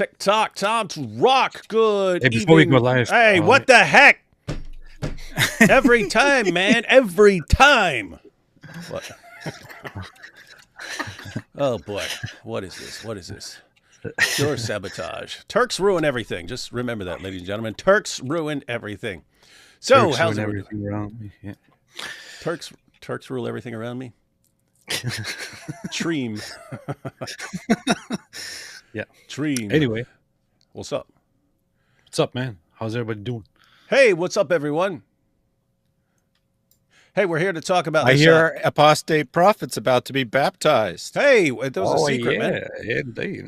TikTok, time to rock. Good Hey, before we evening. go live, Hey, what the heck? Every time, man. Every time. What? Oh, boy. What is this? What is this? Pure sabotage. Turks ruin everything. Just remember that, ladies and gentlemen. Turks ruin everything. So, Turks how's ruin it everything around me? Yeah. Turks rule everything around me? Treem. Yeah. Treem. Anyway, What's up? what's up, man? How's everybody doing? Hey, what's up, everyone? Hey, we're here to talk about I this. hear apostate prophets about to be baptized. Hey, that was a secret, yeah, man. indeed.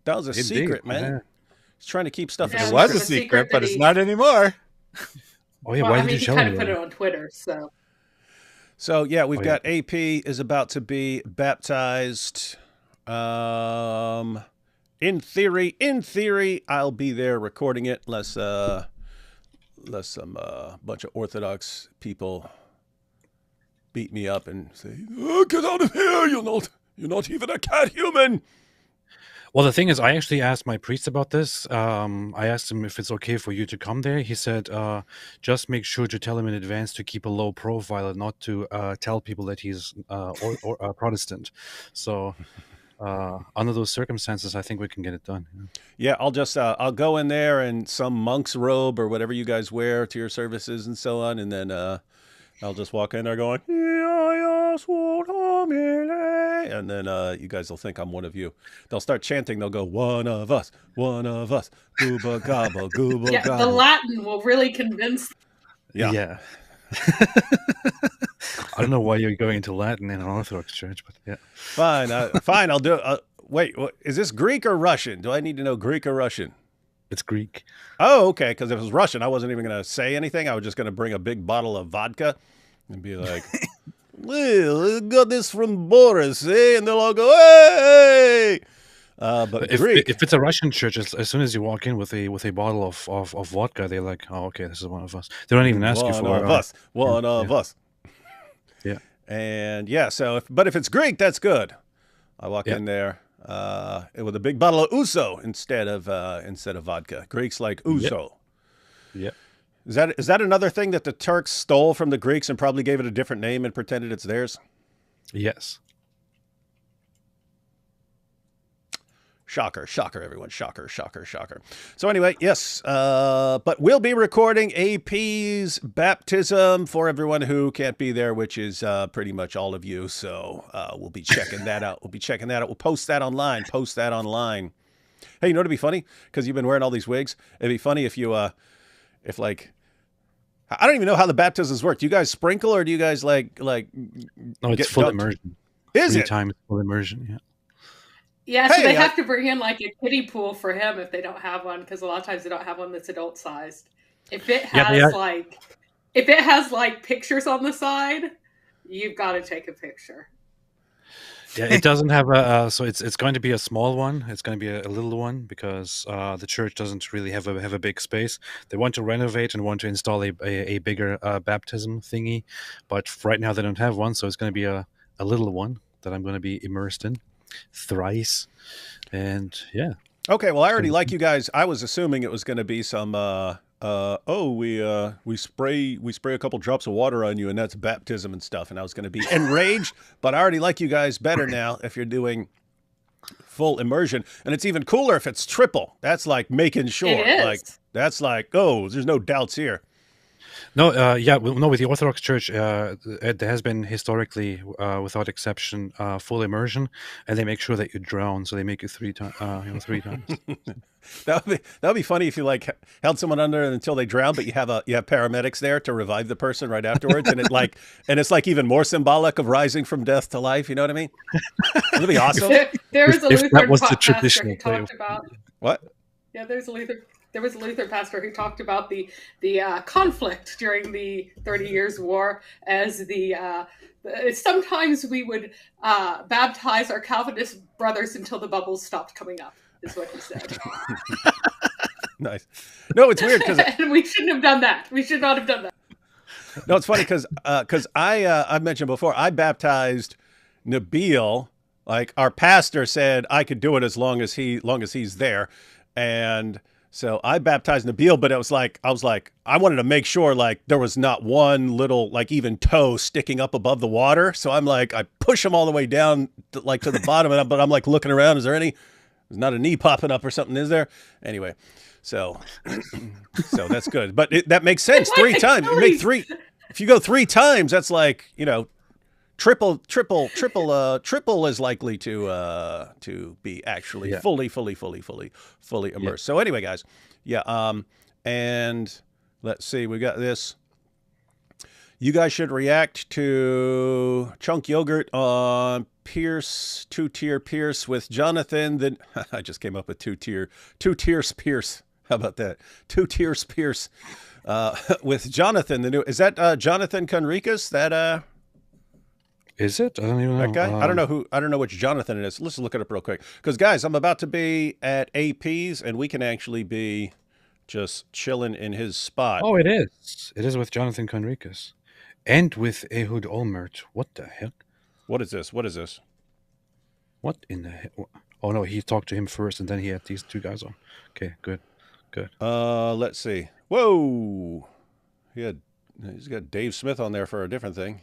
That was a Indeed, secret, man. yeah. He's trying to keep stuff Yeah, a It was a it's a secret. secret, secret but that it's he- not anymore. Oh yeah, Well, why I did mean, you he tell kind me of put that? it on Twitter, so So, yeah, we've Oh, got AP is about to be baptized. In theory, I'll be there recording it, unless some bunch of Orthodox people beat me up and say, "Oh, get out of here! You're not even a cat human." Well, the thing is, I actually asked my priest about this. I asked him if it's okay for you to come there. He said, just make sure to tell him in advance to keep a low profile and not to tell people that he's Protestant. So, under those circumstances, I think we can get it done. Yeah, I'll go in there in some monk's robe or whatever you guys wear to your services and so on, and then I'll just walk in there going, and then you guys will think I'm one of you. They'll start chanting. They'll go, one of us, gooba gobba, gooba yeah, gobba. the Latin will really convince. Yeah. I don't know why you're going into Latin in an Orthodox church, but yeah. Fine, fine. I'll do it. Wait, is this Greek or Russian? Do I need to know Greek or Russian? It's Greek. Oh, okay. Because if it was Russian, I wasn't even going to say anything. I was just going to bring a big bottle of vodka and be like, "Well, I got this from Boris," eh? And they'll all go, "Hey!" But If Greek. it's a Russian church, as soon as you walk in with a bottle of vodka, they're like, "Oh, okay, this is one of us." They don't even ask you for One of us. One of us. Yeah. And yeah, so if it's Greek, that's good. I walk in there with a big bottle of Uso instead of vodka. Greeks like Uso. Yep. Is that another thing that the Turks stole from the Greeks and probably gave it a different name and pretended it's theirs? Yes. Shocker, everyone. Shocker. So anyway, yes, but we'll be recording AP's baptism for everyone who can't be there, which is pretty much all of you. So we'll be checking that out. We'll post that online. Hey, you know what'd be funny? Because you've been wearing all these wigs. It'd be funny if you, I don't even know how the baptisms work. Do you guys sprinkle or do you guys like? No, it's get full dunked? immersion. Is 3 it? times full immersion. Yeah. Yeah, so Hey, they have to bring in like a kiddie pool for him if they don't have one, because a lot of times they don't have one that's adult sized. If it has like pictures on the side, you've got to take a picture. Yeah, it doesn't have a. So it's going to be a small one. It's going to be a little one because the church doesn't really have a big space. They want to renovate and want to install a bigger baptism thingy, but right now they don't have one. So it's going to be a little one that I'm going to be immersed in thrice, and yeah. Okay, well, I already like you guys. I was assuming it was going to be some. We spray a couple drops of water on you, and that's baptism and stuff. And I was going to be enraged, but I already like you guys better now if you're doing full immersion, and it's even cooler if it's triple. That's like making sure, It is. like that's like, oh, there's no doubts here. No, with the Orthodox Church, there has been historically, without exception, full immersion, and they make sure that you drown, so they make you 3 times. 3 times. That would be funny if you like held someone under until they drown, but you have paramedics there to revive the person right afterwards, and it's like even more symbolic of rising from death to life. You know what I mean? It'd be awesome. There was a If that Lutheran was the pastor traditional who talked about. What? Yeah, there was a Lutheran pastor who talked about the conflict during the 30 Years' War as sometimes we would baptize our Calvinist brothers until the bubbles stopped coming up, is what he said. Nice. No, it's weird because and we shouldn't have done that. We should not have done that. no, it's funny because I've mentioned before I baptized Nabil. Like our pastor said, I could do it as long as he's there. And so I baptized Nabil, but I was like, I wanted to make sure like there was not one little like even toe sticking up above the water. So I'm like, I push him all the way down to the bottom, but I'm like looking around. Is there any? There's not a knee popping up or something, is there? Anyway, so that's good. But that makes sense. 3 times. You make 3. If you go 3 times, that's like, triple is likely to be actually fully immersed. Yeah. So anyway, guys, and let's see, we got this. You guys should react to Chunk Yogurt on Pierce, 2-tier Pierce with Jonathan. Then I just came up with 2-tier Pierce. How about that? 2-tier Pierce with Jonathan. Is that Jonathan Conricus? That is it? I don't even know. That guy? I don't know which Jonathan it is. Let's look it up real quick. Because guys, I'm about to be at AP's and we can actually be just chilling in his spot. Oh, it is. It is with Jonathan Conricus. And with Ehud Olmert. What the heck? What is this? What What in the heck? Oh, no, he talked to him first, and then he had these 2 guys on. Okay, good. Let's see. Whoa. He's got Dave Smith on there for a different thing.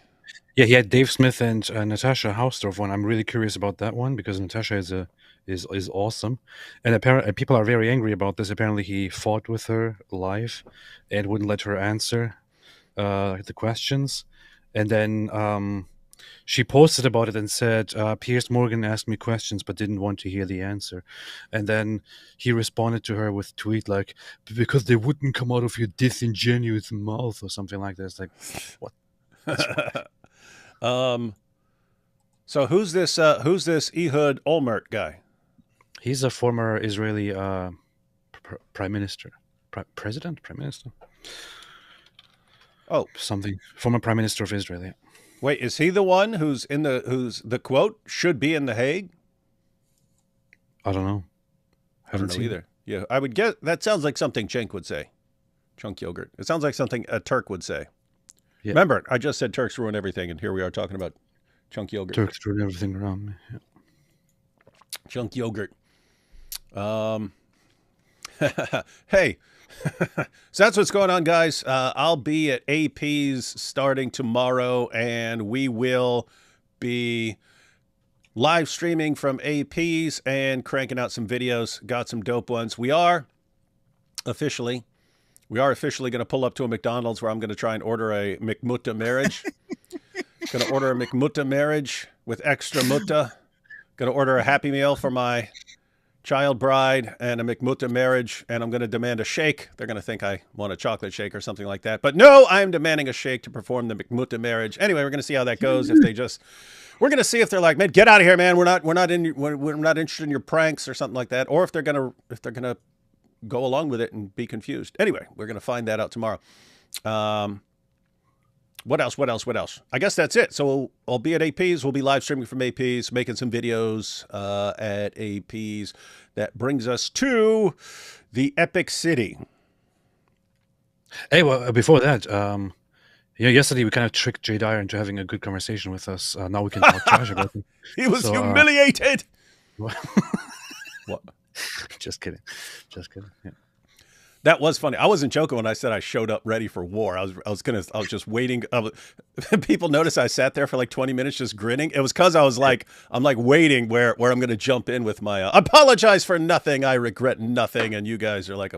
Yeah, he had Dave Smith and Natasha Hausdorff one. I'm really curious about that one because Natasha is awesome. And apparently people are very angry about this. Apparently he fought with her live and wouldn't let her answer the questions. And then she posted about it and said, Piers Morgan asked me questions but didn't want to hear the answer. And then he responded to her with a tweet like, because they wouldn't come out of your disingenuous mouth or something like this. Like, what? So who's this Ehud Olmert guy? He's a former Israeli prime minister. President? Prime minister? Oh, something. Former prime minister of Israel, yeah. Wait, is he the one who's the quote should be in The Hague? I don't know. Haven't seen either. Yeah, I would guess that sounds like something Cenk would say. Chunk Yogurt. It sounds like something a Turk would say. Yeah. Remember, I just said Turks ruin everything, and here we are talking about Chunk Yogurt. Turks ruin everything around me. Yeah. Chunk Yogurt. Hey, so that's what's going on, guys. I'll be at AP's starting tomorrow, and we will be live streaming from AP's and cranking out some videos. Got some dope ones. We are officially going to pull up to a McDonald's where I'm going to try and order a McMutta marriage. Going to order a McMutta marriage with extra mutta. Going to order a Happy Meal for my child bride and a McMutta marriage, and I'm going to demand a shake. They're going to think I want a chocolate shake or something like that. But no, I'm demanding a shake to perform the McMutta marriage. Anyway, we're going to see how that goes. We're going to see if they're like, man, get out of here, man. We're not interested in your pranks or something like that. Or if they're going to go along with it and be confused. Anyway, we're going to find that out tomorrow. What else? I guess that's it. So I'll be at AP's. We'll be live streaming from AP's, making some videos at AP's. That brings us to the Epic City. Hey, well, before that, yesterday we kind of tricked Jay Dyer into having a good conversation with us. Now we can talk trash about him. He was humiliated. What? Just kidding. Yeah. That was funny. I wasn't joking when I said I showed up ready for war. I was just waiting. People noticed I sat there for like 20 minutes just grinning. It was because I'm waiting where I'm going to jump in with my apologize for nothing. I regret nothing. And you guys are like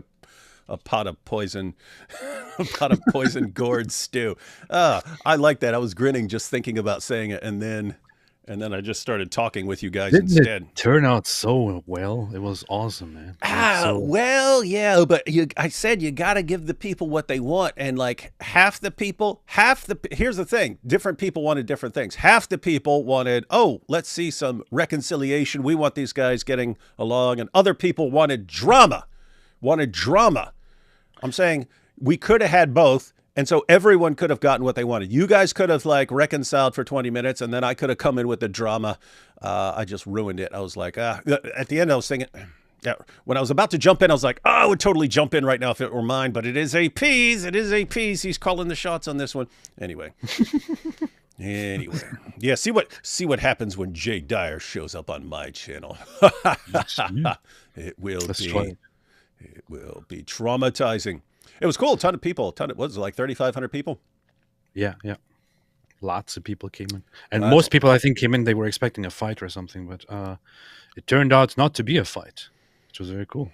a pot of poison, gourd stew. I like that. I was grinning just thinking about saying it, and then I just started talking with you guys instead. It turn out so well. It was awesome, man. Well, yeah, but I said you got to give the people what they want, and like here's the thing. Different people wanted different things. Half the people wanted, let's see some reconciliation. We want these guys getting along, and other people wanted drama. I'm saying we could have had both. And so everyone could have gotten what they wanted. You guys could have like reconciled for 20 minutes, and then I could have come in with the drama. I just ruined it. I was like, at the end I was thinking, when I was about to jump in, I was like, I would totally jump in right now if it were mine, but it is AP's. He's calling the shots on this one. Anyway. Yeah, see what happens when Jay Dyer shows up on my channel. It will be It will be traumatizing. It was cool. A ton of people. What was it, like 3,500 people? Yeah, yeah. Lots of people came in, and That's- most people I think came in. They were expecting a fight or something, but it turned out not to be a fight, which was very cool.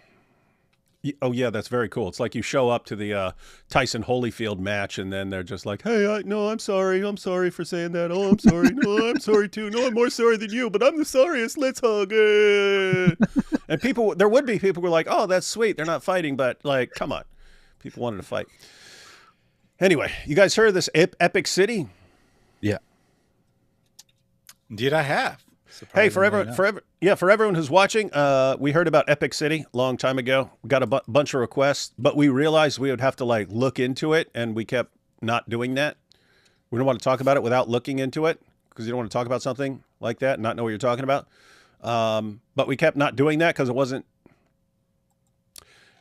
Oh yeah, that's very cool. It's like you show up to the Tyson Holyfield match, and then they're just like, "Hey, no, I'm sorry for saying that. Oh, I'm sorry. No, I'm sorry too. No, I'm more sorry than you, but I'm the sorriest. Let's hug." And there would be people who were like, "Oh, that's sweet. They're not fighting, but like, come on." People wanted to fight. Anyway, you guys heard of this Epic City? Yeah. Indeed, I have. Hey, for everyone who's watching, we heard about Epic City a long time ago. We got a bunch of requests, but we realized we would have to like look into it, and we kept not doing that. We don't want to talk about it without looking into it because you don't want to talk about something like that and not know what you're talking about. But we kept not doing that because it wasn't.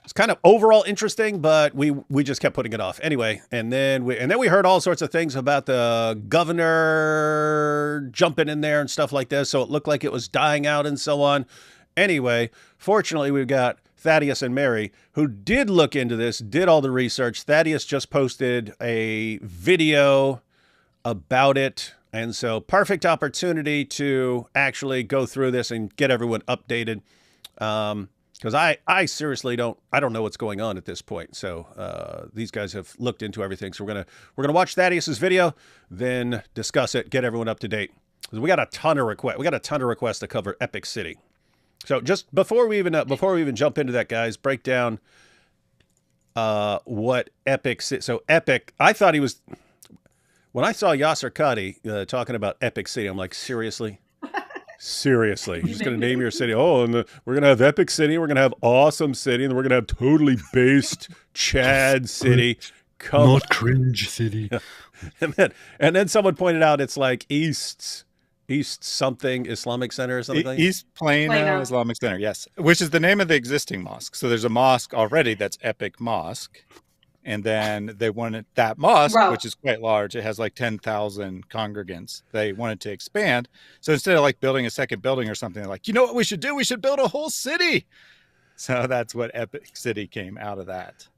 It's kind of overall interesting, but we just kept putting it off anyway. And then we heard all sorts of things about the governor jumping in there and stuff like this. So it looked like it was dying out and so on. Anyway, fortunately, we've got Thaddeus and Mary who did look into this, did all the research. Thaddeus just posted a video about it. And so perfect opportunity to actually go through this and get everyone updated. Because I seriously don't know what's going on at this point. So these guys have looked into everything. So we're gonna watch Thaddeus's video, then discuss it, get everyone up to date. We got a ton of requests. We got a ton of requests to cover Epic City. So just before we even jump into that, guys, break down what Epic City. So Epic, I thought he was. When I saw Yasser Qadi talking about Epic City, I'm like, seriously. Seriously, you're just going to name your city. Oh, and we're going to have Epic City. We're going to have Awesome City. And then we're going to have totally based Chad City. Not cringe city. And then someone pointed out it's like East something Islamic Center or something like that. East Plano Islamic Center, yes. Which is the name of the existing mosque. So there's a mosque already that's Epic Mosque. And then they wanted that mosque, which is quite large. It has like 10,000 congregants. They wanted to expand. So instead of like building a second building or something, they're like, you know what we should do? We should build a whole city. So that's what Epic City came out of that.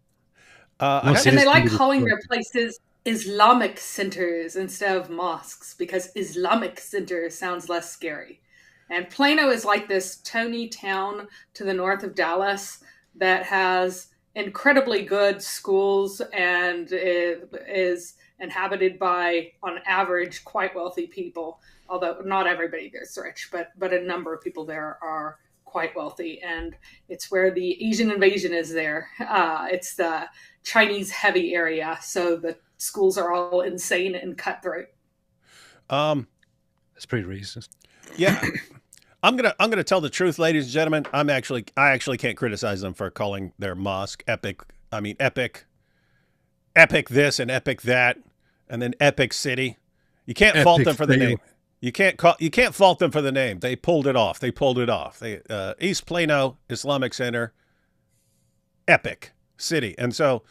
And they like calling their places Islamic centers instead of mosques because Islamic center sounds less scary. And Plano is like this tiny town to the north of Dallas that has incredibly good schools and is inhabited by, on average, quite wealthy people. Although not everybody there's rich, but a number of people there are quite wealthy. And it's where the Asian invasion is there. It's the Chinese heavy area, so the schools are all insane and cutthroat. That's pretty racist. Yeah. I'm gonna tell the truth, ladies and gentlemen. I actually can't criticize them for calling their mosque epic. I mean, epic this and epic that, and then Epic City. You can't fault them for the name. You can't fault them for the name. They pulled it off. East Plano Islamic Center, Epic City, and so.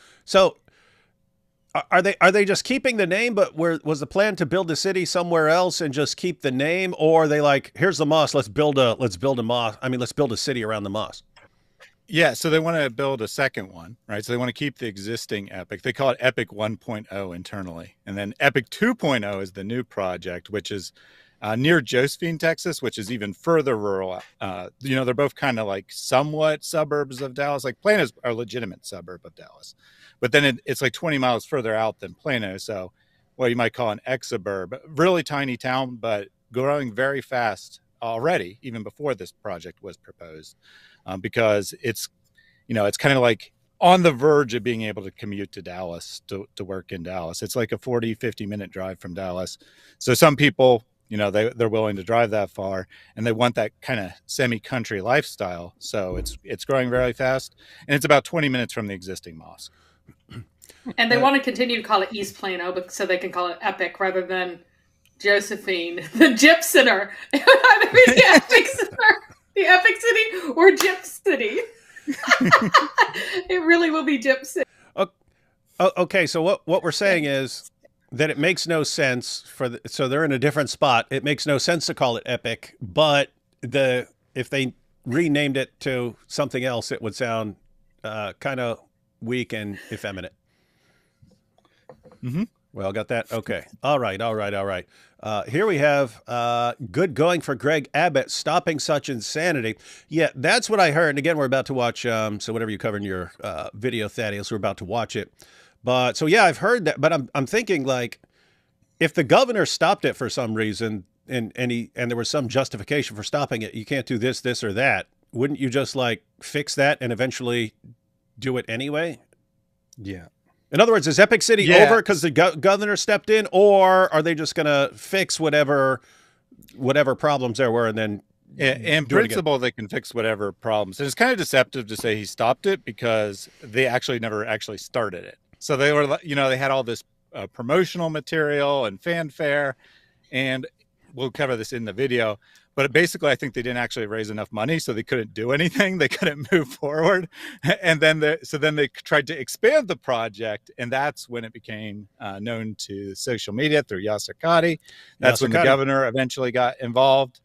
Are they just keeping the name, but was the plan to build the city somewhere else and just keep the name, or are they like, here's the mosque, let's build a mosque. I mean, let's build a city around the mosque. Yeah, so they want to build a second one, right? So they want to keep the existing Epic. They call it Epic 1.0 internally, and then Epic 2.0 is the new project, which is near Josephine, Texas, which is even further rural. They're both kind of like somewhat suburbs of Dallas. Like Plano's a legitimate suburb of Dallas. But then it's like 20 miles further out than Plano. So what you might call an ex-suburb. Really tiny town, but growing very fast already, even before this project was proposed. Because it's kind of like on the verge of being able to commute to Dallas, to work in Dallas. It's like a 40, 50-minute drive from Dallas. So some people, they're willing to drive that far, and they want that kind of semi-country lifestyle. So it's growing very fast, and it's about 20 minutes from the existing mosque. And they want to continue to call it East Plano, so they can call it Epic rather than Josephine, the Gyp Center. Either be the Epic Center, the Epic City, or Gyp City. It really will be Gyp City. Okay, so what we're saying is that it makes no sense so they're in a different spot. It makes no sense to call it Epic, but if they renamed it to something else, it would sound kind of weak and effeminate. Mm-hmm. Well, got that? Okay. All right. Here we have good going for Greg Abbott, stopping such insanity. Yeah, that's what I heard. And again, we're about to watch, so whatever you covered in your video, Thaddeus, we're about to watch it. But so, yeah, I've heard that. But I'm thinking, like, if the governor stopped it for some reason and there was some justification for stopping it, you can't do this, this, or that. Wouldn't you just, like, fix that and eventually do it anyway? Yeah. In other words, is Epic City over because the governor stepped in, or are they just going to fix whatever problems there were and then in principle, they can fix whatever problems. And it's kind of deceptive to say he stopped it because they actually never actually started it. So they were, they had all this promotional material and fanfare, and we'll cover this in the video. But basically, I think they didn't actually raise enough money, so they couldn't do anything. They couldn't move forward. And then they tried to expand the project, and that's when it became known to social media through Yasser Qadi. That's when the governor eventually got involved.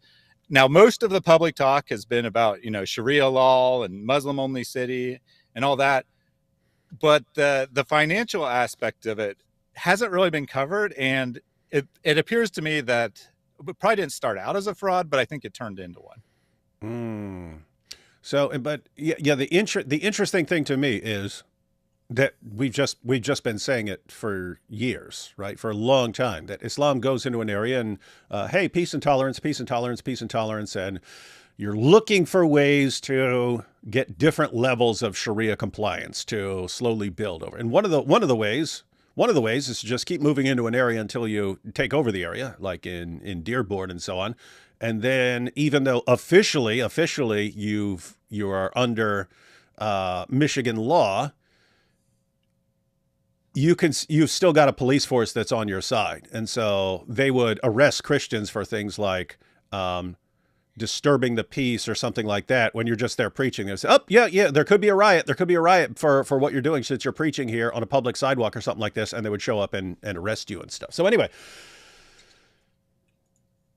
Now, most of the public talk has been about, Sharia law and Muslim-only city and all that. But the financial aspect of it hasn't really been covered, and it appears to me that it probably didn't start out as a fraud, but I think it turned into one. So, but yeah, the interesting thing to me is that we've just been saying it for years, right? For a long time, that Islam goes into an area and hey, peace and tolerance, peace and tolerance, peace and tolerance, and you're looking for ways to get different levels of Sharia compliance to slowly build over. And one of the ways is to just keep moving into an area until you take over the area, like in Dearborn and so on. And then even though officially you are under Michigan law, you've still got a police force that's on your side. And so they would arrest Christians for things like disturbing the peace or something like that when you're just there preaching. They say, oh, yeah, there could be a riot. There could be a riot for what you're doing since you're preaching here on a public sidewalk or something like this, and they would show up and arrest you and stuff. So anyway,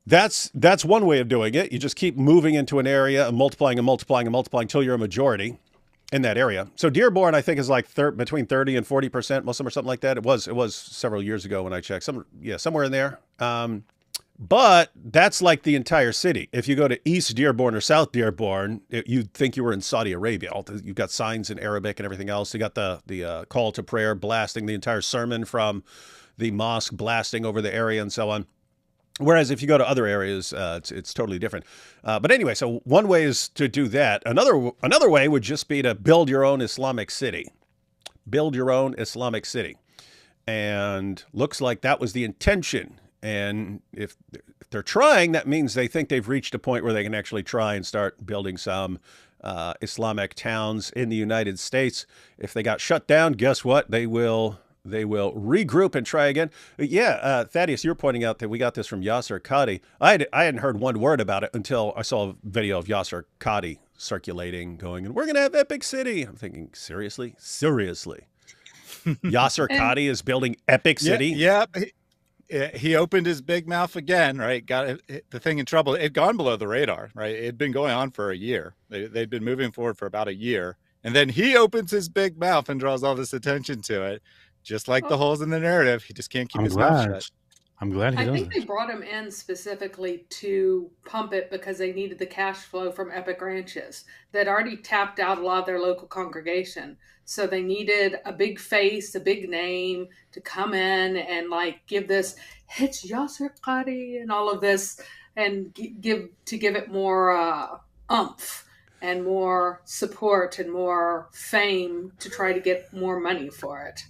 that's one way of doing it. You just keep moving into an area and multiplying until you're a majority in that area. So Dearborn, I think, is like between 30 and 40% Muslim or something like that. It was several years ago when I checked. Somewhere in there. But that's like the entire city. If you go to East Dearborn or South Dearborn, you'd think you were in Saudi Arabia. You've got signs in Arabic and everything else. You got the call to prayer blasting, the entire sermon from the mosque blasting over the area and so on. Whereas if you go to other areas, it's totally different. But anyway, so one way is to do that. Another way would just be to build your own Islamic city. Build your own Islamic city. And looks like that was the intention. And if they're trying, that means they think they've reached a point where they can actually try and start building some Islamic towns in the United States. If they got shut down, guess what? They will regroup and try again. Yeah, Thaddeus, you're pointing out that we got this from Yasser Qadi. I hadn't heard one word about it until I saw a video of Yasser Qadi circulating, going, and we're going to have Epic City. I'm thinking, seriously? Yasser Qadi is building Epic City? Yeah. He opened his big mouth again, right? Got the thing in trouble. It'd gone below the radar, right? It'd been going on for a year. They'd been moving forward for about a year. And then he opens his big mouth and draws all this attention to it. Just like the holes in the narrative. He just can't keep his mouth shut. I'm glad he does. I think they brought him in specifically to pump it because they needed the cash flow from Epic Ranches. They'd already tapped out a lot of their local congregation. So they needed a big face, a big name to come in and like give this, it's Yasser Qadi and all of this, and give it more umph and more support and more fame to try to get more money for it.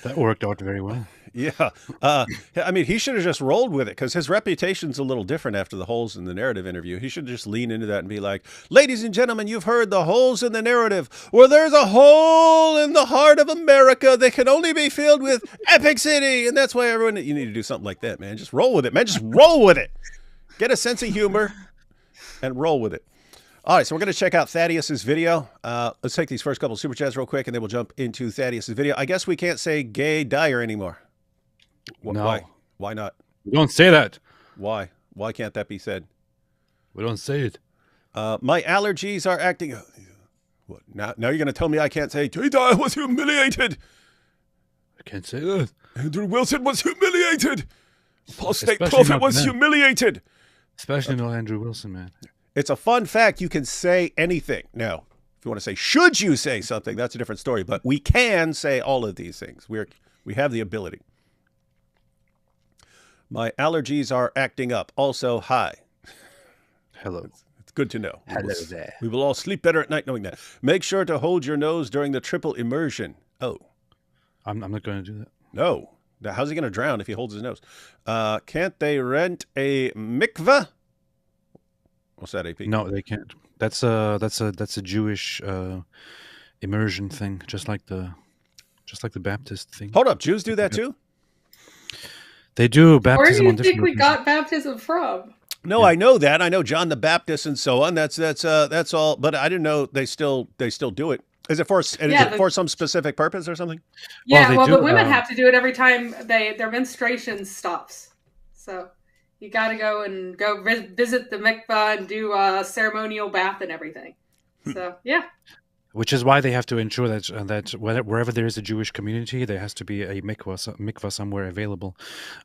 That worked out very well. Yeah. I mean, he should have just rolled with it because his reputation's a little different after the holes in the narrative interview. He should just lean into that and be like, ladies and gentlemen, you've heard the holes in the narrative. Well, there's a hole in the heart of America that can only be filled with Epic City. And that's why you need to do something like that, man. Just roll with it, man. Just roll with it. Get a sense of humor and roll with it. All right, so we're going to check out Thaddeus's video. Let's take these first couple of super chats real quick, and then we'll jump into Thaddeus's video. I guess we can't say gay Dyer anymore. No. Why? Why not? We don't say that. Why? Why can't that be said? We don't say it. My allergies are acting. What, now you're going to tell me I can't say, J-Dial was humiliated. I can't say that. Andrew Wilson was humiliated. Paul State Especially Prophet not was now. humiliated. Especially not Andrew Wilson, man. It's a fun fact. You can say anything. Now, if you want to say, should you say something, that's a different story. But we can say all of these things. We have the ability. My allergies are acting up. Also, hi. Hello. It's good to know. Hello there. We will all sleep better at night knowing that. Make sure to hold your nose during the triple immersion. Oh, I'm not going to do that. no. Now, how's he going to drown if he holds his nose? Can't they rent a mikveh? What's that, AP? No, they can't. That's a Jewish immersion thing, just like the Baptist thing. Hold up. Jews do that too? They do Where do baptism you on think different we occasions. got baptism from? No, I know that. I know John the Baptist and so on. That's all. But I didn't know they still do it. Is it for for some specific purpose or something? Yeah, they well, do, but women have to do it every time their menstruation stops. So you got to go visit the mikvah and do a ceremonial bath and everything. So yeah. Which is why they have to ensure that wherever there is a Jewish community, there has to be a mikvah somewhere available.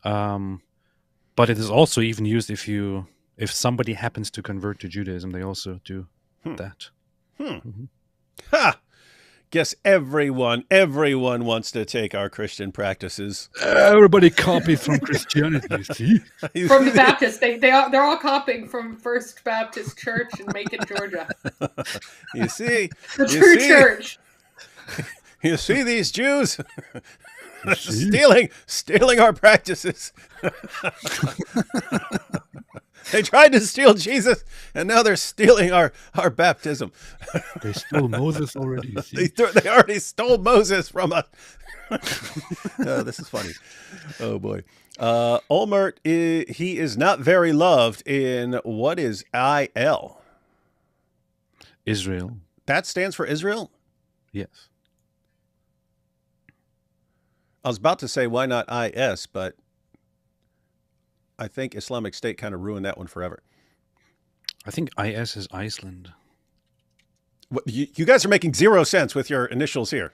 But it is also even used if somebody happens to convert to Judaism, they also do that. Mm-hmm. Ha! Guess everyone wants to take our Christian practices. Everybody copy from Christianity, see? From the Baptists, they're all copying from First Baptist Church in Macon, Georgia. You see, The true church. You see these Jews stealing our practices. They tried to steal Jesus, and now they're stealing our baptism. They stole Moses already. You see? They already stole Moses from us. This is funny. Oh boy. Olmert, he is not very loved in what is IL? Israel. That stands for Israel? Yes. I was about to say, why not IS, but I think Islamic State kind of ruined that one forever. I think IS is Iceland. You guys are making zero sense with your initials here.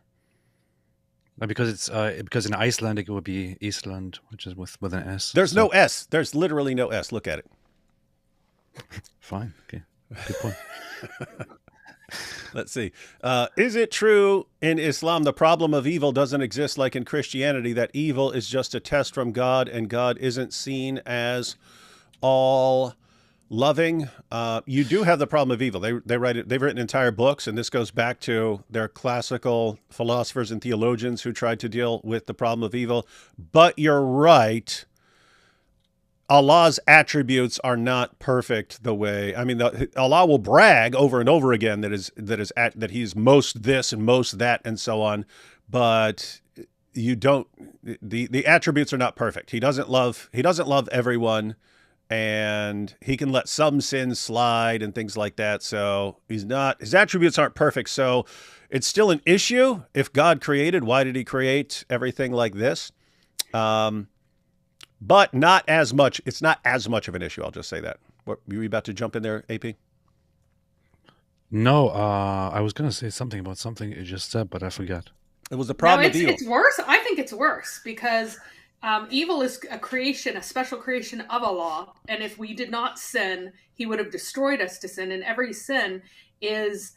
Because in Icelandic it would be Eastland, which is with an S. There's no S. There's literally no S. Look at it. Fine. Okay. Good point. Let's see. Is it true in Islam the problem of evil doesn't exist like in Christianity, that evil is just a test from God and God isn't seen as all loving? You do have the problem of evil. They've written entire books, and this goes back to their classical philosophers and theologians who tried to deal with the problem of evil. But you're right. Allah's attributes are not perfect the way, I mean, Allah will brag over and over again that he's most this and most that and so on, but the attributes are not perfect. He doesn't love everyone, and he can let some sins slide and things like that. So his attributes aren't perfect. So it's still an issue. If God created, why did he create everything like this? But not as much. It's not as much of an issue. I'll just say that. What, were you about to jump in there, AP? No, I was going to say something about something you just said, but I forgot. It was the problem of evil. It's worse. I think it's worse because evil is a special creation of Allah. And if we did not sin, he would have destroyed us to sin. And every sin is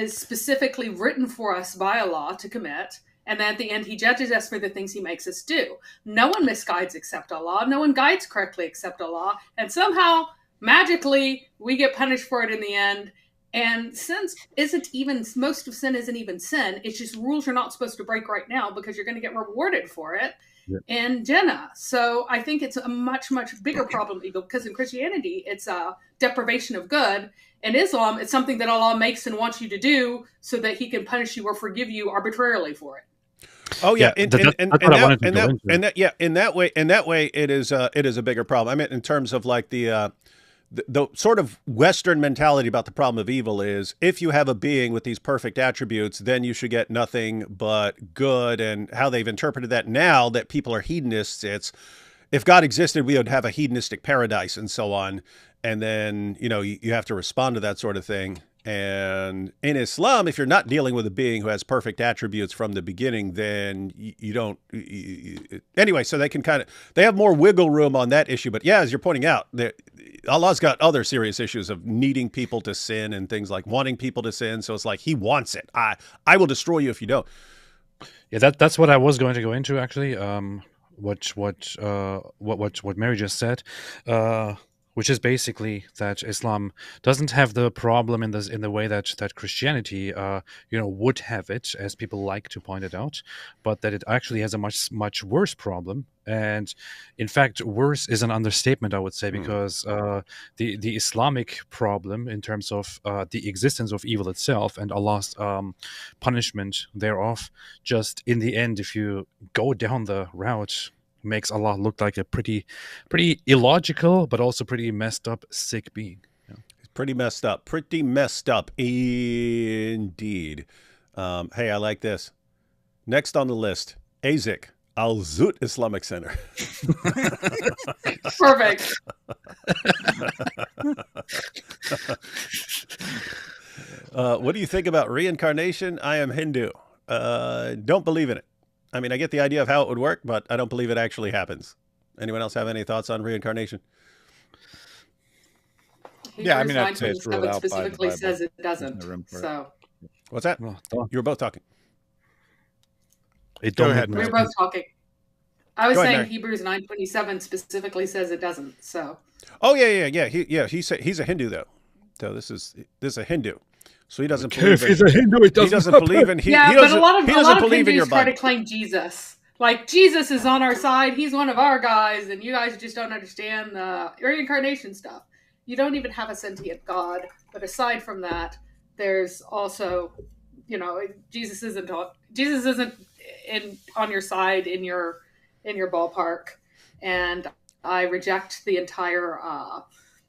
specifically written for us by Allah to commit. And then at the end, he judges us for the things he makes us do. No one misguides except Allah. No one guides correctly except Allah. And somehow, magically, we get punished for it in the end. And most of sin isn't even sin. It's just rules you're not supposed to break right now because you're going to get rewarded for it in Jannah. So I think it's a much, much bigger problem because in Christianity, it's a deprivation of good. In Islam, it's something that Allah makes and wants you to do so that he can punish you or forgive you arbitrarily for it. Oh yeah, in that way, it is a bigger problem. I mean, in terms of like the sort of Western mentality about the problem of evil is, if you have a being with these perfect attributes, then you should get nothing but good. And how they've interpreted that now that people are hedonists, it's, if God existed, we would have a hedonistic paradise and so on. And then, you have to respond to that sort of thing. And in Islam, if you're not dealing with a being who has perfect attributes from the beginning, then you don't. Anyway, so they can they have more wiggle room on that issue. But yeah, as you're pointing out, Allah's got other serious issues of needing people to sin and things like wanting people to sin. So it's like he wants it. I will destroy you if you don't. Yeah, that's what I was going to go into actually. What Mary just said. Which is basically that Islam doesn't have the problem in the way that Christianity, would have it, as people like to point it out, but that it actually has a much worse problem. And in fact, worse is an understatement, I would say, because the Islamic problem in terms of the existence of evil itself and Allah's punishment thereof, just in the end, if you go down the route, makes Allah look like a pretty illogical, but also pretty messed up, sick being. He's pretty messed up indeed. Hey, I like this. Next on the list, AZIC, Al Zut Islamic Center. Perfect. What do you think about reincarnation? I am Hindu. Don't believe in it. I mean, I get the idea of how it would work, but I don't believe it actually happens. Anyone else have any thoughts on reincarnation? Yeah, I mean, I'd say it's ruled out specifically by the says it doesn't. So, what's that? You were both talking. Go ahead. We were both talking. I was saying Mary. Hebrews 9:27 specifically says it doesn't. So. Oh yeah. He's a Hindu though. So this is a Hindu. So he doesn't believe if he's a Hindu, he doesn't believe in he but doesn't, a lot of believe in your Hindus try to Bible. claim Jesus. Like, Jesus is on our side. He's one of our guys, and you guys just don't understand the reincarnation stuff. You don't even have a sentient God. But aside from that, there's also, Jesus isn't on your side in your ballpark, and I reject the entire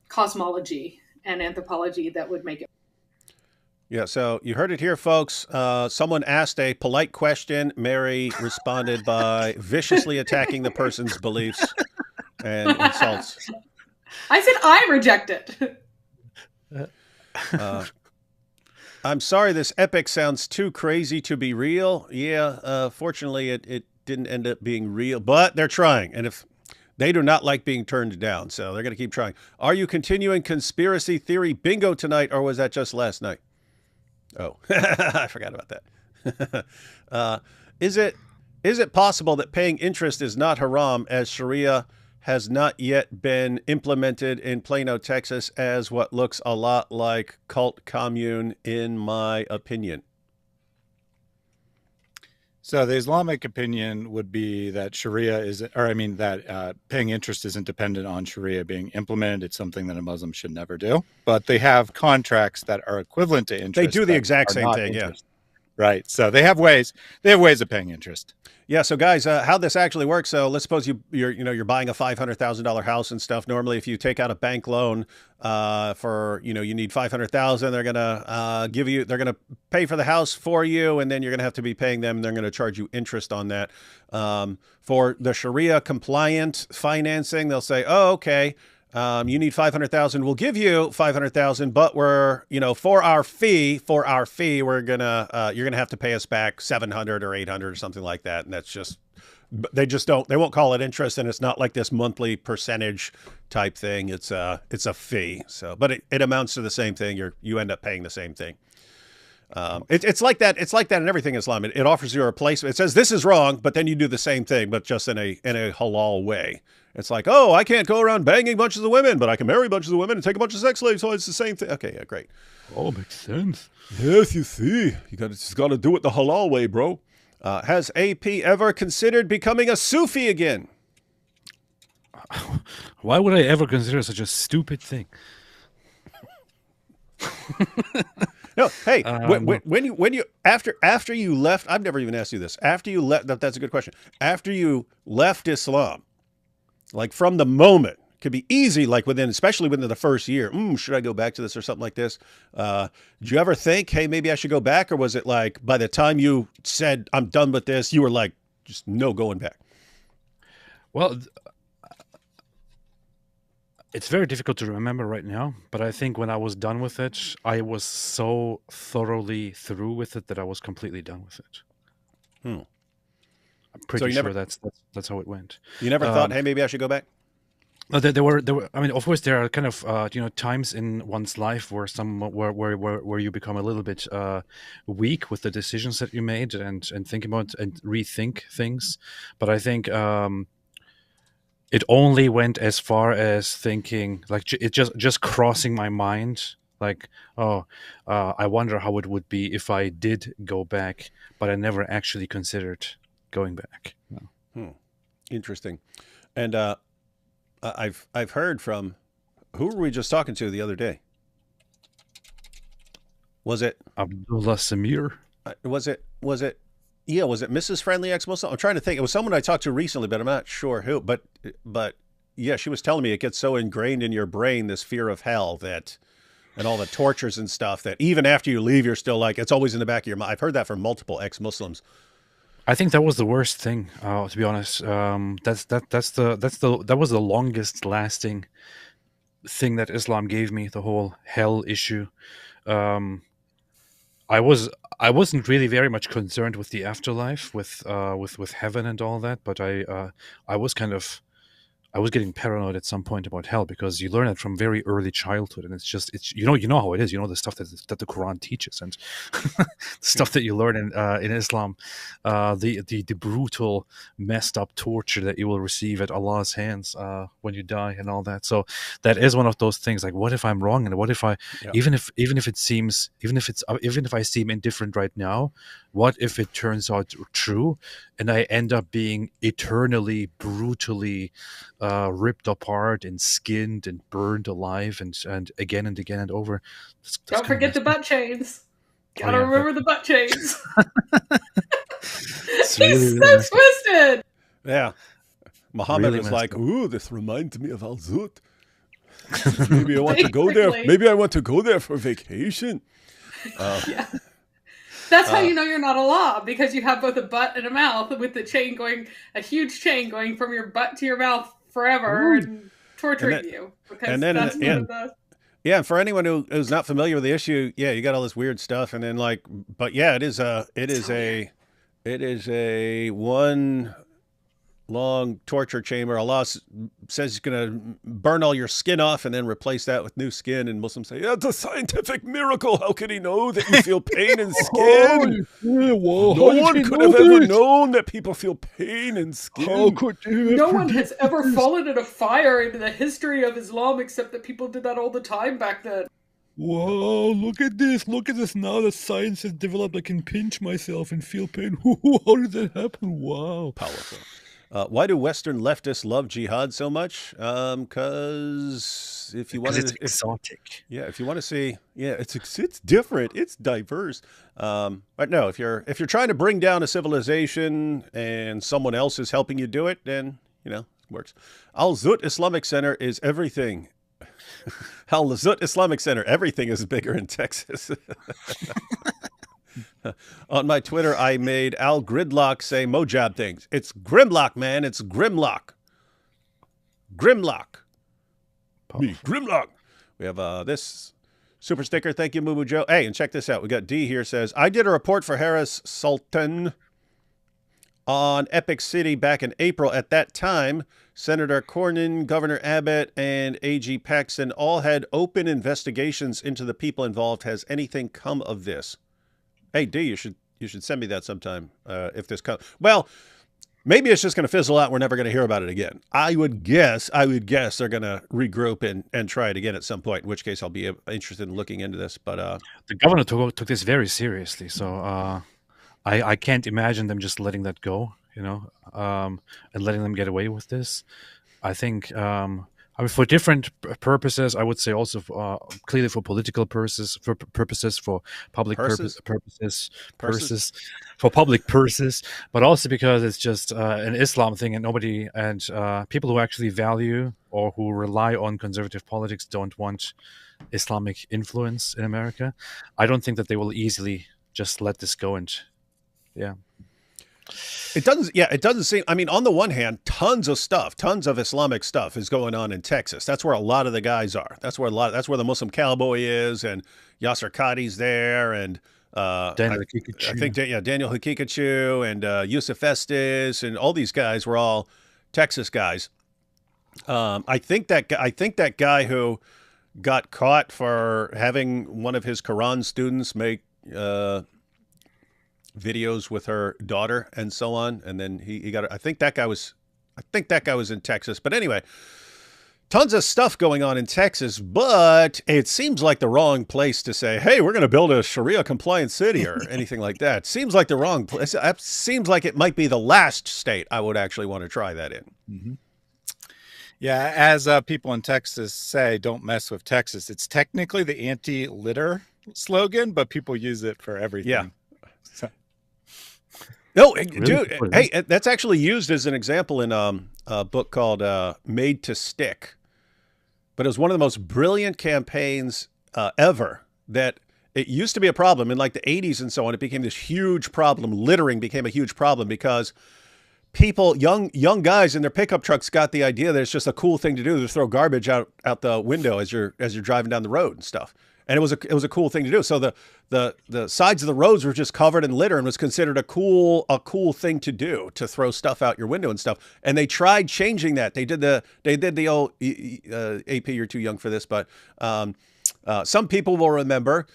cosmology and anthropology that would make it. Yeah, so you heard it here, folks. Someone asked a polite question. Mary responded by viciously attacking the person's beliefs and insults. I said I reject it. I'm sorry, this epic sounds too crazy to be real. Yeah, fortunately, it didn't end up being real, but they're trying. And if they do not like being turned down, so they're going to keep trying. Are you continuing conspiracy theory bingo tonight, or was that just last night? Oh, I forgot about that. Is it possible that paying interest is not haram, as Sharia has not yet been implemented in Plano, Texas, as what looks a lot like cult commune, in my opinion? So the Islamic opinion would be that that paying interest isn't dependent on Sharia being implemented. It's something that a Muslim should never do. But they have contracts that are equivalent to interest. They do the exact same thing, interest. Yeah. Right. So they have ways of paying interest. Yeah. So guys, how this actually works. So let's suppose you're buying a $500,000 house and stuff. Normally, if you take out a bank loan for, you need $500,000, they're going to pay for the house for you. And then you're going to have to be paying them. They're going to charge you interest on that. For the Sharia compliant financing, they'll say, oh, okay. You need 500,000. We'll give you 500,000, but we're, for our fee, you're gonna have to pay us back 700 or 800 or something like that. And that's just, they won't call it interest, and it's not like this monthly percentage type thing. It's a fee. So, but it amounts to the same thing. You end up paying the same thing. It's like that. It's like that in everything Islam. It offers you a replacement. It says this is wrong, but then you do the same thing, but just in a halal way. It's like, oh, I can't go around banging bunches of women, but I can marry bunches of women and take a bunch of sex slaves. So it's the same thing. Okay, yeah, great. Oh, makes sense. Yes, you see, just got to do it the halal way, bro. Has AP ever considered becoming a Sufi again? Why would I ever consider such a stupid thing? No, hey, when you after you left, I've never even asked you this. After you left, that's a good question. After you left Islam, like from the moment, could be easy, like especially within the first year. Should I go back to this or something like this? Did you ever think, hey, maybe I should go back? Or was it like by the time you said, I'm done with this, you were like, just no going back? Well, It's very difficult to remember right now, but I think when I was done with it, I was so thoroughly through with it that I was completely done with it. Hmm. I'm So pretty sure that's how it went. you never thought, hey, maybe I should go back? There were. I mean, of course, there are kind of times in one's life where where you become a little bit weak with the decisions that you made and think about and rethink things. But I think it only went as far as thinking, like it just crossing my mind, like, oh, I wonder how it would be if I did go back, but I never actually considered going back. No. Interesting. And I've heard from, who were we just talking to the other day? Was it Abdullah Samir? was it yeah, was it Mrs. Friendly Ex Muslim? I'm trying to think. It was someone I talked to recently, but I'm not sure who. But yeah, she was telling me it gets so ingrained in your brain, this fear of hell, that and all the tortures and stuff, that even after you leave, you're still like, it's always in the back of your mind. I've heard that from multiple ex-Muslims. I think that was the worst thing, to be honest. That was the longest lasting thing that Islam gave me. The whole hell issue. Um, I wasn't really very much concerned with the afterlife, with heaven and all that, but I was kind of, I was getting paranoid at some point about hell because you learn it from very early childhood, and it's you know how it is. You know the stuff that the Quran teaches, and the stuff that you learn in Islam, the brutal, messed up torture that you will receive at Allah's hands when you die, and all that. So that is one of those things. Like, what if I'm wrong, and what if I, Yeah. even if it seems, even if I seem indifferent right now, what if it turns out true, and I end up being eternally, brutally ripped apart and skinned and burned alive and again and again and over. That's Don't forget the butt chains. Gotta yeah, remember the butt chains. It's He's really, so really messed up. twisted. Yeah. Muhammad Really was messed like, up. ooh, this reminds me of Al-Zut. Maybe I want to go there. Basically. Maybe I want to go there for vacation. Yeah. That's how you know you're not Allah, because you have both a butt and a mouth with the chain going, a huge chain going from your butt to your mouth forever and torturing And then- you. Because and then, that's yeah. what it does. Yeah, and for anyone who's not familiar with the issue, yeah, you got all this weird stuff, and then like, but yeah, it is a one long torture chamber. Allah says he's going to burn all your skin off and then replace that with new skin. And Muslims say, yeah, it's a scientific miracle. How could he know that you feel pain in skin? No one could have ever known that people feel pain in skin. No one has ever fallen in a fire in the history of Islam except that people did that all the time back then. Wow, look at this now that science has developed. I can pinch myself and feel pain. How did that happen? Wow. Powerful. Why do Western leftists love jihad so much? Because if you want Because to, it's exotic. if you want to see, yeah, it's different, it's diverse. But no, if you're trying to bring down a civilization and someone else is helping you do it, then it works. Al Zut Islamic Center is everything. Al Zut Islamic Center, everything is bigger in Texas. On my Twitter, I made Al Gridlock say Mojab things. It's Grimlock, man. It's Grimlock. Grimlock. Me, Grimlock. We have this super sticker. Thank you, Moo Moo Joe. Hey, and check this out. We got D here says, I did a report for Harris Sultan on Epic City back in April. At that time, Senator Cornyn, Governor Abbott, and AG Paxton all had open investigations into the people involved. Has anything come of this? Hey, D, you should send me that sometime if this comes. Well, maybe it's just going to fizzle out. We're never going to hear about it again. I would guess they're going to regroup and try it again at some point, in which case I'll be interested in looking into this. But The governor took this very seriously, so I can't imagine them just letting that go, and letting them get away with this. I think, I mean, for different purposes, I would say also clearly for political purposes, for public purposes, for public purses, but also because it's just an Islam thing, and people who actually value or who rely on conservative politics don't want Islamic influence in America. I don't think that they will easily just let this go, and yeah. It doesn't. Yeah, it doesn't seem. I mean, on the one hand, tons of stuff, tons of Islamic stuff is going on in Texas. That's where a lot of the guys are. That's where That's where the Muslim cowboy is, and Yasser Qadi's there, and Daniel I think Daniel Hakikachu and Yusuf Estes and all these guys were all Texas guys. I think that guy who got caught for having one of his Quran students make videos with her daughter and so on, and then he got. I think that guy was in Texas. But anyway, tons of stuff going on in Texas, but it seems like the wrong place to say, "Hey, we're going to build a Sharia compliant city" or anything like that. Seems like the wrong place. It seems like it might be the last state I would actually want to try that in. Mm-hmm. Yeah, as people in Texas say, "Don't mess with Texas." It's technically the anti-litter slogan, but people use it for everything. Yeah. So. No, Really dude. cool. Hey, that's actually used as an example in a book called "Made to Stick." But it was one of the most brilliant campaigns ever. That it used to be a problem in like the 80s and so on. It became this huge problem. Littering became a huge problem because people, young guys in their pickup trucks, got the idea that it's just a cool thing to do to throw garbage out the window as you're driving down the road and stuff. And it was a cool thing to do. So the sides of the roads were just covered in litter and was considered a cool thing to do, to throw stuff out your window and stuff. And they tried changing that. They did the old AP. You're too young for this, but some people will remember.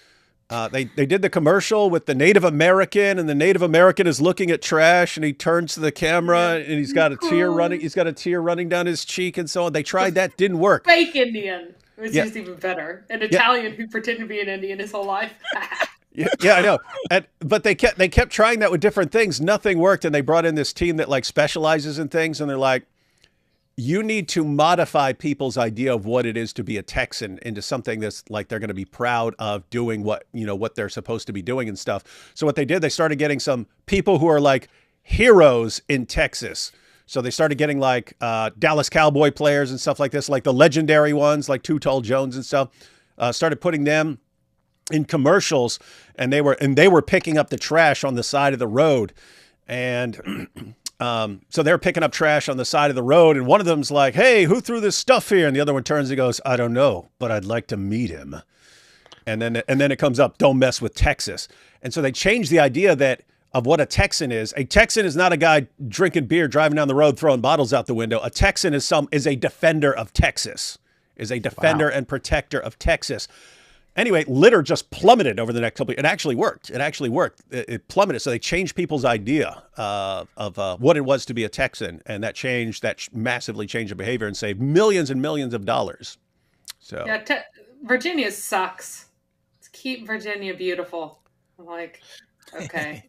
They did the commercial with the Native American, and the Native American is looking at trash, and he turns to the camera, and he's got a tear running. He's got a tear running down his cheek, and so on. They tried that, didn't work. Fake Indian, which is even better. An Italian who pretended to be an Indian his whole life. Yeah, I know. But they kept trying that with different things. Nothing worked, and they brought in this team that like specializes in things, and they're like, you need to modify people's idea of what it is to be a Texan into something that's like they're going to be proud of doing what they're supposed to be doing and stuff. So what they did, they started getting some people who are like heroes in Texas. So they started getting like Dallas Cowboy players and stuff like this, like the legendary ones, like Too Tall Jones and stuff. Started putting them in commercials, and they were picking up the trash on the side of the road, and so they're picking up trash on the side of the road, and one of them's like, "Hey, who threw this stuff here?" And the other one turns and goes, "I don't know, but I'd like to meet him." And then it comes up, "Don't mess with Texas." And so they changed the idea of what a Texan is. A Texan is not a guy drinking beer, driving down the road, throwing bottles out the window. A Texan is a defender of Texas, is a defender and protector of Texas. Anyway, litter just plummeted over the next couple of years. It actually worked. It plummeted. So they changed people's idea of what it was to be a Texan. And that massively changed the behavior and saved millions and millions of dollars. So yeah, Virginia sucks. Let's keep Virginia beautiful. I'm like, okay.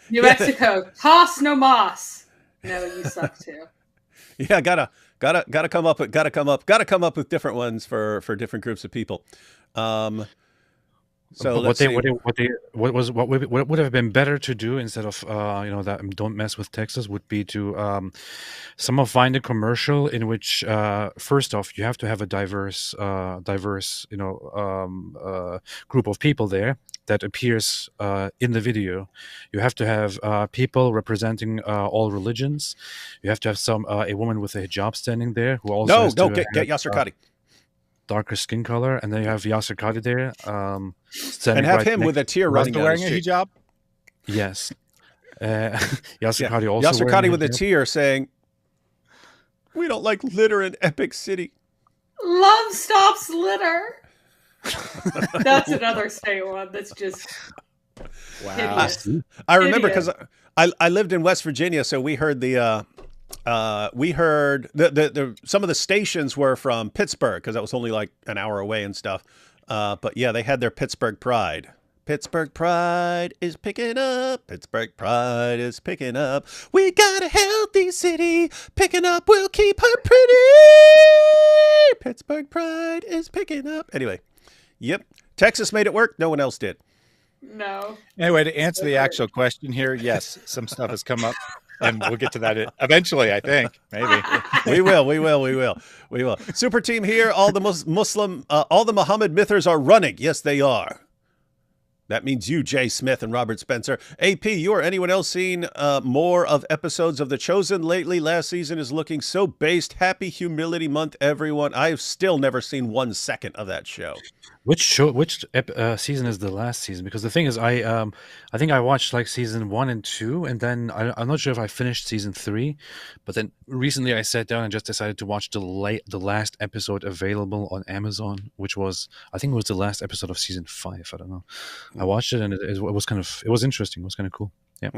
New Mexico, toss no mas. No, you suck too. Yeah, gotta come up with different ones for different groups of people. So what would have been better to do instead of that "Don't mess with Texas" would be to somehow find a commercial in which first off you have to have a diverse group of people there that appears in the video. You have to have people representing all religions. You have to have a woman with a hijab standing there who also get Yasser Qadi. Darker skin color, and then you have Yasser Qadi there, and have him with a tear running down wearing his a cheek. hijab. Yes, Yasser Qadi also Yasser wearing Qadi with a tear saying, "We don't like litter in Epic City. Love stops litter." That's another state one that's just hideous. I remember because I lived in West Virginia, so we heard the some of the stations were from Pittsburgh because that was only like an hour away and stuff. But yeah, they had their Pittsburgh Pride. Pittsburgh Pride is picking up. Pittsburgh Pride is picking up. We got a healthy city. Picking up will keep her pretty. Pittsburgh Pride is picking up. Anyway, yep. Texas made it work. No one else did. No. Anyway, to answer the actual question here, yes, some stuff has come up. And we'll get to that eventually, I think. Maybe. We will. Super team here. All the Muslim, all the Muhammad mythers are running. Yes, they are. That means you, Jay Smith and Robert Spencer. AP, you or anyone else seen more of episodes of The Chosen lately? Last season is looking so based. Happy Humility Month, everyone. I've still never seen 1 second of that show. Which season is the last season? Because the thing is, I think I watched like season 1 and 2, and then I'm not sure if I finished season 3. But then recently I sat down and just decided to watch the last episode available on Amazon, which was, I think it was the last episode of season 5. I don't know. I watched it and it was it was interesting. It was kind of cool. Yeah.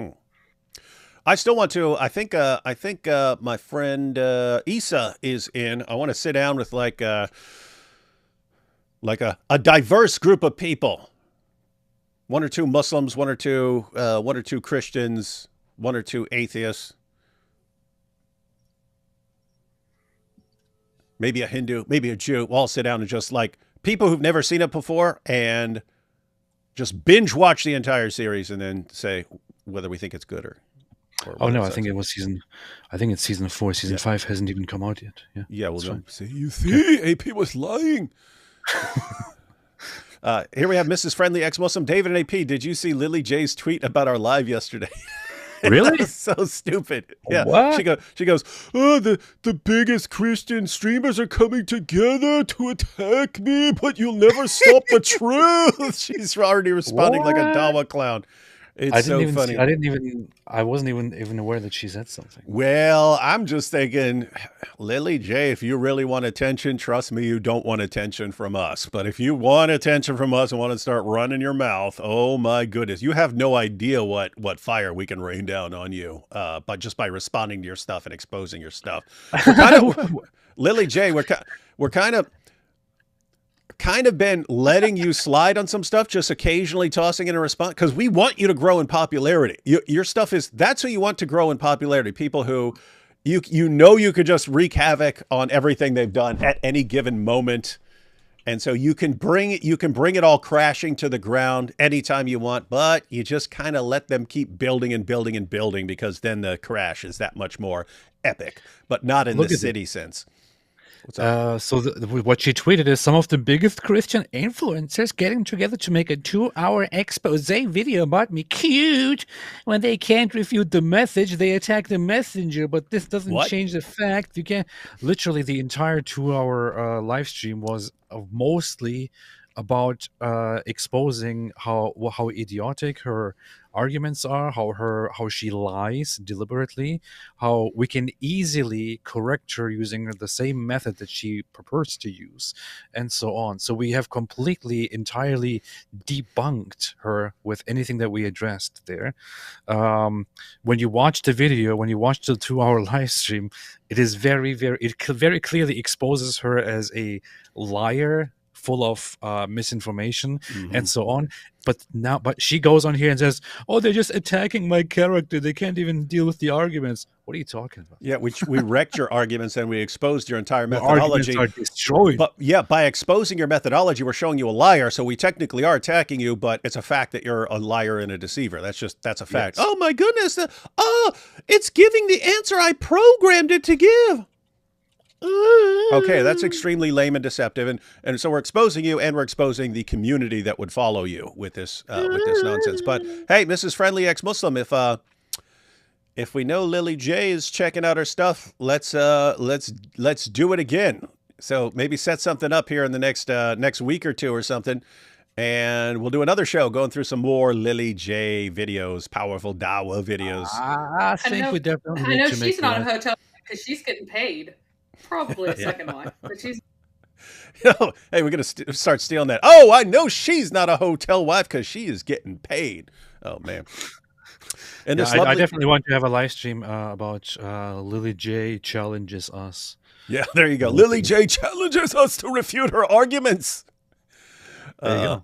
I still want to. I think my friend Isa is in. I want to sit down with like a diverse group of people. 1 or 2 Muslims, 1 or 2 Christians, 1 or 2 atheists. Maybe a Hindu, maybe a Jew. We'll all sit down and just like people who've never seen it before and just binge watch the entire series and then say whether we think it's good or oh no, I think it was it's season 4. Season 5 hasn't even come out yet. Yeah. Yeah, well, fine. see, you see, AP was lying. Here we have Mrs. Friendly Ex-Muslim. David and AP, did you see Lily J's tweet about our live yesterday? Really? That's so stupid. Yeah. What? She goes, oh, the biggest Christian streamers are coming together to attack me, but you'll never stop the truth. She's already responding like a Dawa clown. It's so funny. I wasn't even aware that she said something. Well, I'm just thinking, Lily J, if you really want attention, trust me, you don't want attention from us. But if you want attention from us and want to start running your mouth, oh my goodness, you have no idea what fire we can rain down on you, but just by responding to your stuff and exposing your stuff. We're kind of, Lily J, we're kind of been letting you slide on some stuff, just occasionally tossing in a response, because we want you to grow in popularity. Your stuff that's who you want to grow in popularity. People who you could just wreak havoc on everything they've done at any given moment. And so you can bring it all crashing to the ground anytime you want, but you just kind of let them keep building and building and building, because then the crash is that much more epic, but not in the city sense. So what she tweeted is some of the biggest Christian influencers getting together to make a 2-hour expose video about me. Cute. When they can't refute the message, they attack the messenger. But this doesn't change the fact you can't. Literally, the entire 2-hour live stream was mostly about exposing how idiotic her arguments are, how she lies deliberately, how we can easily correct her using the same method that she prefers to use, and so on. So we have entirely debunked her with anything that we addressed there. When you watch the video, when you watch the 2-hour live stream, it is very clearly exposes her as a liar, full of misinformation and so on. But she goes on here and says, "Oh, they're just attacking my character. They can't even deal with the arguments." What are you talking about? Yeah, we wrecked your arguments and we exposed your entire methodology. Your arguments are destroyed. But yeah, by exposing your methodology, we're showing you a liar. So we technically are attacking you, but it's a fact that you're a liar and a deceiver. That's a fact. Yes. Oh my goodness! It's giving the answer I programmed it to give. Okay, that's extremely lame and deceptive, and so we're exposing you, and we're exposing the community that would follow you with this nonsense. But hey, Mrs. Friendly Ex-Muslim, if we know Lily J is checking out her stuff, let's do it again. So maybe set something up here in the next week or two or something, and we'll do another show going through some more Lily J videos, powerful Dawa videos. I think we definitely need to make. I know she's not a hotel because she's getting paid. Probably a second wife, but she's. Hey, we're gonna start stealing that. Oh, I know she's not a hotel wife because she is getting paid. Oh man. And I definitely want to have a live stream about Lily J challenges us. Yeah, there you go. Lily J challenges us to refute her arguments. There you go.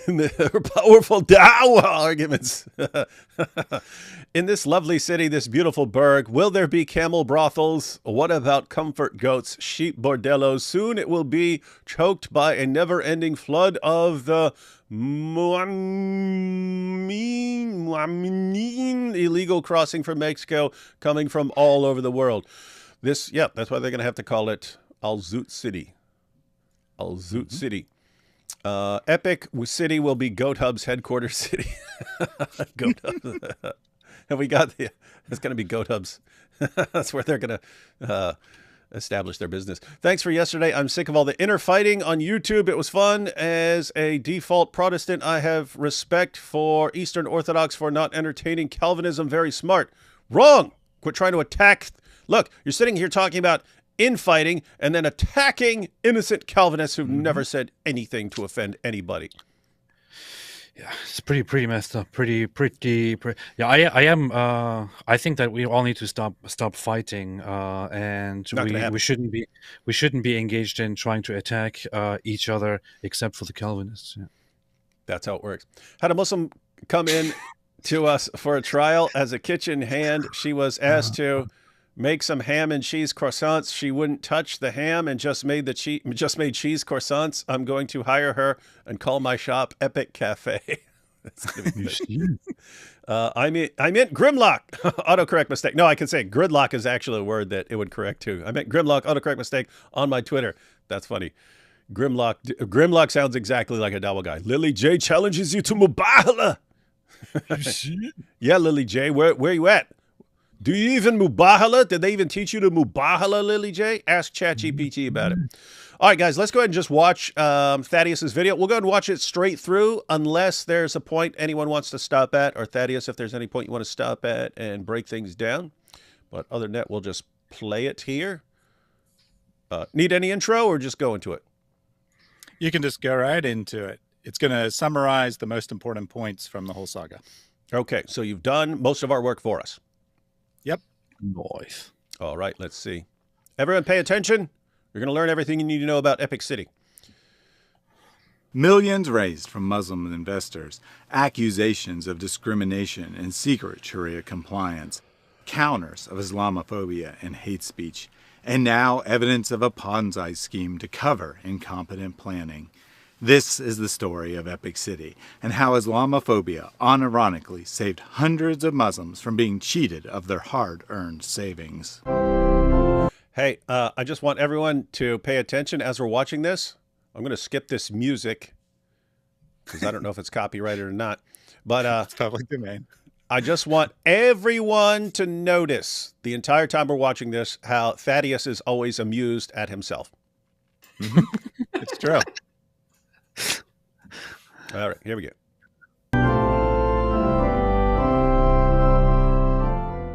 Her powerful Dawa arguments. In this lovely city, this beautiful burg, will there be camel brothels? What about comfort goats, sheep bordellos? Soon it will be choked by a never-ending flood of the illegal crossing from Mexico, coming from all over the world. That's why they're going to have to call it Al-Zoot City. Al-Zoot City. Epic City will be Goat Hub's headquarters city. Goat Hub. And we got it's going to be Goat Hub's. That's where they're going to establish their business. Thanks for yesterday. I'm sick of all the inner fighting on YouTube. It was fun. As a default Protestant, I have respect for Eastern Orthodox for not entertaining Calvinism. Very smart. Wrong. Quit trying to attack. Look, you're sitting here talking about infighting and then attacking innocent Calvinists who've never said anything to offend anybody. Yeah, it's pretty messed up. Pretty. Yeah, I am. I think that we all need to stop fighting, and we shouldn't be engaged in trying to attack each other, except for the Calvinists. Yeah. That's how it works. Had a Muslim come in to us for a trial as a kitchen hand. She was asked to make some ham and cheese croissants. She wouldn't touch the ham and just made cheese croissants. I'm going to hire her and call my shop Epic Cafe. I meant Grimlock. Autocorrect mistake. No, I can say gridlock is actually a word that it would correct too. I meant Grimlock. Autocorrect mistake on my Twitter. That's funny. Grimlock sounds exactly like a Dawa guy. Lily J challenges you to Mubahala. Yeah, Lily J. Where you at? Do you even Mubahala? Did they even teach you to Mubahala, Lily J? Ask ChatGPT about it. All right, guys, let's go ahead and just watch Thaddeus's video. We'll go ahead and watch it straight through unless there's a point anyone wants to stop at, or Thaddeus, if there's any point you want to stop at and break things down. But other than that, we'll just play it here. Need any intro or just go into it? You can just go right into it. It's going to summarize the most important points from the whole saga. Okay, so you've done most of our work for us. Yep. Nice. All right, let's see. Everyone pay attention. You're going to learn everything you need to know about Epic City. Millions raised from Muslim investors, accusations of discrimination and secret Sharia compliance, counters of Islamophobia and hate speech, and now evidence of a Ponzi scheme to cover incompetent planning. This is the story of Epic City and how Islamophobia unironically saved hundreds of Muslims from being cheated of their hard-earned savings. Hey, I just want everyone to pay attention as we're watching this. I'm going to skip this music because I don't know if it's copyrighted or not. But it's public domain. I just want everyone to notice the entire time we're watching this how Thaddeus is always amused at himself. It's true. All right, here we go.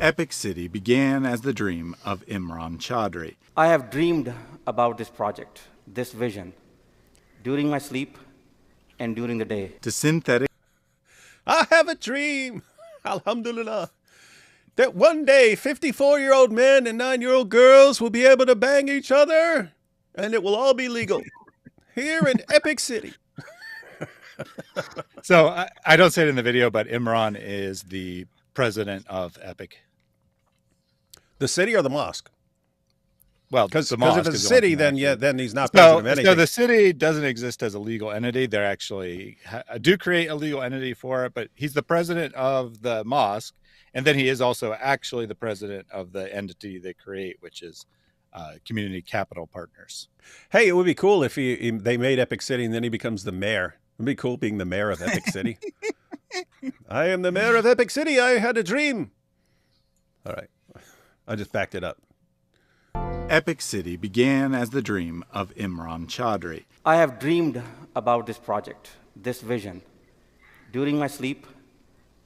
Epic City began as the dream of Imran Chaudhry. I have dreamed about this project, this vision, during my sleep and during the day. To synthetic. I have a dream, alhamdulillah, that one day 54-year-old men and 9-year-old girls will be able to bang each other, and it will all be legal here in Epic City. So I don't say it in the video, but Imran is the president of Epic. The city or the mosque? Well, because if it's a city, then he's not president of anything. So the city doesn't exist as a legal entity. They're actually do create a legal entity for it, but he's the president of the mosque, and then he is also actually the president of the entity they create, which is Community Capital Partners. Hey, it would be cool if they made Epic City and then he becomes the mayor. It'd be cool being the mayor of Epic City. I am the mayor of Epic City. I had a dream. All right. I just backed it up. Epic City began as the dream of Imran Chaudhry. I have dreamed about this project, this vision, during my sleep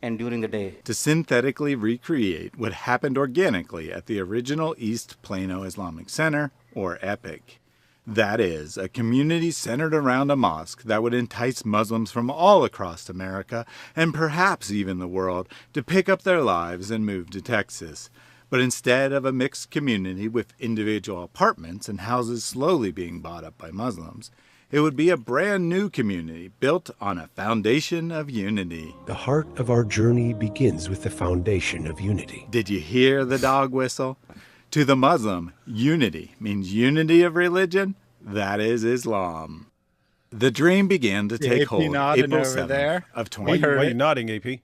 and during the day. To synthetically recreate what happened organically at the original East Plano Islamic Center, or EPIC. That is, a community centered around a mosque that would entice Muslims from all across America, and perhaps even the world, to pick up their lives and move to Texas. But instead of a mixed community with individual apartments and houses slowly being bought up by Muslims, it would be a brand new community built on a foundation of unity. The heart of our journey begins with the foundation of unity. Did you hear the dog whistle? To the Muslim, unity means unity of religion. That is Islam. The dream began to take hold April 7th of 20. Why are you nodding, AP?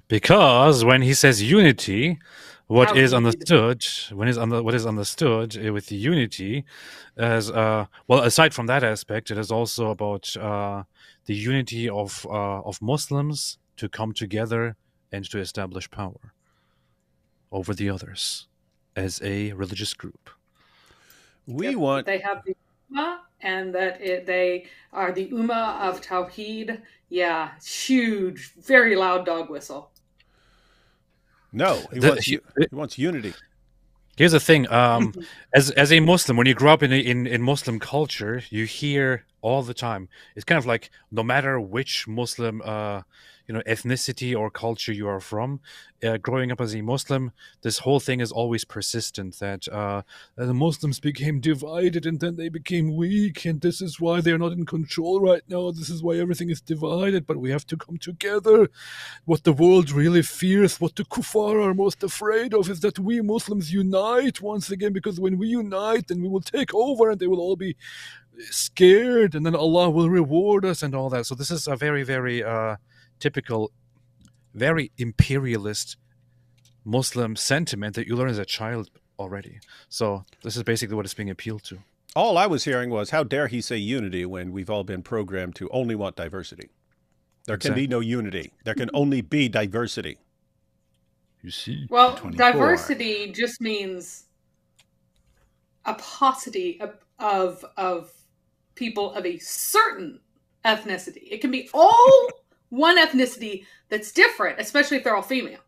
Because when he says unity, what is Tawheed. understood what is understood with the unity as well, aside from that aspect, it is also about the unity of Muslims to come together and to establish power over the others as a religious group. We want. They have the Ummah, and that they are the Ummah of Tawheed. Yeah, huge, very loud dog whistle. No, he wants unity. Here's the thing: as a Muslim, when you grow up in Muslim culture, you hear all the time. It's kind of like no matter which Muslim ethnicity or culture you are from, growing up as a Muslim, this whole thing is always persistent, that the Muslims became divided and then they became weak, and this is why they're not in control right now. This is why everything is divided, but we have to come together. What the world really fears, what the kuffar are most afraid of, is that we Muslims unite once again, because when we unite, then we will take over and they will all be scared, and then Allah will reward us and all that. So this is a very, very typical, very imperialist Muslim sentiment that you learn as a child already. So this is basically what is being appealed to. All I was hearing was, how dare he say unity when we've all been programmed to only want diversity? There can be no unity. There can only be diversity. You see? Well, diversity just means a paucity of people of a certain ethnicity. It can be all one ethnicity that's different, especially if they're all female.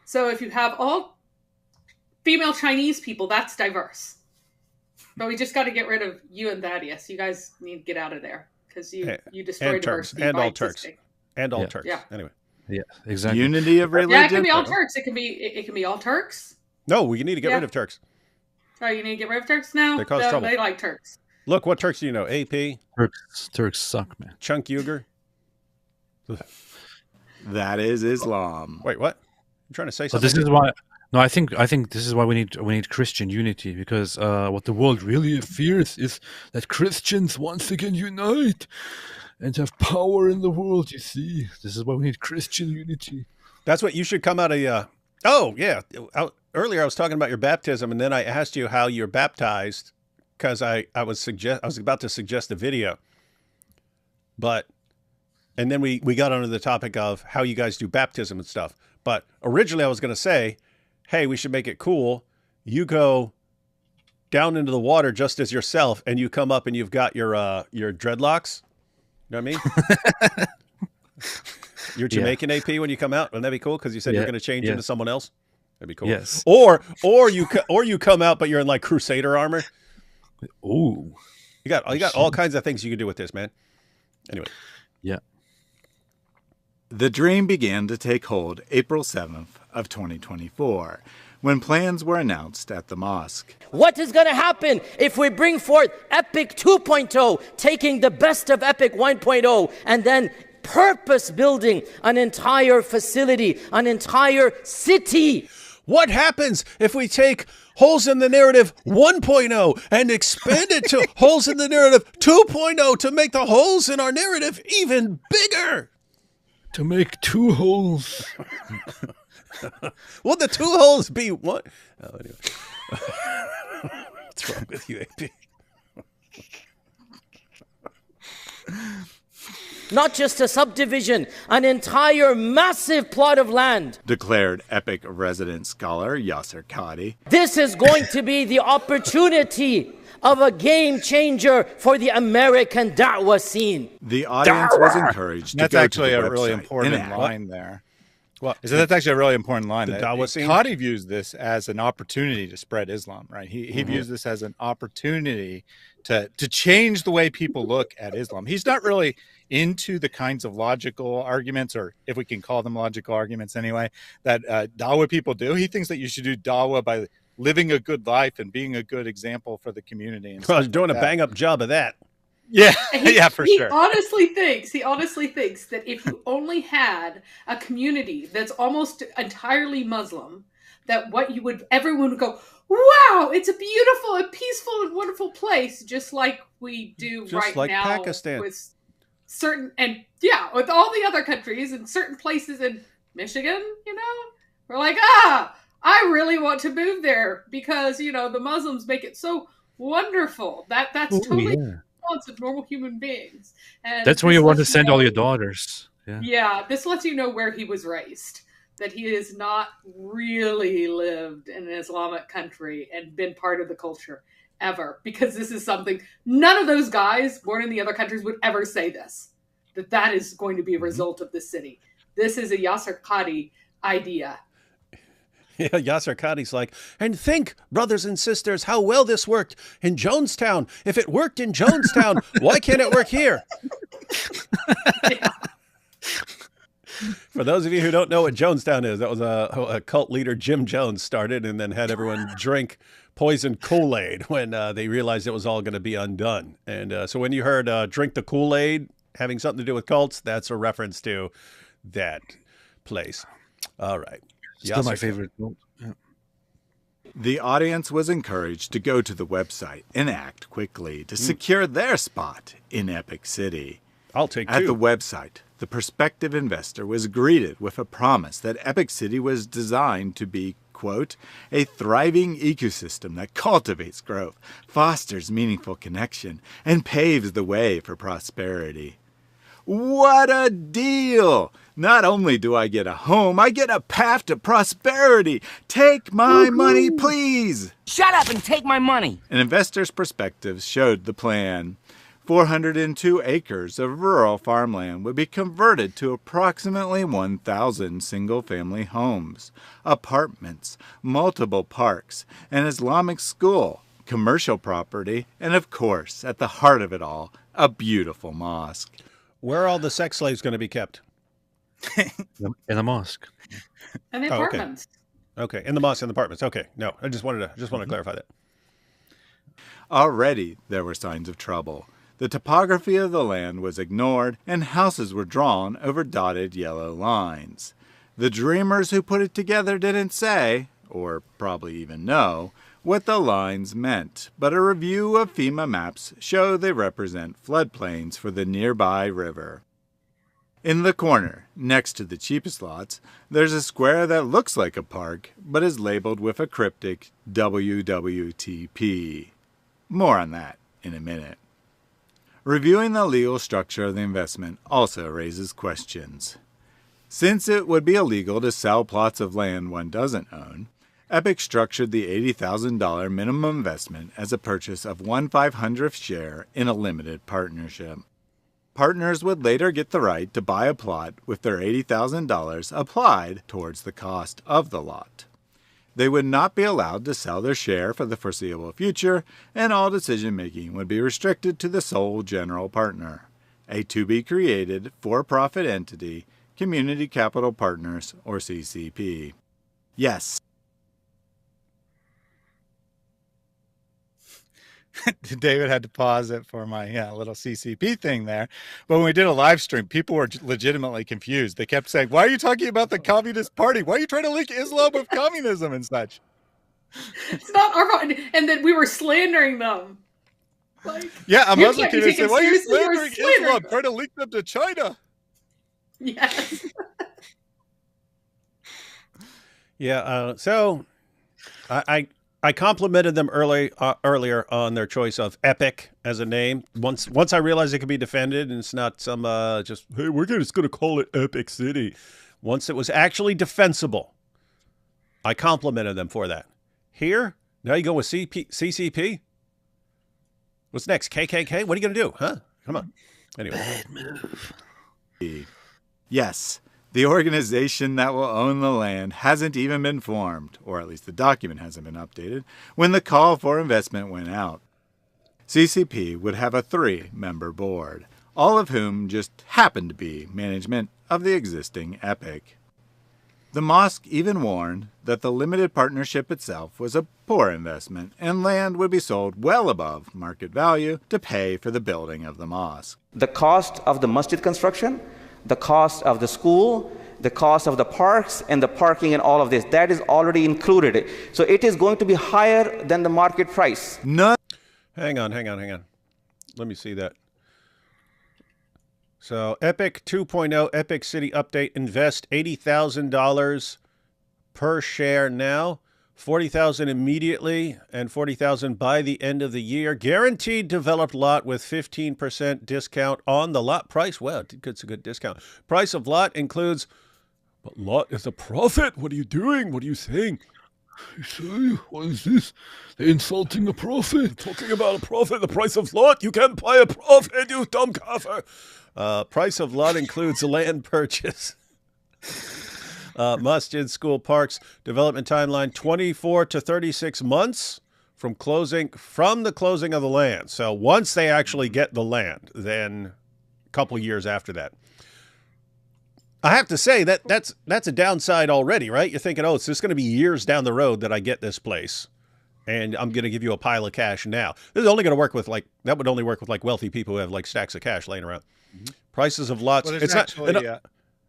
So if you have all female Chinese people, that's diverse. But we just got to get rid of you and Thaddeus. You guys need to get out of there because you destroy diversity. And all Turks. And all Turks. Yeah. Anyway. Yeah, exactly. Unity of religion. Yeah, it can be all Turks. It can be all Turks. No, we need to get rid of Turks. Oh, you need to get rid of Turks now? They cause trouble. They like Turks. Look, what Turks do you know? AP? Turks suck, man. Chunk Uyghur? That is Islam. Wait, what? You're trying to say But something? this is why. No, I think this is why we need Christian unity, because what the world really fears is that Christians once again unite and have power in the world. You see, this is why we need Christian unity. That's what you should come out of. Oh yeah, earlier I was talking about your baptism, and then I asked you how you're baptized because I was about to suggest a video, and then we got onto the topic of how you guys do baptism and stuff. But originally I was going to say, hey, we should make it cool. You go down into the water just as yourself, and you come up and you've got your dreadlocks. You know what I mean? You're Jamaican AP when you come out. Wouldn't that be cool? Because you said you're going to change into someone else. That'd be cool. Yes. Or you come out, but you're in like Crusader armor. Ooh. You got all kinds of things you can do with this, man. Anyway. Yeah. The dream began to take hold April 7th of 2024, when plans were announced at the mosque. What is going to happen if we bring forth Epic 2.0, taking the best of Epic 1.0, and then purpose building an entire facility, an entire city? What happens if we take Holes in the Narrative 1.0 and expand it to Holes in the Narrative 2.0 to make the holes in our narrative even bigger? To make two holes. Will the two holes be one? Oh, anyway. What's wrong with you, AP? Not just a subdivision, an entire massive plot of land. Declared Epic resident scholar Yasser Qadi. This is going to be the opportunity of a game changer for the American da'wah scene. The audience was encouraged. That's to go actually to the a really website important and line there. What? So that's actually a really important line. The da'wah scene? Qadi views this as an opportunity to spread Islam, right? He views this as an opportunity to change the way people look at Islam. He's not really into the kinds of logical arguments, or if we can call them logical arguments anyway, that da'wah people do. He thinks that you should do da'wah by living a good life and being a good example for the community. And I was doing a bang-up job of that. Yeah, yeah, for sure. He honestly thinks that if you only had a community that's almost entirely Muslim, that everyone would go, wow, it's a beautiful and peaceful and wonderful place, just like we do Just right like now Pakistan. with with all the other countries and certain places in Michigan, we're like, I really want to move there because, you know, the Muslims make it so wonderful. That's Oh, totally yeah. response of normal human beings. And That's where this you want to lets you send all know, your daughters. Yeah. yeah, this lets you know where he was raised. That he has not really lived in an Islamic country and been part of the culture ever. Because this is something none of those guys born in the other countries would ever say this. That is going to be a result of this city. This is a Yasser Qadi idea. Yeah, Yasser Qadi's like, and think, brothers and sisters, how well this worked in Jonestown. If it worked in Jonestown, why can't it work here? Yeah. For those of you who don't know what Jonestown is, that was a cult leader Jim Jones started and then had everyone drink poison Kool-Aid when they realized it was all going to be undone. And so when you heard drink the Kool-Aid having something to do with cults, that's a reference to that place. All right. Still my favorite. Yeah. The audience was encouraged to go to the website and act quickly to secure their spot in Epic City. I'll take At two. the website, the prospective investor was greeted with a promise that Epic City was designed to be, quote, a thriving ecosystem that cultivates growth, fosters meaningful connection, and paves the way for prosperity. What a deal! Not only do I get a home, I get a path to prosperity. Take my money, please. Shut up and take my money. An investor's perspective showed the plan. 402 acres of rural farmland would be converted to approximately 1,000 single-family homes, apartments, multiple parks, an Islamic school, commercial property, and of course, at the heart of it all, a beautiful mosque. Where are all the sex slaves going to be kept? In a mosque. And the Oh, okay. apartments. Okay, in the mosque and the apartments. Okay, no, I just wanted to clarify that. Already there were signs of trouble. The topography of the land was ignored, and houses were drawn over dotted yellow lines. The dreamers who put it together didn't say, or probably even know, what the lines meant, but a review of FEMA maps show they represent floodplains for the nearby river. In the corner, next to the cheapest lots, there's a square that looks like a park, but is labeled with a cryptic WWTP. More on that in a minute. Reviewing the legal structure of the investment also raises questions. Since it would be illegal to sell plots of land one doesn't own, Epic structured the $80,000 minimum investment as a purchase of 1/500th share in a limited partnership. Partners would later get the right to buy a plot with their $80,000 applied towards the cost of the lot. They would not be allowed to sell their share for the foreseeable future, and all decision-making would be restricted to the sole general partner, a to-be-created for-profit entity, Community Capital Partners, or CCP. Yes. David had to pause it for my little CCP thing there. But when we did a live stream, people were legitimately confused. They kept saying, why are you talking about the Communist Party? Why are you trying to link Islam with communism and such? It's not our fault. And then we were slandering them. Like, yeah, a Muslim came and said, why are you slandering Islam? Trying to link them to China. Yes. Yeah, so I complimented them earlier on their choice of Epic as a name. Once I realized it could be defended and it's not some just, hey, we're just going to call it Epic City. Once it was actually defensible, I complimented them for that. Here, now you go with CCP? What's next? KKK? What are you going to do? Huh? Come on. Anyway. Bad move. Yes. The organization that will own the land hasn't even been formed, or at least the document hasn't been updated, when the call for investment went out. CCP would have a 3-member board, all of whom just happened to be management of the existing Epic. The mosque even warned that the limited partnership itself was a poor investment and land would be sold well above market value to pay for the building of the mosque. The cost of the masjid construction, the cost of the school, the cost of the parks and the parking and all of this, that is already included. So it is going to be higher than the market price. None. Hang on. Let me see that. So Epic 2.0 Epic City Update, invest $80,000 per share now. 40,000 immediately and 40,000 by the end of the year. Guaranteed developed lot with 15% discount on the lot price. Well, it's a good discount. Price of lot includes. But lot is a profit. What are you doing? What are you saying? Say, what is this? They're insulting a prophet. Talking about a profit, the price of lot. You can't buy a profit, you dumb kafir. Price of lot includes land purchase. Masjid, school, parks, development timeline, 24 to 36 months from the closing of the land. So once they actually get the land, then a couple years after that. I have to say that's a downside already, right? You're thinking, oh, it's just going to be years down the road that I get this place, and I'm going to give you a pile of cash now. This is only going to work with that would only work with wealthy people who have stacks of cash laying around. Mm-hmm. Prices of lots. Well, it's actually, not.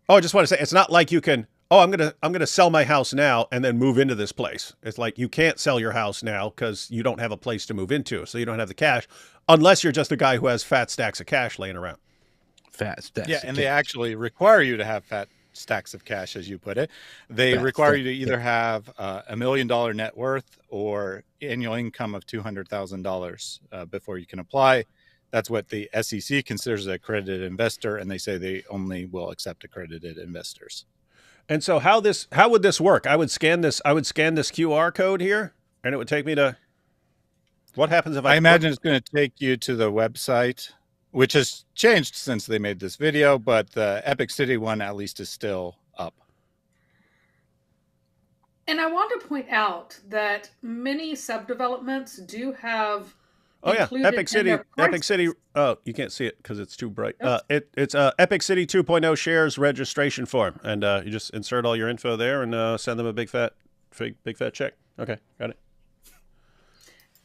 Oh, I just want to say it's not like you can. Oh, I'm gonna sell my house now and then move into this place. It's like you can't sell your house now because you don't have a place to move into, so you don't have the cash, unless you're just a guy who has fat stacks of cash laying around. Fat stacks. Yeah, and they actually require you to have fat stacks of cash, as you put it. They require you to either have $1 million net worth or annual income of $200,000 before you can apply. That's what the SEC considers an accredited investor, and they say they only will accept accredited investors. And so how would this work? I would scan this QR code here, and it would take me to. What happens if I imagine it's going to take you to the website, which has changed since they made this video, but the Epic City one at least is still up. And I want to point out that many subdevelopments do have. Oh yeah, Epic City. Oh, you can't see it because it's too bright. It's Epic City 2.0 shares registration form, and you just insert all your info there and send them a big fat check. Okay, got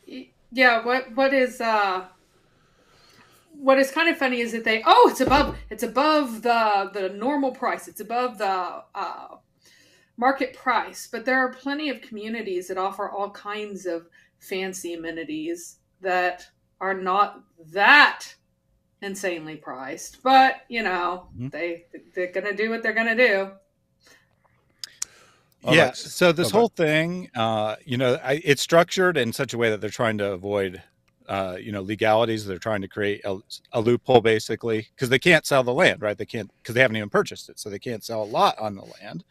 it. Yeah. What is kind of funny is that it's above the normal price. It's above the market price, but there are plenty of communities that offer all kinds of fancy amenities that are not that insanely priced, but they're gonna do what they're gonna do. Yeah. So this whole thing, it's structured in such a way that they're trying to avoid, legalities. They're trying to create a loophole, basically, because they can't sell the land, right? They can't, because they haven't even purchased it, so they can't sell a lot on the land.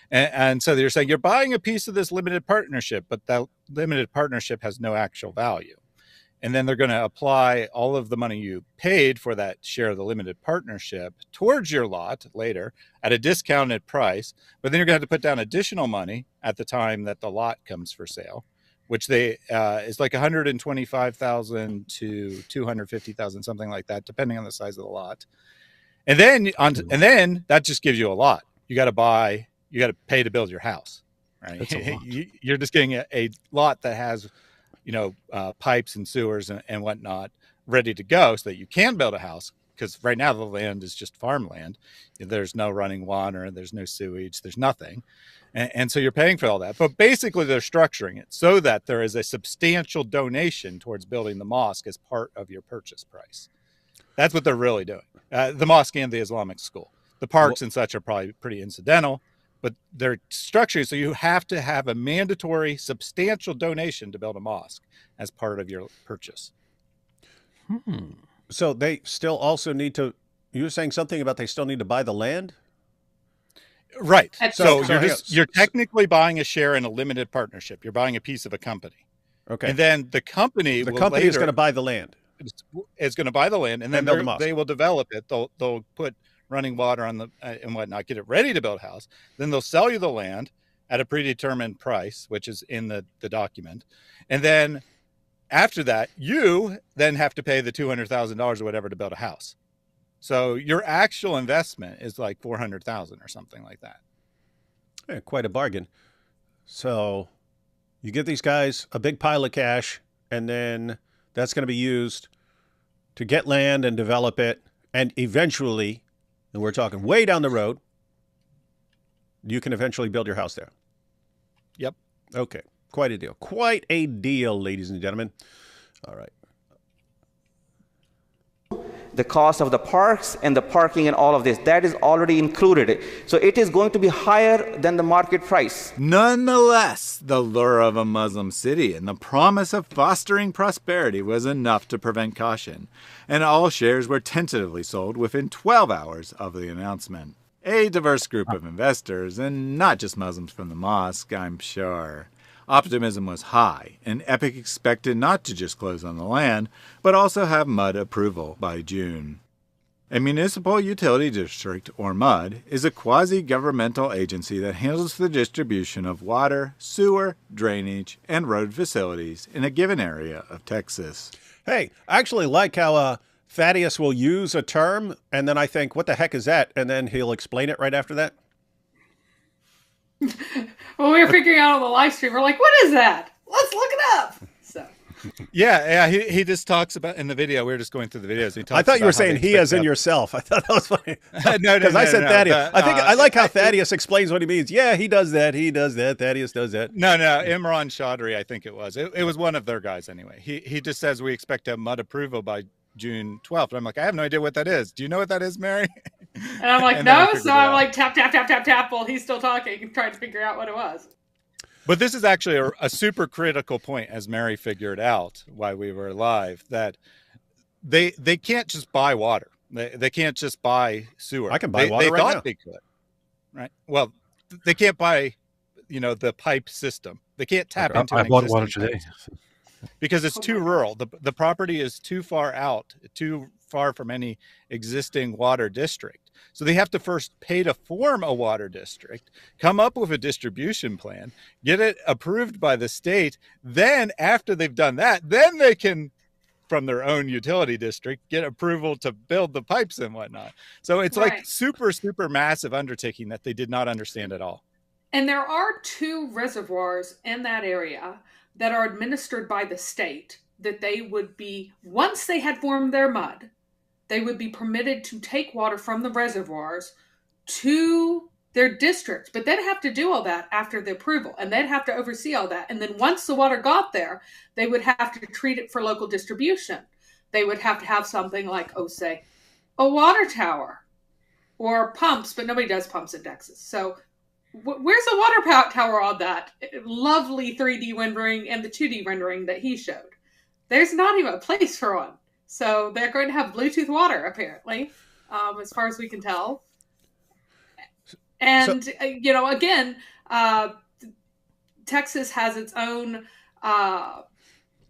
And so they're saying you're buying a piece of this limited partnership, but that limited partnership has no actual value. And then they're going to apply all of the money you paid for that share of the limited partnership towards your lot later at a discounted price. But then you're going to have to put down additional money at the time that the lot comes for sale, which is like $125,000 to $250,000, something like that, depending on the size of the lot. And then that just gives you a lot. You got to pay to build your house, right? That's a lot. You're just getting a lot that has pipes and sewers and whatnot ready to go so that you can build a house, because right now the land is just farmland. There's no running water, there's no sewage, there's nothing. And so you're paying for all that. But basically they're structuring it so that there is a substantial donation towards building the mosque as part of your purchase price. That's what they're really doing. The mosque and the Islamic school. The parks and such are probably pretty incidental, but they're structured so you have to have a mandatory substantial donation to build a mosque as part of your purchase. So they still also need to, you were saying something about they still need to buy the land? Right. So you're technically buying a share in a limited partnership. You're buying a piece of a company. Okay. And then the company is going to buy the land. It's going to buy the land, and then they will develop it. They'll put running water on the and whatnot, get it ready to build a house. Then they'll sell you the land at a predetermined price, which is in the document. And then after that, you then have to pay the $200,000 or whatever to build a house. So your actual investment is like $400,000 or something like that. Yeah, quite a bargain. So you give these guys a big pile of cash, and then that's going to be used to get land and develop it. And eventually, and we're talking way down the road, you can eventually build your house there. Yep. Okay. Quite a deal. Quite a deal, ladies and gentlemen. All right. the cost of the parks and the parking and all of this, that is already included. So it is going to be higher than the market price. Nonetheless, the lure of a Muslim city and the promise of fostering prosperity was enough to prevent caution, and all shares were tentatively sold within 12 hours of the announcement. A diverse group of investors, and not just Muslims from the mosque, I'm sure. Optimism was high, and Epic expected not to just close on the land, but also have MUD approval by June. A municipal utility district, or MUD, is a quasi-governmental agency that handles the distribution of water, sewer, drainage, and road facilities in a given area of Texas. Hey, I actually like how Thaddeus will use a term, and then I think, what the heck is that? And then he'll explain it right after that. Well, we were figuring out on the live stream, we're like, what is that? Let's look it up. So Yeah, he just talks about, in the video, we were just going through the videos. He talks I thought you about were how saying they he picked as in up- yourself. I thought that was funny. No, Because I said Thaddeus. but, I think I like how Thaddeus explains what he means. Yeah, he does that. He does that. Thaddeus does that. No, Imran Chaudhry, I think it was. It was one of their guys anyway. He just says we expect to have MUD approval by June 12th. And I'm like, I have no idea what that is. Do you know what that is, Mary? And I'm like, And then I no. figured So it I'm out. like, tap, tap, tap, tap, tap, while he's still talking, trying to figure out what it was. But this is actually a super critical point, as Mary figured out while we were live, that they can't just buy water. They can't just buy sewer. I can buy water they right thought now. they could, right? Well, they can't buy, the pipe system. They can't tap into. I an bought water existing today. pipe because it's too rural. The property is too far out, too far from any existing water district. So they have to first pay to form a water district, come up with a distribution plan, get it approved by the state. Then after they've done that, then they can, from their own utility district, get approval to build the pipes and whatnot. So it's like Right. super, super massive undertaking that they did not understand at all. And there are 2 reservoirs in that area that are administered by the state that they would be, once they had formed their MUD, they would be permitted to take water from the reservoirs to their district. But they'd have to do all that after the approval, and they'd have to oversee all that. And then once the water got there, they would have to treat it for local distribution. They would have to have something like, say, a water tower or pumps, but nobody does pumps in Texas. So where's the water tower on that lovely 3D rendering and the 2D rendering that he showed? There's not even a place for one. So they're going to have Bluetooth water, apparently, as far as we can tell. And, again, Texas has its own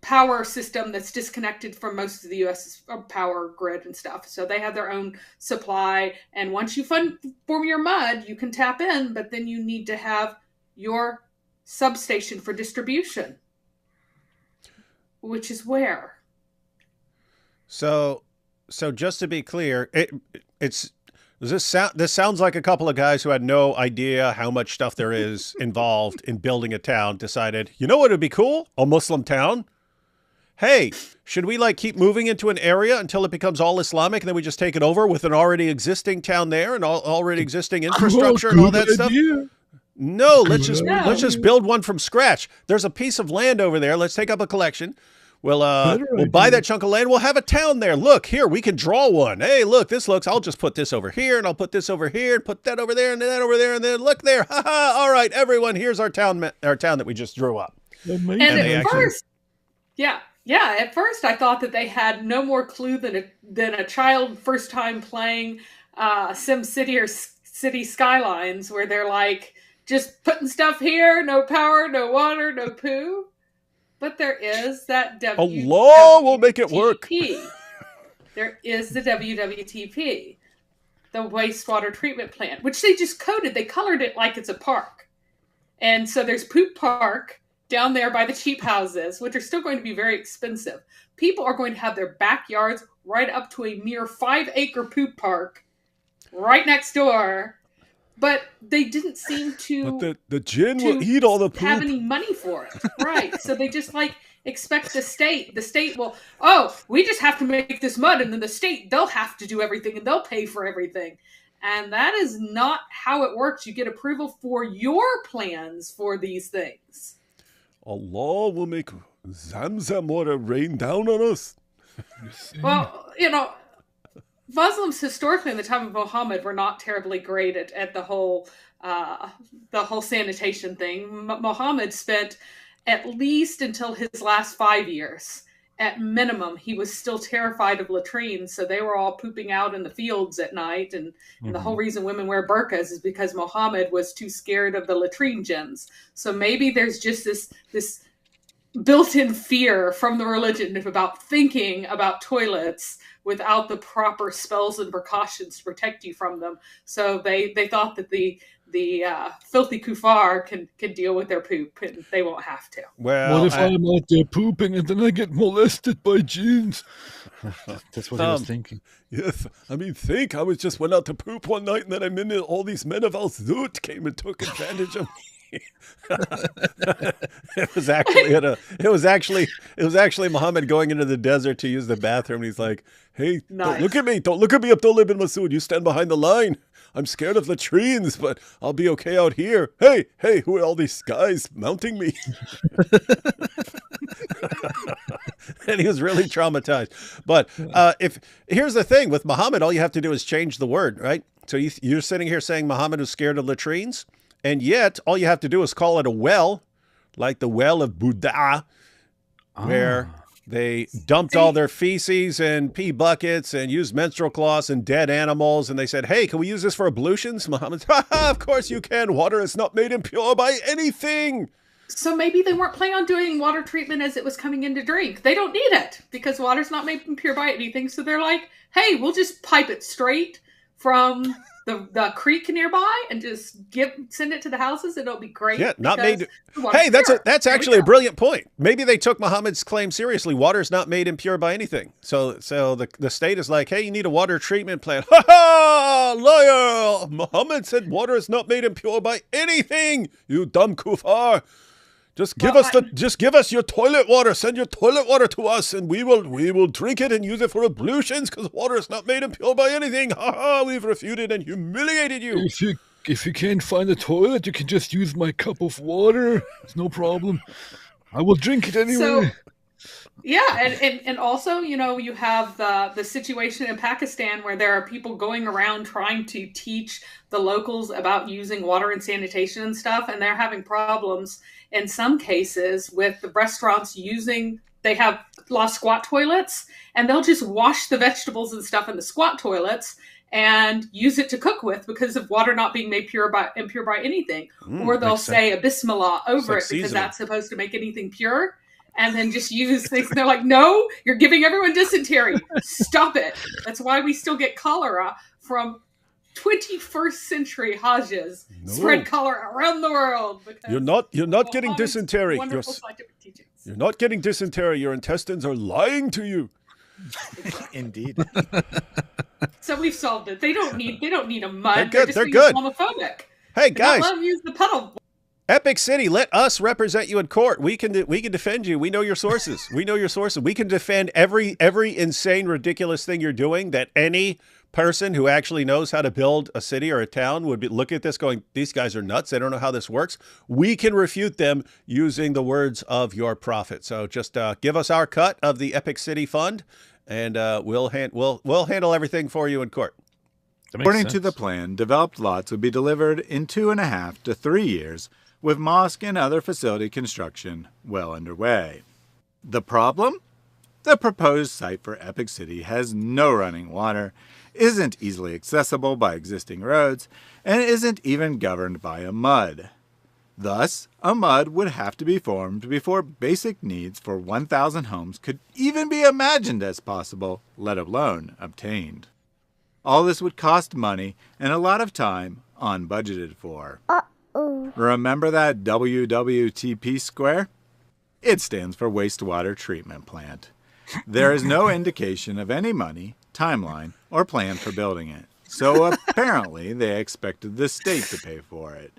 power system that's disconnected from most of the U.S. power grid and stuff. So they have their own supply. And once you form your MUD, you can tap in, but then you need to have your substation for distribution, which is where? So just to be clear, this sounds like a couple of guys who had no idea how much stuff there is involved in building a town decided, you know what would be cool? A Muslim town. Hey, should we keep moving into an area until it becomes all Islamic and then we just take it over with an already existing town there and already existing infrastructure and all that stuff? No, let's just build one from scratch. There's a piece of land over there. Let's take up a collection. We'll buy that chunk of land. We'll have a town there. Look, here, we can draw one. Hey, look, I'll just put this over here, and I'll put this over here, and put that over there, and that over there, and then look there. Ha ha. All right, everyone, here's our town that we just drew up. And at first, at first I thought that they had no more clue than a child first time playing Sim City or City Skylines, where they're like, just putting stuff here, no power, no water, no poo. But there is that Allah will make it work. There is the WWTP, the wastewater treatment plant, which they just coded. They colored it like it's a park. And so there's Poop Park down there by the cheap houses, which are still going to be very expensive. People are going to have their backyards right up to a mere 5-acre poop park right next door. But they didn't seem to. But the jinn will eat all the poop. Have any money for it, right? So they just expect the state. The state will. We just have to make this MUD, and then the state, they'll have to do everything, and they'll pay for everything. And that is not how it works. You get approval for your plans for these things. Allah will make Zamzam water rain down on us. Well, Muslims historically in the time of Muhammad were not terribly great at the whole sanitation thing. Muhammad spent at least until his last 5 years. At minimum, he was still terrified of latrines, so they were all pooping out in the fields at night. And the whole reason women wear burqas is because Muhammad was too scared of the latrine jinns. So maybe there's just this built-in fear from the religion about thinking about toilets without the proper spells and precautions to protect you from them. So they thought that the filthy kuffar can deal with their poop and they won't have to. Well, What if I'm out there pooping and then I get molested by jeans? That's what I was thinking. yes, I mean, think I was just went out to poop one night, and then all these men of Al Zut came and took advantage of me. It was actually Muhammad going into the desert to use the bathroom. And he's like, "Hey, Nice. don't look at me! Don't look at me, Abdullah ibn Masud. You stand behind the line. I'm scared of latrines, but I'll be okay out here. Hey, who are all these guys mounting me?" And he was really traumatized. But here's the thing with Muhammad, all you have to do is change the word, right? So you're sitting here saying Muhammad was scared of latrines, and yet all you have to do is call it a well, like the well of Buddha, where they dumped all their feces and pee buckets and used menstrual cloths and dead animals. And they said, "Hey, can we use this for ablutions?" Muhammad said, "Of course you can. Water is not made impure by anything." So maybe they weren't planning on doing water treatment as it was coming in to drink. They don't need it because water's not made pure by anything. So they're like, "Hey, we'll just pipe it straight from the creek nearby and just send it to the houses. It'll be great." Yeah, not made. the water's Hey, pure. that's There we actually a go. brilliant point. Maybe they took Muhammad's claim seriously. Water is not made impure by anything. So the state is like, "Hey, you need a water treatment plant." Ha ha! Liar! Muhammad said water is not made impure by anything. You dumb kuffar. Just give us your toilet water. Send your toilet water to us, and we will drink it and use it for ablutions, because water is not made impure by anything. Ha ha! We've refuted and humiliated you. If you can't find a toilet, you can just use my cup of water. It's no problem. I will drink it anyway. So, yeah, and also, you have the situation in Pakistan where there are people going around trying to teach the locals about using water and sanitation and stuff, and they're having problems in some cases with the restaurants they have lost squat toilets, and they'll just wash the vegetables and stuff in the squat toilets and use it to cook with because of water not being made impure by anything. Or they'll say a bismillah over it because that's supposed to make anything pure. And then just use things. They're like, "No, you're giving everyone dysentery. Stop it." That's why we still get cholera from 21st century Hajjs. Spread cholera around the world. You're not getting dysentery. Wonderful scientific teachings. You're not getting dysentery. Your intestines are lying to you. Indeed. So we've solved it. They don't need a mud. They're good. Just They're being good. Islamophobic. Hey They don't guys, let them use the pedal. Epic City, let us represent you in court. We can defend you. We know your sources. We can defend every insane, ridiculous thing you're doing that any person who actually knows how to build a city or a town would look at this going, "These guys are nuts. They don't know how this works." We can refute them using the words of your prophet. So just give us our cut of the Epic City Fund, and we'll handle everything for you in court. According to the plan, developed lots would be delivered in 2.5 to 3 years, with mosque and other facility construction well underway. The problem? The proposed site for Epic City has no running water, isn't easily accessible by existing roads, and isn't even governed by a mud. Thus, a mud would have to be formed before basic needs for 1,000 homes could even be imagined as possible, let alone obtained. All this would cost money and a lot of time unbudgeted for. Remember that WWTP square? It stands for Wastewater Treatment Plant. There is no indication of any money, timeline, or plan for building it, so apparently they expected the state to pay for it.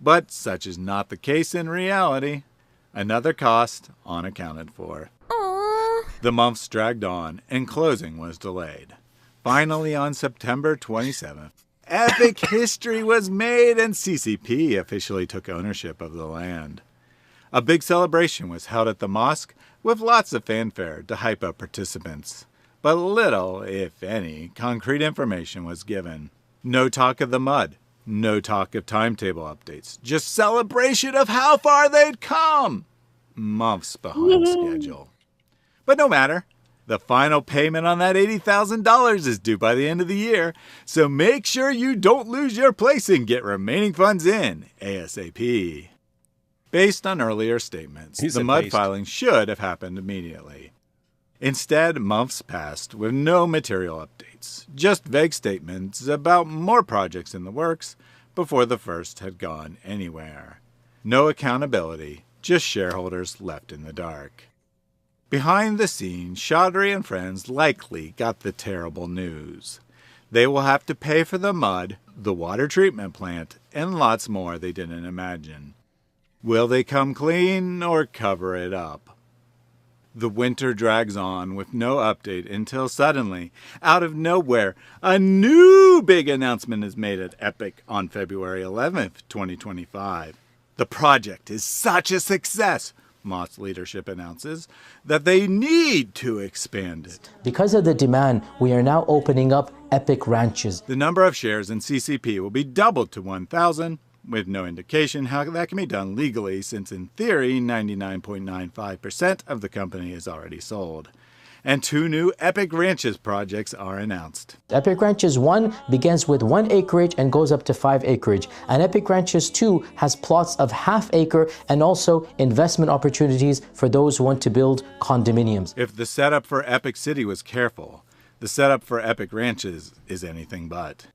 But such is not the case in reality. Another cost unaccounted for. The months dragged on and closing was delayed. Finally, on September 27th, epic history was made and CCP officially took ownership of the land. A big celebration was held at the mosque with lots of fanfare to hype up participants. but little, if any, concrete information was given. No talk of the mud, no talk of timetable updates, just celebration of how far they'd come. Months behind schedule. But no matter. The final payment on that $80,000 is due by the end of the year, so make sure you don't lose your place and get remaining funds in ASAP. Based on earlier statements, the mud filing should have happened immediately. Instead, months passed with no material updates, just vague statements about more projects in the works before the first had gone anywhere. No accountability, just shareholders left in the dark. Behind the scenes, Chaudhry and friends likely got the terrible news. They will have to pay for the mud, the water treatment plant, and lots more they didn't imagine. Will they come clean or cover it up? The winter drags on with no update until suddenly, out of nowhere, a new big announcement is made at Epic on February 11th, 2025. The project is such a success, Mott's leadership announces, that they need to expand it. Because of the demand, we are now opening up Epic Ranches. The number of shares in CCP will be doubled to 1,000, with no indication how that can be done legally, since in theory 99.95% of the company is already sold. And 2 new Epic Ranches projects are announced. Epic Ranches 1 begins with 1 acreage and goes up to 5 acreage. And Epic Ranches 2 has plots of ½ acre and also investment opportunities for those who want to build condominiums. If the setup for Epic City was careful, the setup for Epic Ranches is anything but.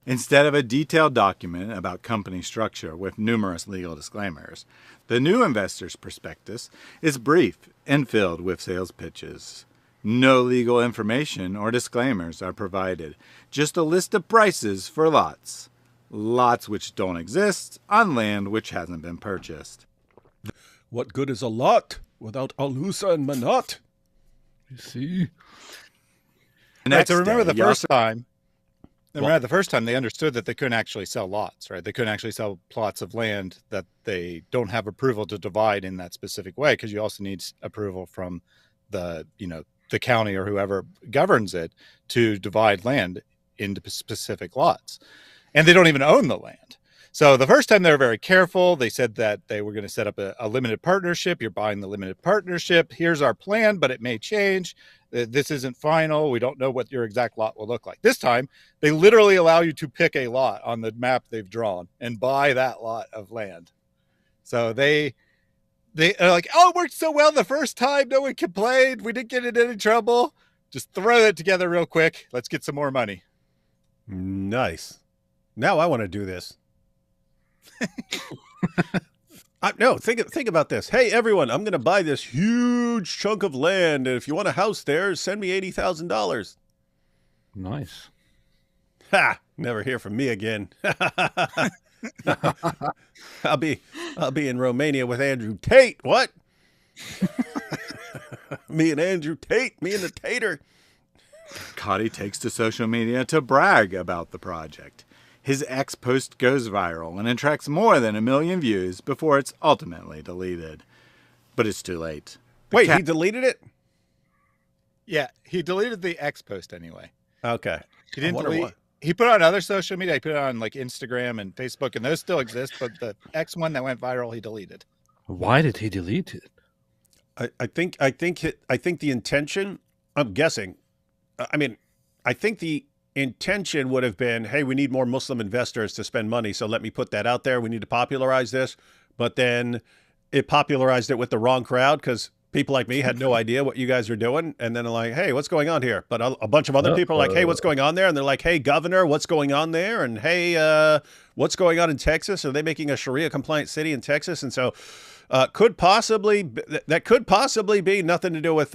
Instead of a detailed document about company structure with numerous legal disclaimers, the new investor's prospectus is brief and filled with sales pitches. No legal information or disclaimers are provided, just a list of prices for lots. Lots which don't exist on land which hasn't been purchased. What good is a lot without Alusa and Manat? You see? Right, so remember the first time. Remember the first time they understood that they couldn't actually sell lots, right? They couldn't actually sell plots of land that they don't have approval to divide in that specific way, because you also need approval from the county or whoever governs it to divide land into specific lots. And they don't even own the land. So the first time they were very careful. They said that they were going to set up a limited partnership. You're buying the limited partnership. Here's our plan, but it may change. This isn't final. We don't know what your exact lot will look like. This time, they literally allow you to pick a lot on the map they've drawn and buy that lot of land. So they are like, oh, it worked so well the first time. No one complained. We didn't get in any trouble. Just throw it together real quick. Let's get some more money. Nice. Now I want to do this. No, think about this. Hey, everyone, I'm going to buy this huge chunk of land, and if you want a house there, send me $80,000. Nice. Ha! Never hear from me again. I'll be in Romania with Andrew Tate. What? Me and Andrew Tate. Me and the Tater. Cotty takes to social media to brag about the project. His X post goes viral and attracts more than 1 million views before it's ultimately deleted. But it's too late. Wait, he deleted it? Yeah, he deleted the X post anyway. Okay. He didn't delete. He put it on other social media. He put it on like Instagram and Facebook, and those still exist. But the X one that went viral, he deleted. Why did he delete it? I think the intention. I'm guessing. I think the intention would have been, hey, we need more Muslim investors to spend money, so let me put that out there. We need to popularize this. But then it popularized it with the wrong crowd, because people like me had no idea what you guys are doing. And then like, hey, what's going on here? But a bunch of other people are like, hey, what's going on there? And they're like, hey, governor, what's going on there? And hey, what's going on in Texas? Are they making a Sharia compliant city in Texas? And so that could possibly be nothing to do with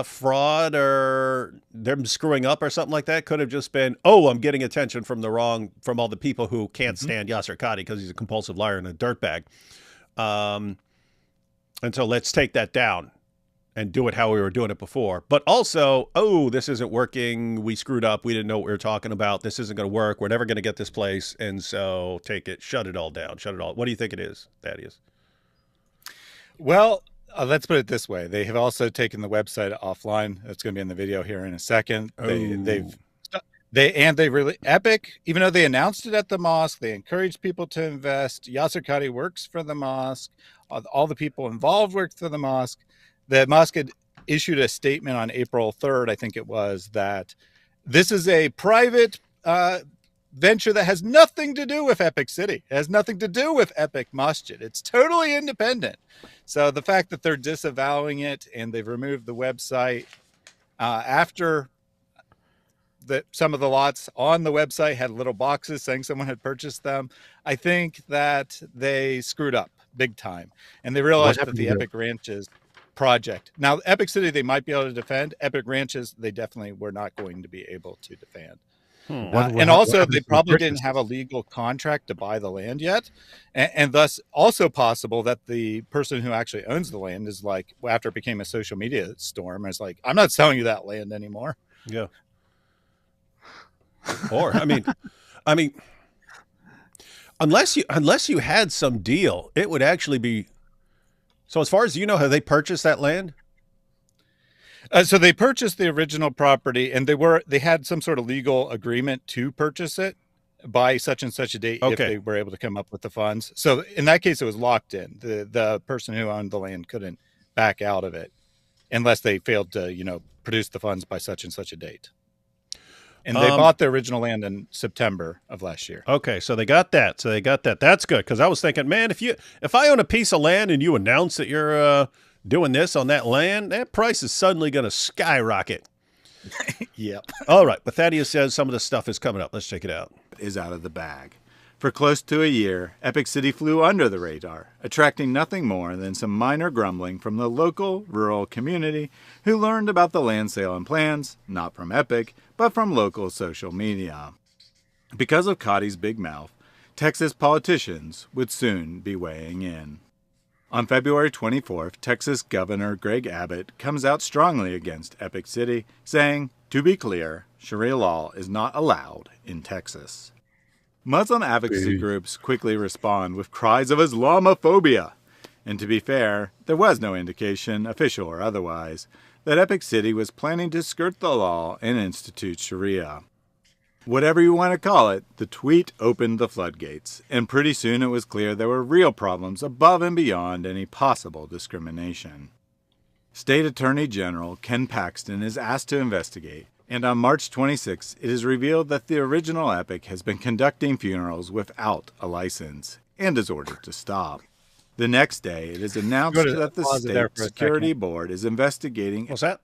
fraud or them screwing up or something like that. Could have just been, oh, I'm getting attention from all the people who can't stand Yasser Qadi because he's a compulsive liar and a dirtbag. And so let's take that down and do it how we were doing it before. But also, oh, this isn't working. We screwed up. We didn't know what we were talking about. This isn't going to work. We're never going to get this place. And so shut it all down. Shut it all. What do you think it is, Thaddeus? Well, let's put it this way. They have also taken the website offline. That's going to be in the video here in a second. They really Epic, even though they announced it at the mosque, they encouraged people to invest. Yasser Qadi works for the mosque. All the people involved worked for the mosque. The mosque had issued a statement on April 3rd, I think it was, that this is a private venture that has nothing to do with Epic City. It has nothing to do with Epic Masjid. It's totally independent. So the fact that they're disavowing it and they've removed the website after that some of the lots on the website had little boxes saying someone had purchased them, I think that they screwed up big time. And they realized that the Epic Ranches project. Now, Epic City, they might be able to defend. Epic Ranches, they definitely were not going to be able to defend. And also, they probably didn't have a legal contract to buy the land yet. And thus, also possible that the person who actually owns the land is like, after it became a social media storm, is like, I'm not selling you that land anymore. Yeah. Or, I mean, unless you had some deal, it would actually be. So as far as you know, have they purchased that land? So they purchased the original property, and they had some sort of legal agreement to purchase it by such and such a date if they were able to come up with the funds. So in that case, it was locked in. The person who owned the land couldn't back out of it unless they failed to, produce the funds by such and such a date. And they bought the original land in September of last year. Okay, so they got that. That's good, because I was thinking, man, if I own a piece of land and you announce that you're doing this on that land, that price is suddenly going to skyrocket. Yep. All right, but Thaddeus says some of the stuff is coming up. Let's check it out. Is out of the bag. For close to a year, Epic City flew under the radar, attracting nothing more than some minor grumbling from the local rural community who learned about the land sale and plans, not from Epic, but from local social media. Because of Qadi's big mouth, Texas politicians would soon be weighing in. On February 24th, Texas Governor Greg Abbott comes out strongly against Epic City, saying, to be clear, Sharia law is not allowed in Texas. Muslim advocacy groups quickly respond with cries of Islamophobia. And to be fair, there was no indication, official or otherwise, that Epic City was planning to skirt the law and institute Sharia. Whatever you want to call it, the tweet opened the floodgates, and pretty soon it was clear there were real problems above and beyond any possible discrimination. State Attorney General Ken Paxton is asked to investigate, and on March 26, it is revealed that the original Epic has been conducting funerals without a license and is ordered to stop. The next day, it is announced that the State Security Board is investigating. What's that?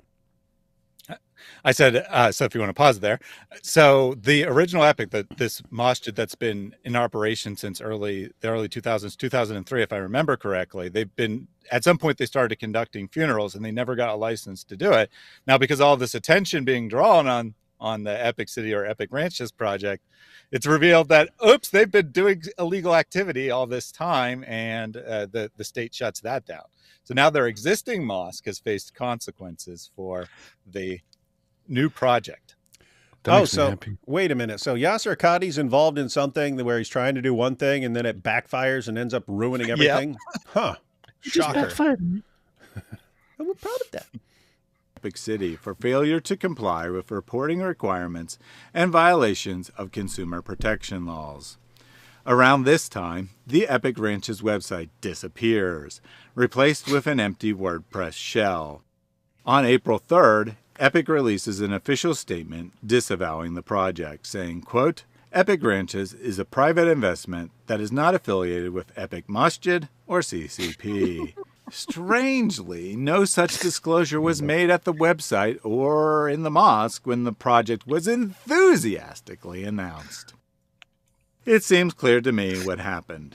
I said, so if you want to pause there. So the original Epic, this masjid that's been in operation since the early 2000s, 2003, if I remember correctly, at some point they started conducting funerals and they never got a license to do it. Now, because all this attention being drawn on the Epic City or Epic Ranches project, it's revealed that, oops, they've been doing illegal activity all this time, and the state shuts that down. So now their existing mosque has faced consequences for the new project. Wait a minute. So Yasser Qadi's involved in something where he's trying to do one thing and then it backfires and ends up ruining everything? Yep. Huh. Shocker. I'm proud of that. Epic City for failure to comply with reporting requirements and violations of consumer protection laws. Around this time, the Epic Ranches website disappears, replaced with an empty WordPress shell. On April 3rd, Epic releases an official statement disavowing the project, saying, quote, Epic Ranches is a private investment that is not affiliated with Epic Masjid or CCP. Strangely, no such disclosure was made at the website or in the mosque when the project was enthusiastically announced. It seems clear to me what happened.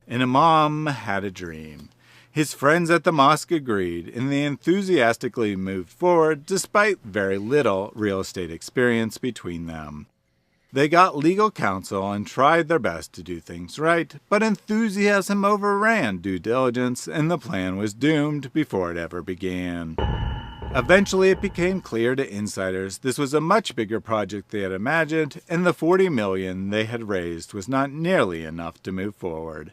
An imam had a dream. His friends at the mosque agreed, and they enthusiastically moved forward despite very little real estate experience between them. They got legal counsel and tried their best to do things right, but enthusiasm overran due diligence, and the plan was doomed before it ever began. Eventually, it became clear to insiders this was a much bigger project they had imagined, and the $40 million they had raised was not nearly enough to move forward.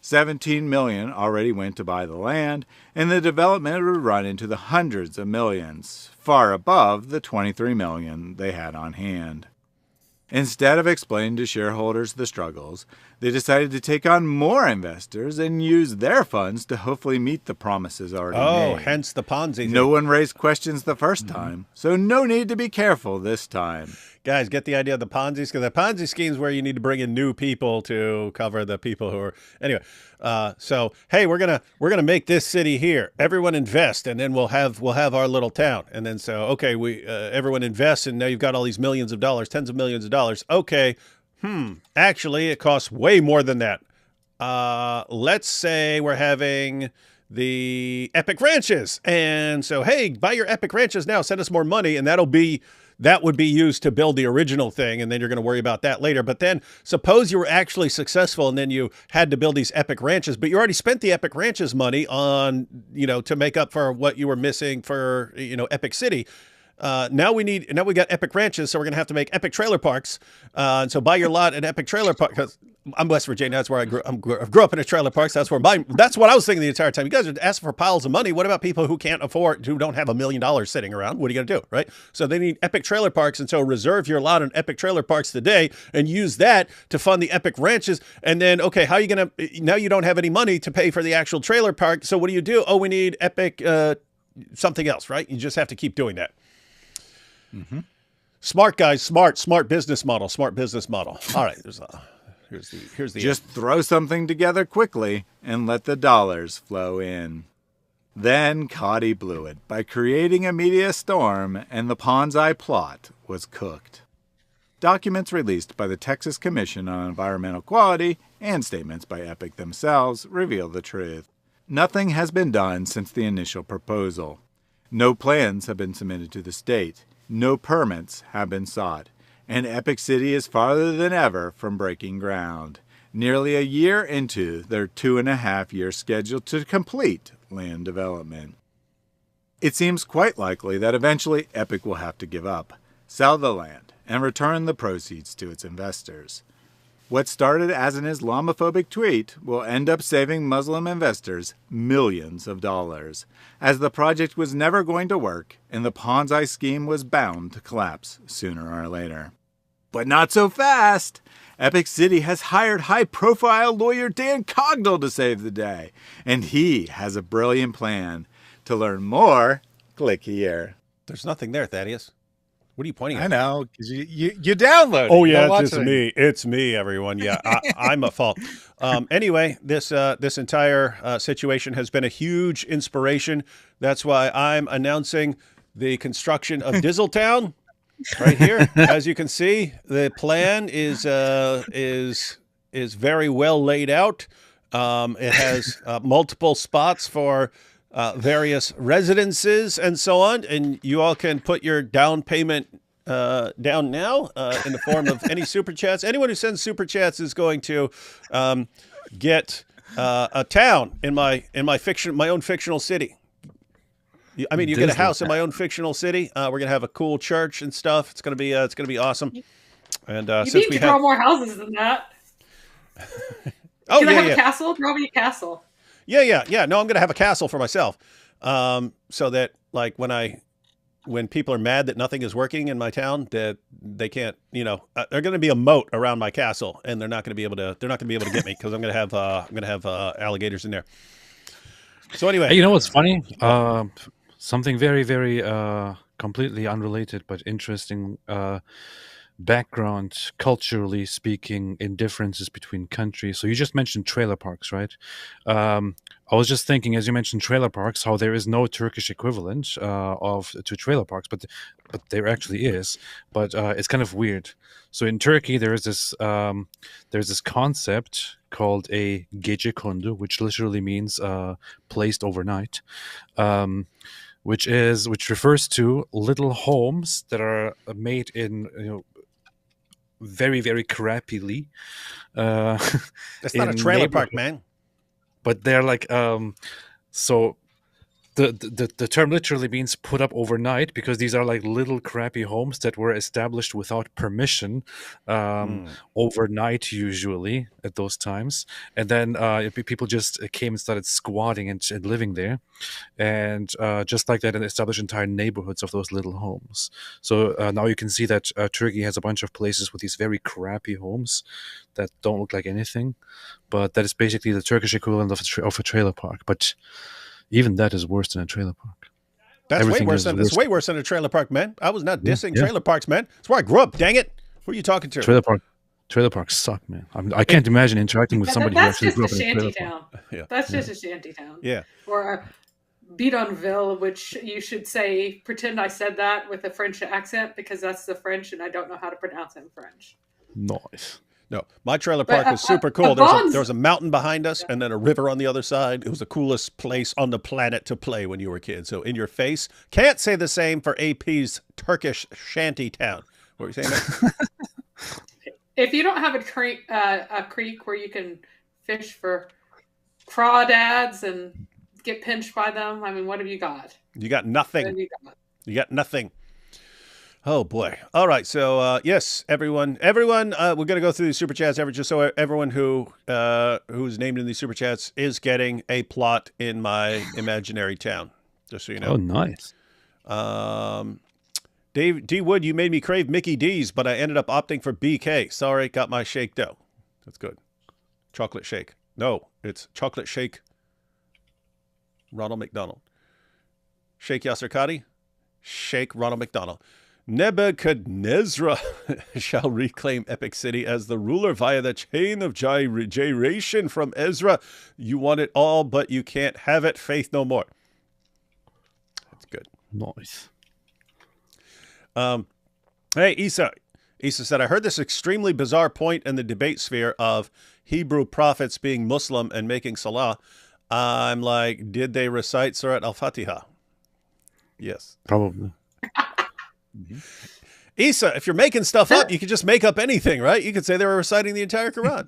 $17 million already went to buy the land, and the development would run into the hundreds of millions, far above the $23 million they had on hand. Instead of explaining to shareholders the struggles, they decided to take on more investors and use their funds to hopefully meet the promises already made. Oh, hence the Ponzi thing. No one raised questions the first time, so no need to be careful this time. Guys, get the idea of the Ponzi? Because the Ponzi scheme is where you need to bring in new people to cover the people who are anyway. So hey, we're gonna make this city here. Everyone invest, and then we'll have our little town. And then so okay, we everyone invests, and now you've got all these millions of dollars, tens of millions of dollars. Okay, actually, it costs way more than that. Let's say we're having the Epic Ranches, and so hey, buy your Epic Ranches now. Send us more money, and that would be used to build the original thing, and then you're going to worry about that later. But then suppose you were actually successful and then you had to build these Epic Ranches, but you already spent the Epic Ranches money on, to make up for what you were missing for, Epic City. Now we got Epic Ranches, so we're going to have to make Epic Trailer Parks. And so buy your lot at Epic Trailer Park, because I'm West Virginia. That's where I grew up in a trailer parks. That's what I was thinking the entire time. You guys are asking for piles of money. What about people who don't have $1 million sitting around? What are you going to do, right? So they need Epic Trailer Parks, and so reserve your lot on Epic Trailer Parks today and use that to fund the Epic Ranches. And then, okay, how are you going to, now you don't have any money to pay for the actual trailer park. So what do you do? Oh, we need Epic something else, right? You just have to keep doing that. Mm-hmm. Smart guys, smart business model. All right, here's the just throw something together quickly and let the dollars flow in. Then Cotty blew it by creating a media storm, and the Ponzi plot was cooked. Documents released by the Texas Commission on Environmental Quality and statements by Epic themselves reveal the truth. Nothing has been done since the initial proposal. No plans have been submitted to the state. No permits have been sought, and Epic City is farther than ever from breaking ground, nearly a year into their 2.5-year schedule to complete land development. It seems quite likely that eventually Epic will have to give up, sell the land, and return the proceeds to its investors. What started as an Islamophobic tweet will end up saving Muslim investors millions of dollars, as the project was never going to work and the Ponzi scheme was bound to collapse sooner or later. But not so fast! Epic City has hired high-profile lawyer Dan Cogdell to save the day, and he has a brilliant plan. To learn more, click here. There's nothing there, Thaddeus. What are you pointing at? I know, because you download it. Oh, yeah, it's me. It's me, everyone. Yeah, I'm at fault. Anyway, this entire situation has been a huge inspiration. That's why I'm announcing the construction of Dizzletown right here. As you can see, the plan is very well laid out. It has multiple spots for various residences and so on, and you all can put your down payment down now in the form of any super chats. Anyone who sends super chats is going to get a town in my own fictional city. I mean, you get a house in my own fictional city. We're gonna have a cool church and stuff. It's gonna be awesome. And you need to draw more houses than that. Can I have a castle? Draw me a castle. Yeah. No, I'm going to have a castle for myself. So that when people are mad that nothing is working in my town, that they can't, they're going to be a moat around my castle, and they're not going to be able to get me, because I'm going to have alligators in there. So anyway, hey, you know what's funny? Something very, very completely unrelated but interesting background, culturally speaking, in differences between countries. So you just mentioned trailer parks, right? I was just thinking, as you mentioned trailer parks, how there is no Turkish equivalent to trailer parks, but there actually is. But it's kind of weird. So in Turkey, there's this concept called a gecekondu, which literally means placed overnight. Which refers to little homes that are made in very, very crappily. That's not a trailer park, man. But they're like so the term literally means put up overnight, because these are like little crappy homes that were established without permission, overnight usually at those times, and then people just came and started squatting and living there, and just like that, and established entire neighborhoods of those little homes. So now you can see that Turkey has a bunch of places with these very crappy homes that don't look like anything, but that is basically the Turkish equivalent of a trailer park. But even that is worse than a trailer park. That's Everything way worse is than worse. it's way worse than a trailer park, man. I was not dissing yeah. trailer parks, man. That's where I grew up. Dang it! Who are you talking to? Trailer parks suck, man. I can't imagine interacting with somebody who That's actually just grew a up in a shanty trailer park. town. Yeah. That's just a shanty town. Yeah. Or a bidonville, which you should say, pretend I said that with a French accent, because that's the French, and I don't know how to pronounce it in French. Nice. No, my trailer park was super cool. There was a mountain behind us and then a river on the other side. It was the coolest place on the planet to play when you were a kid. So in your face. Can't say the same for AP's Turkish shanty town. What were you saying, man? If you don't have a creek where you can fish for crawdads and get pinched by them, I mean, what have you got? You got nothing. You got nothing. Oh boy! All right, so yes, everyone, we're going to go through these super chats. Just so everyone who's named in these super chats is getting a plot in my imaginary town. Just so you know. Oh, nice. Dave D. Wood, you made me crave Mickey D's, but I ended up opting for BK. Sorry, got my shake dough. That's good. Chocolate shake. No, it's chocolate shake. Ronald McDonald. Shake Yasser Qadi. Shake Ronald McDonald. Nebuchadnezzar shall reclaim Epic City as the ruler via the chain of gyration from Ezra. You want it all, but you can't have it. Faith no more. That's good. Nice. Hey, Isa. Isa said, I heard this extremely bizarre point in the debate sphere of Hebrew prophets being Muslim and making Salah. I'm like, did they recite Surat Al-Fatiha? Yes. Probably. Isa, if you're making stuff up, you could just make up anything, right? You could say they were reciting the entire Quran.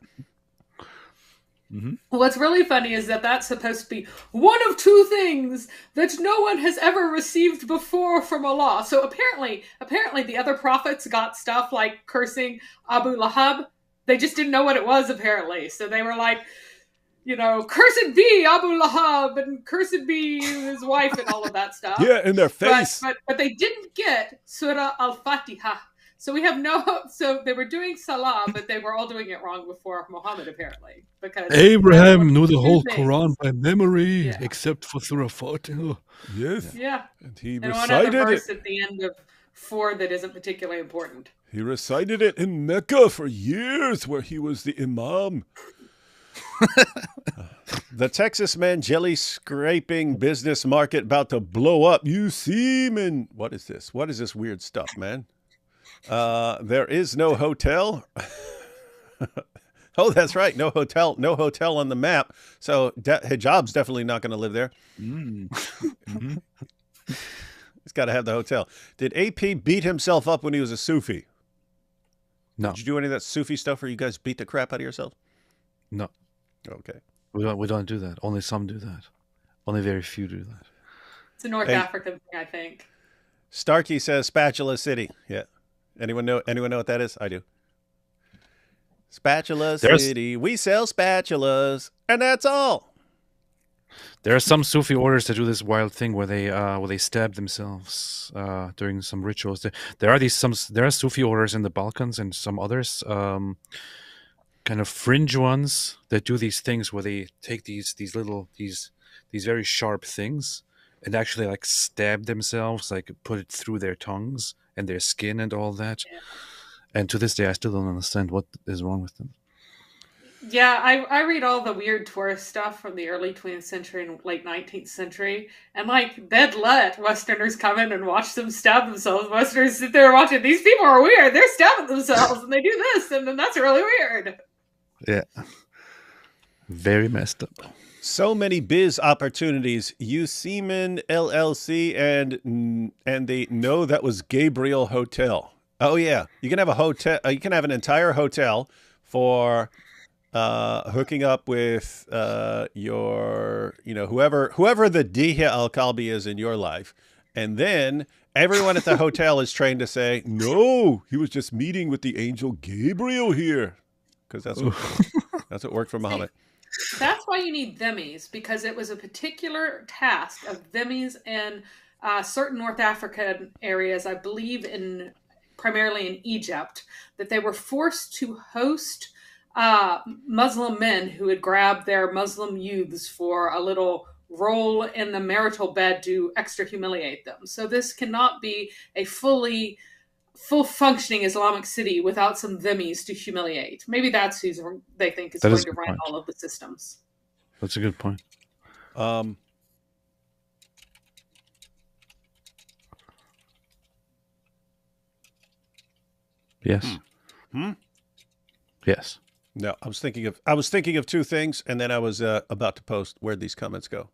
What's really funny is that that's supposed to be one of two things that no one has ever received before from Allah. So apparently the other prophets got stuff like cursing Abu Lahab. They just didn't know what it was, apparently. So they were like, you know, cursed be Abu Lahab and cursed be his wife and all of that stuff. Yeah, in their face. But they didn't get Surah Al-Fatiha. So so they were doing Salah, but they were all doing it wrong before Muhammad, apparently. Because Abraham knew the whole Quran by memory, except for Surah Fatiha. Yes. Yeah. And he and recited one other verse it. at the end of 4 that isn't particularly important. He recited it in Mecca for years, where he was the imam. The Texas man jelly scraping business market about to blow up. You seem what is this? What is this weird stuff, man? There is no hotel. Oh, that's right. No hotel on the map. So Hijab's definitely not going to live there. Mm-hmm. He's got to have the hotel. Did AP beat himself up when he was a Sufi? No. Did you do any of that Sufi stuff where you guys beat the crap out of yourself? No. Okay. We don't do that. Only some do that. Only very few do that. It's a North African thing, I think. Starkey says Spatula City. Yeah. Anyone know what that is? I do. Spatula City. We sell spatulas, and that's all. There are some Sufi orders that do this wild thing where they stab themselves during some rituals. There are Sufi orders in the Balkans and some others, kind of fringe ones that do these things where they take these very sharp things and actually like stab themselves, like put it through their tongues and their skin and all that. Yeah. And to this day, I still don't understand what is wrong with them. Yeah, I read all the weird tourist stuff from the early 20th century and late 19th century, and like, they'd let Westerners come in and watch them stab themselves. Westerners sit there watching, these people are weird, they're stabbing themselves, and they do this, and then that's really weird. Yeah. Very messed up. So many biz opportunities. You Seaman LLC and they know that was Gabriel Hotel. Oh yeah, you can have a hotel. You can have an entire hotel for hooking up with your, whoever the Diha al-Kalbi is in your life, and then everyone at the hotel is trained to say, "No, he was just meeting with the angel Gabriel here," because that's what worked for Muhammad. That's why you need themis, because it was a particular task of themis in certain North African areas, I believe primarily in Egypt, that they were forced to host Muslim men who would grab their Muslim youths for a little roll in the marital bed to extra humiliate them. So this cannot be a full functioning Islamic city without some themis to humiliate. Maybe that's who they think is That going is a to good run point. all of the systems. That's a good point. Yes. Yes. No, I was thinking of two things, and then I was about to post. Where'd these comments go?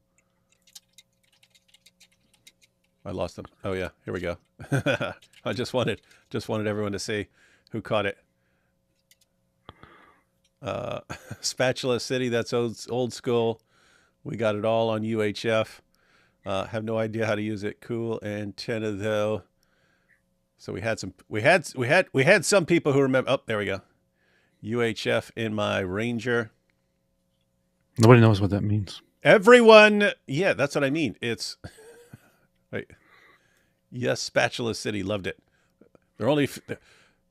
I lost them. Oh yeah, here we go. I just wanted everyone to see who caught it. Spatula City, that's old school. We got it all on UHF. Have no idea how to use it. Cool antenna though. So we had some people who remember. Oh, there we go. UHF in my Ranger. Nobody knows what that means. Everyone, yeah, that's what I mean. It's right. Yes, Spatula City loved it. There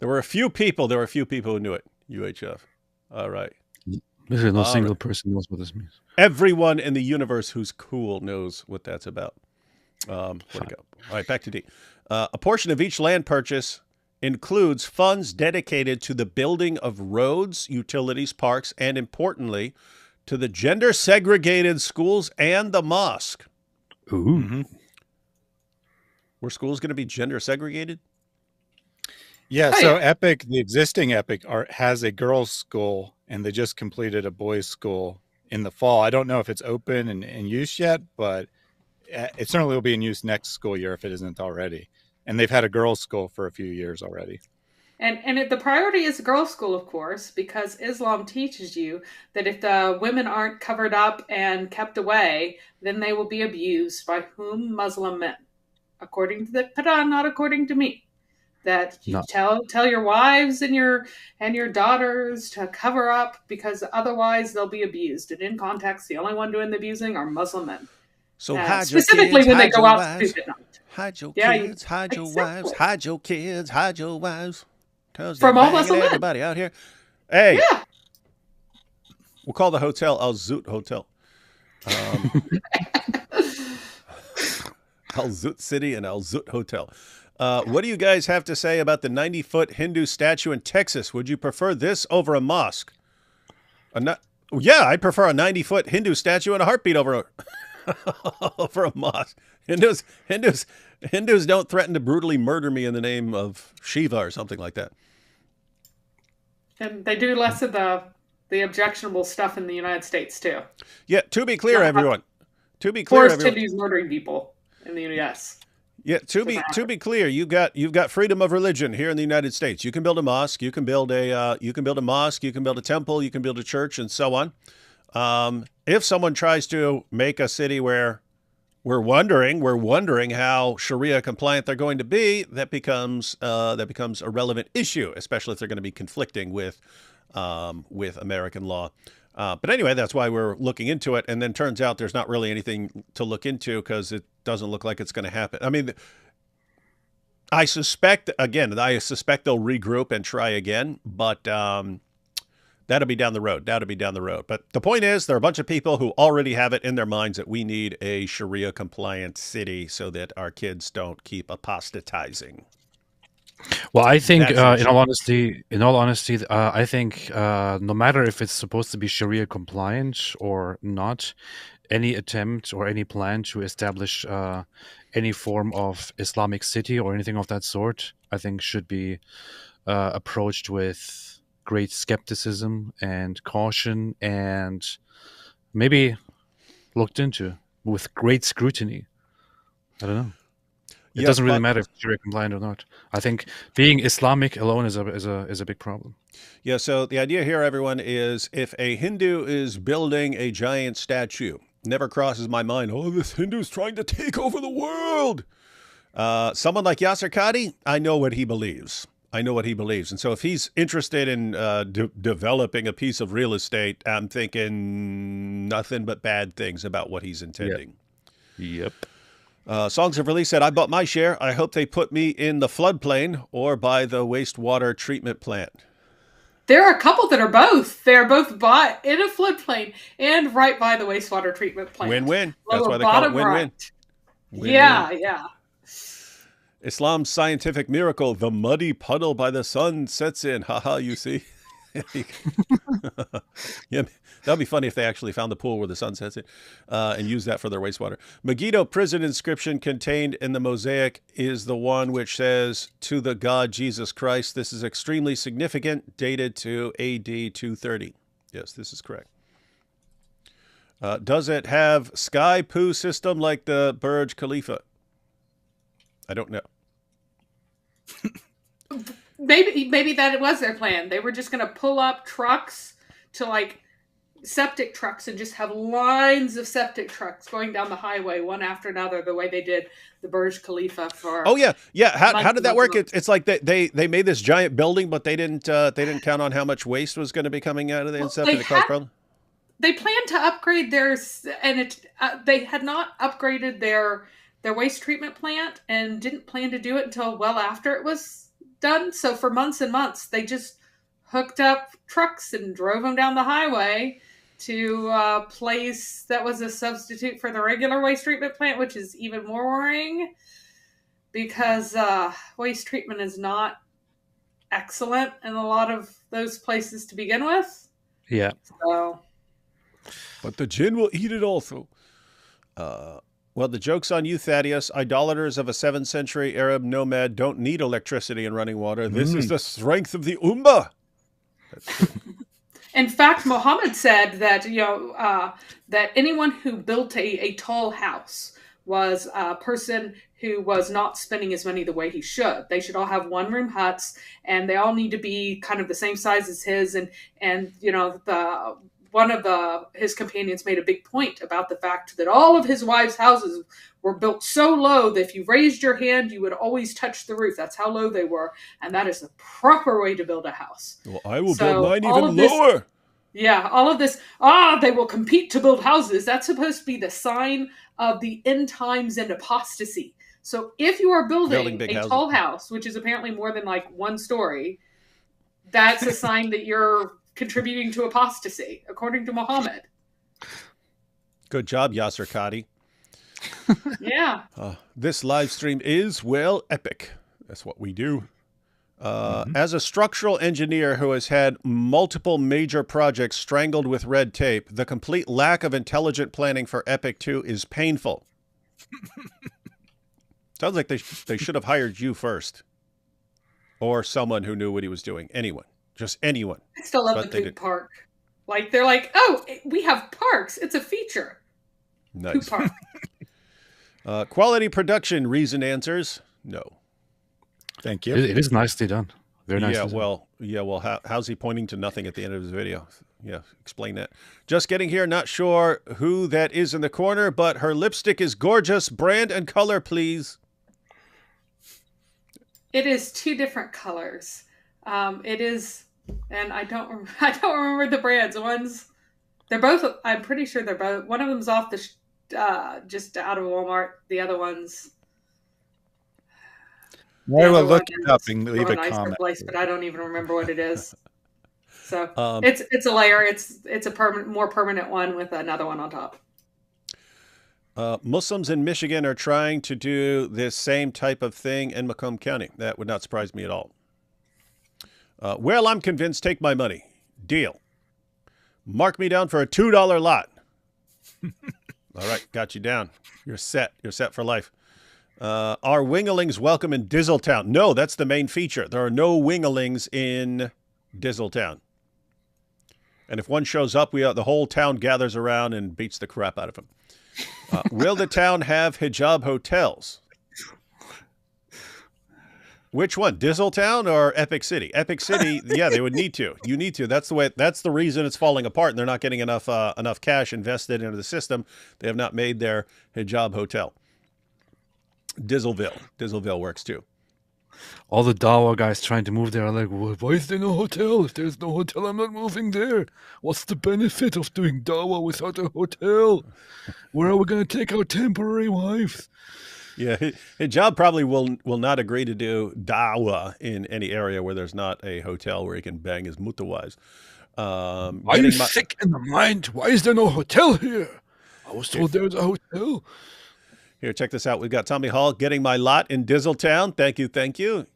were a few people who knew it. UHF. All right. Literally, no single person knows what this means. Everyone in the universe who's cool knows what that's about. Where'd it go? All right, back to D. A portion of each land purchase includes funds dedicated to the building of roads, utilities, parks, and importantly, to the gender-segregated schools and the mosque. Ooh. Mm-hmm. Were schools going to be gender-segregated? Yeah, so Epic, the existing Epic, has a girls' school, and they just completed a boys' school in the fall. I don't know if it's open and in use yet, but it certainly will be in use next school year if it isn't already. And they've had a girls' school for a few years already. And the priority is girls' school, of course, because Islam teaches you that if the women aren't covered up and kept away, then they will be abused by whom? Muslim men, according to the Quran, not according to me. That you tell your wives and your daughters to cover up because otherwise they'll be abused. And in context, the only one doing the abusing are Muslim men. So hide your specifically kids, when they hide go your out wives, to at night. hide your Yeah, kids, hide your exactly. wives, hide your kids, hide your wives. From all Muslim men. Everybody out here. Hey, Yeah. we'll call the hotel Al Zut Hotel. Al Zut City and Al Zut Hotel. What do you guys have to say about the 90-foot Hindu statue in Texas? Would you prefer this over a mosque? Yeah, I'd prefer a 90-foot Hindu statue in a heartbeat over a mosque. Hindus don't threaten to brutally murder me in the name of Shiva or something like that. And they do less of the objectionable stuff in the United States too. Yeah, to be clear, everyone. Forced Hindus murdering people in the U.S. Yeah, to be clear, you've got freedom of religion here in the United States. You can build a mosque, you can build a mosque, you can build a temple, you can build a church, and so on. If someone tries to make a city where we're wondering how Sharia compliant they're going to be, that becomes a relevant issue, especially if they're going to be conflicting with American law. But anyway, that's why we're looking into it. And then turns out there's not really anything to look into because it doesn't look like it's going to happen. I mean, I suspect they'll regroup and try again, but that'll be down the road. But the point is, there are a bunch of people who already have it in their minds that we need a Sharia compliant city so that our kids don't keep apostatizing. Well, I think, in all honesty, I think no matter if it's supposed to be Sharia compliant or not, any attempt or any plan to establish any form of Islamic city or anything of that sort, I think should be approached with great skepticism and caution, and maybe looked into with great scrutiny. I don't know. It doesn't really matter if it's Sharia compliant or not. I think being Islamic alone is a big problem. Yeah, so the idea here, everyone, is if a Hindu is building a giant statue, never crosses my mind, oh, this Hindu's trying to take over the world. Someone like Yasser Qadi, I know what he believes. I know what he believes. And so if he's interested in developing a piece of real estate, I'm thinking nothing but bad things about what he's intending. Yep. Songs of Release said, I bought my share. I hope they put me in the floodplain or by the wastewater treatment plant. There are a couple that are both. They're both bought in a floodplain and right by the wastewater treatment plant. Win-win. That's why they call it win-win. Right. Yeah. Islam's scientific miracle, the muddy puddle by the sun sets in. Haha, you see? Yeah, that'd be funny if they actually found the pool where the sun sets in and used that for their wastewater. Megiddo prison inscription contained in the mosaic is the one which says, to the God Jesus Christ. This is extremely significant, dated to AD 230. Yes, this is correct. Does it have sky poo system like the Burj Khalifa? I don't know. Maybe that it was their plan. They were just going to pull up trucks to like septic trucks and just have lines of septic trucks going down the highway one after another, the way they did the Burj Khalifa for. Oh yeah. How did that work? It's like they made this giant building, but they didn't count on how much waste was going to be coming out of it and stuff. They planned to upgrade theirs, and they had not upgraded their waste treatment plant and didn't plan to do it until well after it was done. So for months and months, they just hooked up trucks and drove them down the highway to a place that was a substitute for the regular waste treatment plant, which is even more worrying because waste treatment is not excellent in a lot of those places to begin with. Yeah. So. But the jinn will eat it also. Well, the joke's on you, Thaddeus. Idolaters of a 7th century Arab nomad don't need electricity and running water. This is the strength of the Ummah. In fact, Muhammad said that that anyone who built a tall house was a person who was not spending his money the way he should. They should all have one-room huts, and they all need to be kind of the same size as his. And one of his companions made a big point about the fact that all of his wives' houses were built so low that if you raised your hand, you would always touch the roof. That's how low they were. And that is the proper way to build a house. Well, I will build mine even lower. Yeah, all of this, they will compete to build houses. That's supposed to be the sign of the end times and apostasy. So if you are building a tall house, which is apparently more than like one story, that's a sign that you're contributing to apostasy, according to Muhammad. Good job, Yasser Qadi. Yeah. This live stream is, well, epic. That's what we do. As a structural engineer who has had multiple major projects strangled with red tape, the complete lack of intelligent planning for Epic 2 is painful. Sounds like they should have hired you first. Or someone who knew what he was doing. Anyone. Just anyone. I still love the Poop Park. Like, they're like, oh, we have parks. It's a feature. Nice. Poop Park. Quality production, Reason answers. No. Thank you. It is nicely done. Very nicely done. Well, how's he pointing to nothing at the end of his video? Yeah, explain that. Just getting here, not sure who that is in the corner, but her lipstick is gorgeous. Brand and color, please. It is 2 different colors. It is, and I don't remember the brands. They're both. I'm pretty sure they're both. One of them's off the just out of Walmart. The other one's. I will look it up and leave a comment. Place, but I don't even remember what it is. So it's a layer. It's a more permanent one with another one on top. Muslims in Michigan are trying to do this same type of thing in Macomb County. That would not surprise me at all. Well, I'm convinced. Take my money. Deal. Mark me down for a $2 lot. All right, got you down. You're set. You're set for life. Are winglings welcome in Dizzletown? No, that's the main feature. There are no winglings in Dizzletown. And if one shows up, the whole town gathers around and beats the crap out of him. Will the town have hijab hotels? Which one, Dizzletown or Epic City? Epic City, yeah, they would need to. You need to. That's the way. That's the reason it's falling apart, and they're not getting enough cash invested into the system. They have not made their hijab hotel. Dizzleville works too. All the Dawa guys trying to move there are like, "Well, why is there no hotel? If there's no hotel, I'm not moving there. What's the benefit of doing Dawa without a hotel? Where are we going to take our temporary wives?" Yeah, hijab probably will not agree to do dawah in any area where there's not a hotel where he can bang his mutawais. Are you sick in the mind? Why is there no hotel here? I was told there was a hotel. Here, check this out. We've got Tommy Hall getting my lot in Dizzletown. Thank you.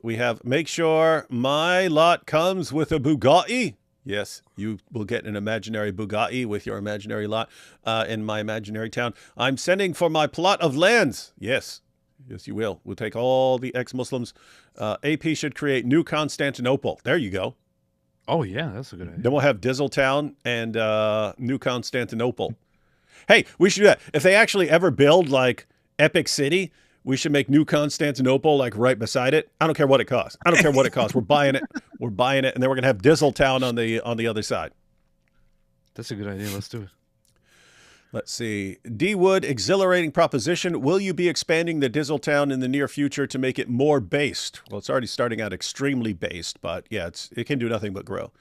We have make sure my lot comes with a Bugatti. Yes, you will get an imaginary Bugatti with your imaginary lot in my imaginary town. I'm sending for my plot of lands. Yes, you will. We'll take all the ex-Muslims. AP should create New Constantinople. There you go. Oh, yeah, that's a good idea. Then we'll have Dizzletown and New Constantinople. Hey, we should do that. If they actually ever build like Epic City, we should make New Constantinople like right beside it. I don't care what it costs. We're buying it. And then we're gonna have Dizzletown on the other side. That's a good idea. Let's do it. Let's see. D Wood, exhilarating proposition. Will you be expanding the Dizzletown in the near future to make it more based? Well, it's already starting out extremely based, but yeah, it can do nothing but grow.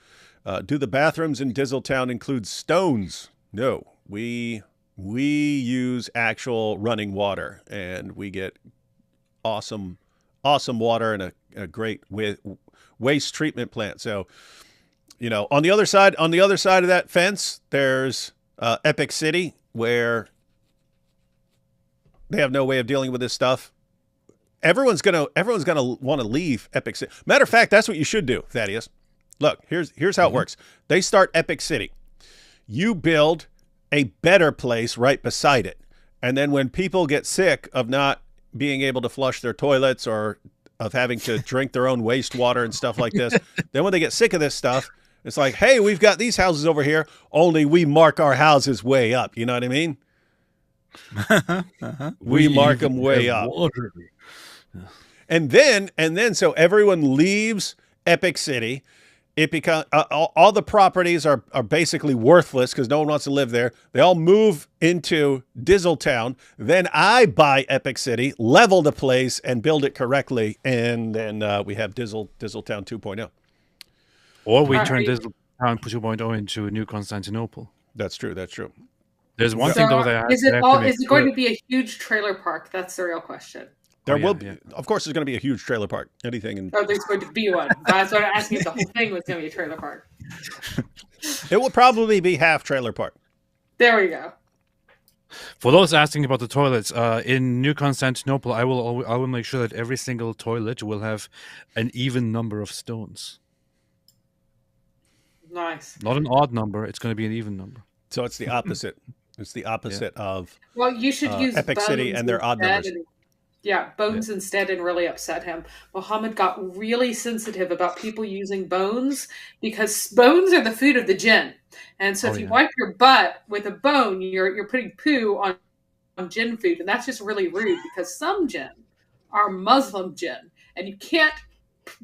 Do the bathrooms in Dizzletown include stones? No, we use actual running water, and we get awesome water and a great waste treatment plant. So, on the other side of that fence, there's Epic City, where they have no way of dealing with this stuff. Everyone's gonna want to leave Epic City. Matter of fact, that's what you should do, Thaddeus. Look, here's how it works. They start Epic City. You build a better place right beside it. And then when people get sick of not being able to flush their toilets or of having to drink their own wastewater and stuff like this, then when they get sick of this stuff, it's like, hey, we've got these houses over here, only we mark our houses way up. You know what I mean? We mark them way up. And then so everyone leaves Epic City. It becomes all the properties are basically worthless because no one wants to live there. They all move into Dizzletown. Then I buy Epic City, level the place, and build it correctly, and then we have Dizzletown 2.0. Or we turn Dizzletown 2.0 into New Constantinople. That's true. There's one thing though that is it going to be a huge trailer park? That's the real question. There will be, of course, there's going to be a huge trailer park. Anything there's going to be one. That's what I'm asking if the whole thing was going to be a trailer park. It will probably be half trailer park. There we go. For those asking about the toilets, in New Constantinople, I will make sure that every single toilet will have an even number of stones. Nice. Not an odd number. It's going to be an even number. So it's the opposite. It's the opposite of you should use Epic City and their odd numbers. Bones instead, and really upset him. Muhammad got really sensitive about people using bones because bones are the food of the jinn. And so if you wipe your butt with a bone, you're putting poo on jinn food. And that's just really rude because some jinn are Muslim jinn. And you can't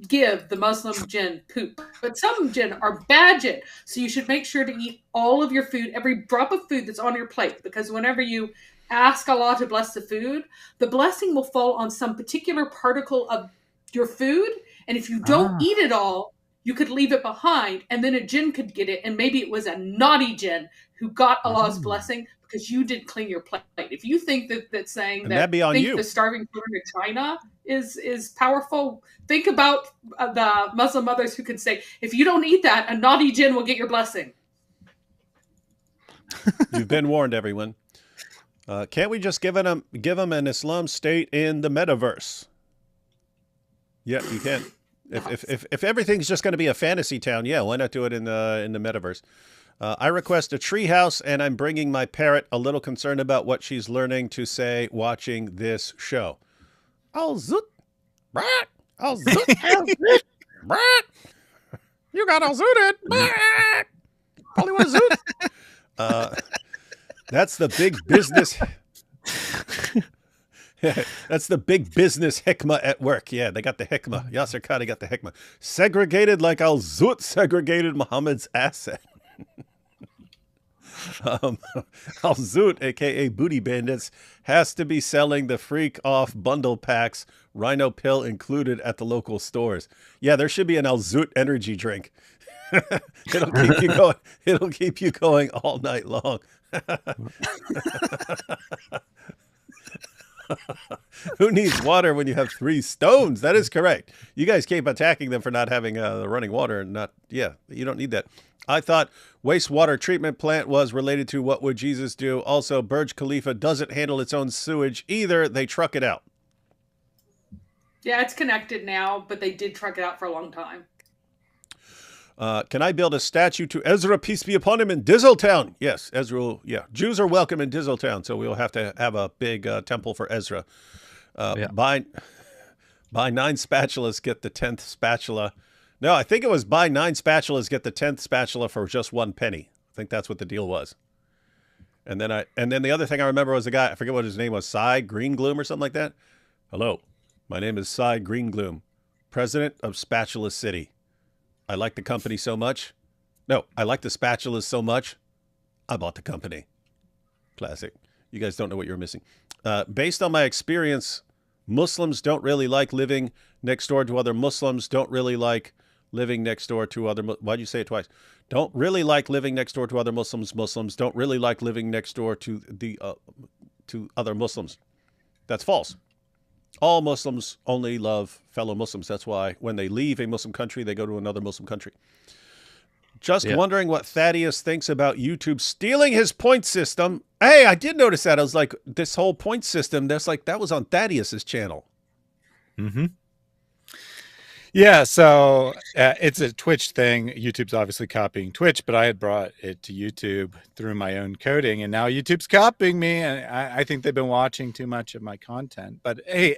give the Muslim jinn poop. But some jinn are bad jinn. So you should make sure to eat all of your food, every drop of food that's on your plate. Because whenever you ask Allah to bless the food, the blessing will fall on some particular particle of your food. And if you don't eat it all, you could leave it behind, and then a jinn could get it. And maybe it was a naughty jinn who got Allah's blessing because you didn't clean your plate. If you think that saying that be on you. The starving children of China is powerful, think about the Muslim mothers who could say, if you don't eat that, a naughty jinn will get your blessing. You've been warned, everyone. Can't we just give them an Islam state in the metaverse? Yeah, you can. If everything's just going to be a fantasy town, why not do it in the metaverse? I request a tree house, and I'm bringing my parrot. A little concerned about what she's learning to say watching this show. Oh zoot, brat! Oh zoot, brat! You got all zooted, brat! Probably want to zoot. That's the big business. That's the big business hikmah at work. Yeah, they got the hikmah. Yasser Qadi got the hikmah. Segregated like Al-Zut segregated Muhammad's asset. Al-Zut, a.k.a. Booty Bandits, has to be selling the freak-off bundle packs, Rhino pill included at the local stores. Yeah, there should be an Al-Zut energy drink. It'll keep you going. It'll keep you going all night long. Who needs water when you have 3 stones? That is correct. You guys keep attacking them for not having the running water and not, yeah, you don't need that. I thought wastewater treatment plant was related to what would Jesus do. Also, Burj Khalifa doesn't handle its own sewage either. They truck it out. Yeah, it's connected now, but they did truck it out for a long time. Can I build a statue to Ezra, peace be upon him, in Dizzletown? Yes, Ezra. Yeah, Jews are welcome in Dizzletown, so we'll have to have a big temple for Ezra. Buy 9 spatulas, get the 10th spatula. No, I think it was buy 9 spatulas, get the 10th spatula for just 1 penny. I think that's what the deal was. And then the other thing I remember was the guy, I forget what his name was, Cy Greengloom or something like that. Hello, my name is Cy Greengloom, president of Spatula City. I like the company so much. No, I like the spatulas so much. I bought the company. Classic. You guys don't know what you're missing. Based on my experience, Muslims don't really like living next door to other Muslims. Don't really like living next door to other. Why'd you say it twice? Don't really like living next door to other Muslims. Muslims don't really like living next door to the to other Muslims. That's false. All Muslims only love fellow Muslims. That's why when they leave a Muslim country, they go to another Muslim country. Just wondering what Thaddeus thinks about YouTube stealing his point system. Hey, I did notice that. I was like, this whole point system, that was on Thaddeus's channel. Mm-hmm. Yeah, so it's a Twitch thing. YouTube's obviously copying Twitch, but I had brought it to YouTube through my own coding, and now YouTube's copying me, and I think they've been watching too much of my content. But hey,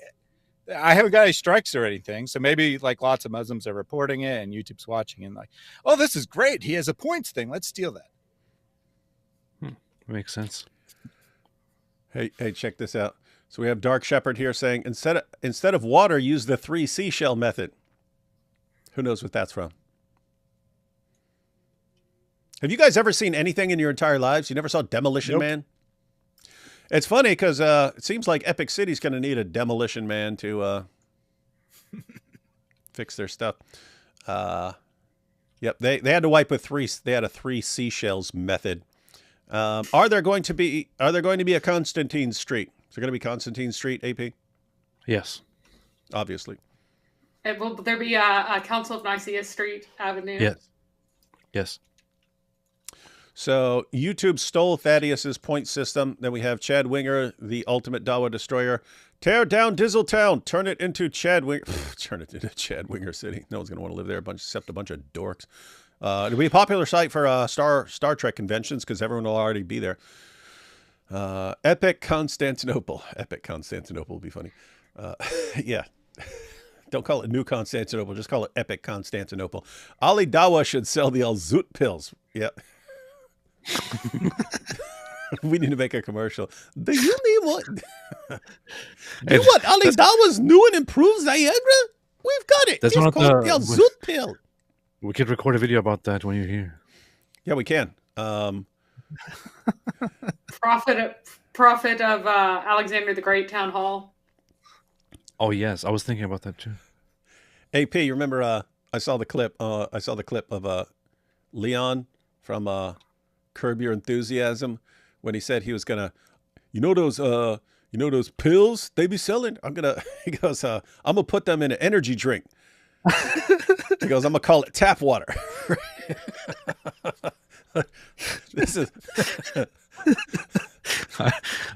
I haven't got any strikes or anything, so maybe like lots of Muslims are reporting it, and YouTube's watching and like, oh, this is great. He has a points thing. Let's steal that. Makes sense. Hey, check this out. So we have Dark Shepherd here saying, instead of water, use the 3 seashell method. Who knows what that's from? Have you guys ever seen anything in your entire lives? You never saw Demolition Man? It's funny because it seems like Epic City's going to need a Demolition Man to fix their stuff. Yep, they had to wipe with 3. They had a 3 seashells method. Are there going to be a Constantine Street? Is there going to be Constantine Street, AP? Yes. Obviously. Will there be a Council of Nicaea Street Avenue? Yes. Yes. So YouTube stole Thaddeus's point system. Then we have Chad Winger, the ultimate Dawa destroyer. Tear down Dizzletown. Turn it into Chad Winger. Turn it into Chad Winger City. No one's going to want to live there except a bunch of dorks. It'll be a popular site for Star Trek conventions because everyone will already be there. Epic Constantinople. Epic Constantinople will be funny. Yeah. Don't call it New Constantinople. Just call it Epic Constantinople. Ali Dawa should sell the Al-Zut pills. Yeah. We need to make a commercial. Do you need what? Do you want Ali Dawa's new and improved Viagra? We've got it. That's it's called the Al-Zut pill. We could record a video about that when you're here. Yeah, we can. Prophet of Alexander the Great Town Hall. Oh yes, I was thinking about that too. AP, you remember? I saw the clip. I saw the clip of Leon from Curb Your Enthusiasm when he said he was gonna, those pills they be selling. He goes, I'm gonna put them in an energy drink. He goes, I'm gonna call it tap water. This is.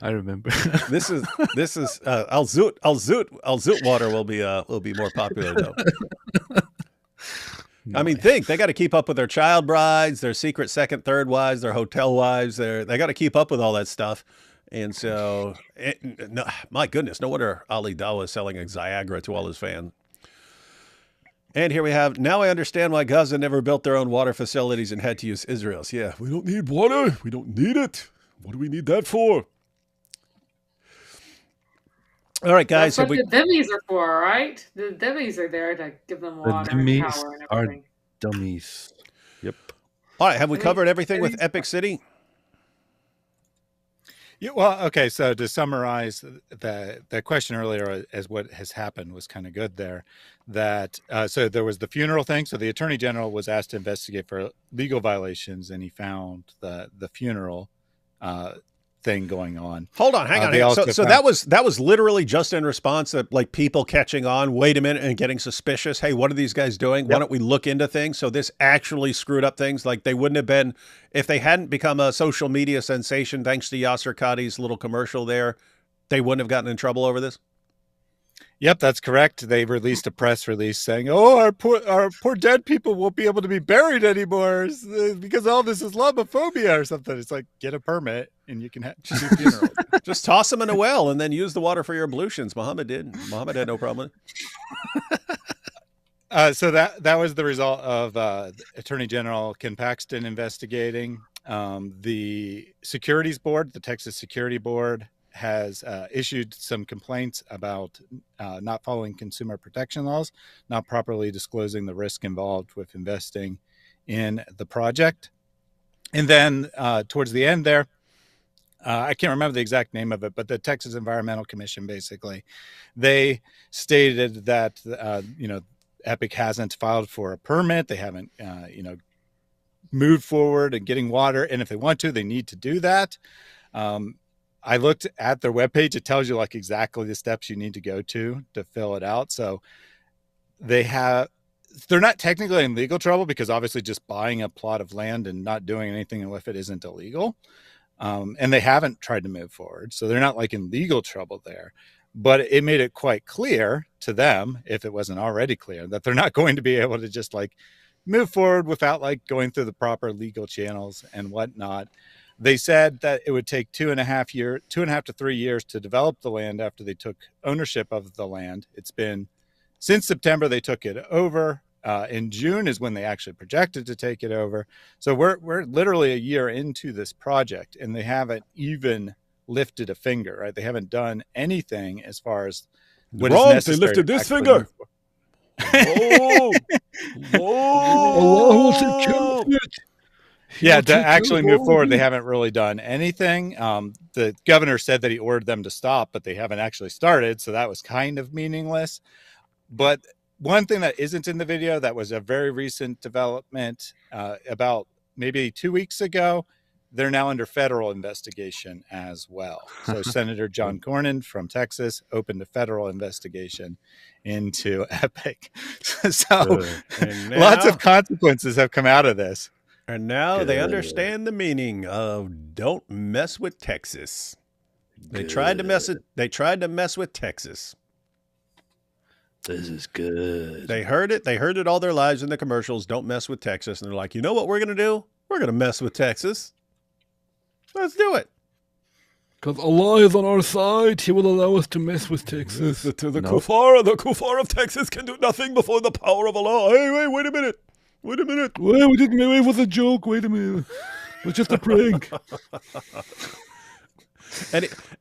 I remember. This is Al-Zut water will be more popular though. No, I mean, they got to keep up with their child brides, their secret second, third wives, their hotel wives. They got to keep up with all that stuff. And so, my goodness, no wonder Ali Dawa is selling a Viagra to all his fans. And here we have, now I understand why Gaza never built their own water facilities and had to use Israel's. Yeah, we don't need water. We don't need it. What do we need that for? All right, guys. That's Have what we? the dimmies are for, right? The dimmies are there to give them The water and dummies power and are everything. dummies. Yep. All right. Have we I mean, covered everything I with mean- Epic City? Yeah, well, okay. So to summarize, the question earlier as what has happened was kind of good there. That so there was the funeral thing. So the attorney general was asked to investigate for legal violations, and he found the funeral thing going on. Hold on, hang on. They Hang on. also So found- that was literally just in response to like people catching on. Wait a minute, and getting suspicious. Hey, what are these guys doing? Why Yep. don't we look into things? So this actually screwed up things. Like they wouldn't have been if they hadn't become a social media sensation thanks to Yasser Qadi's little commercial there. They wouldn't have gotten in trouble over this. Yep, that's correct. They released a press release saying, "Oh, our poor dead people won't be able to be buried anymore because all this Islamophobia or something." It's like, get a permit and you can have do funerals. Just toss them in a well and then use the water for your ablutions. Muhammad did. Muhammad had no problem with it. So that was the result of Attorney General Ken Paxton investigating. The Securities Board, the Texas Security Board, has issued some complaints about not following consumer protection laws, not properly disclosing the risk involved with investing in the project. And then towards the end there, I can't remember the exact name of it, but the Texas Environmental Commission, basically, they stated that, Epic hasn't filed for a permit. They haven't, moved forward and getting water. And if they want to, they need to do that. I looked at their webpage. It tells you like exactly the steps you need to go to fill it out. So they're not technically in legal trouble because obviously just buying a plot of land and not doing anything with it isn't illegal. And they haven't tried to move forward. So they're not like in legal trouble there. But it made it quite clear to them, if it wasn't already clear, that they're not going to be able to just like move forward without like going through the proper legal channels and whatnot. They said that it would take 2.5 to 3 years to develop the land after they took ownership of the land. It's been since September they took it over. In June is when they actually projected to take it over. So we're literally a year into this project, and they haven't even lifted a finger. Right? They haven't done anything as far as what Wrong. is necessary. They lifted to this actually finger. move forward. Oh, Allah will take care of it. Yeah, He'll to take care actually of move all forward, of they it. haven't really done anything. The governor said that he ordered them to stop, but they haven't actually started. So that was kind of meaningless. But one thing that isn't in the video that was a very recent development about maybe 2 weeks ago, they're now under federal investigation as well. So Senator John Cornyn from Texas opened a federal investigation into Epic. So and lots now- of consequences have come out of this. And now they Good. understand the meaning of "Don't mess with Texas." They tried to mess it. They tried to mess with Texas. This is good. They heard it. They heard it all their lives in the commercials. Don't mess with Texas. And they're like, you know what we're gonna do? We're gonna mess with Texas. Let's do it. Because Allah is on our side, He will allow us to mess with Texas. The No. kuffar of Texas can do nothing before the power of Allah. Hey, wait a minute. Wait a minute. Wait, we didn't. It was a joke. Wait a minute. It was just a prank.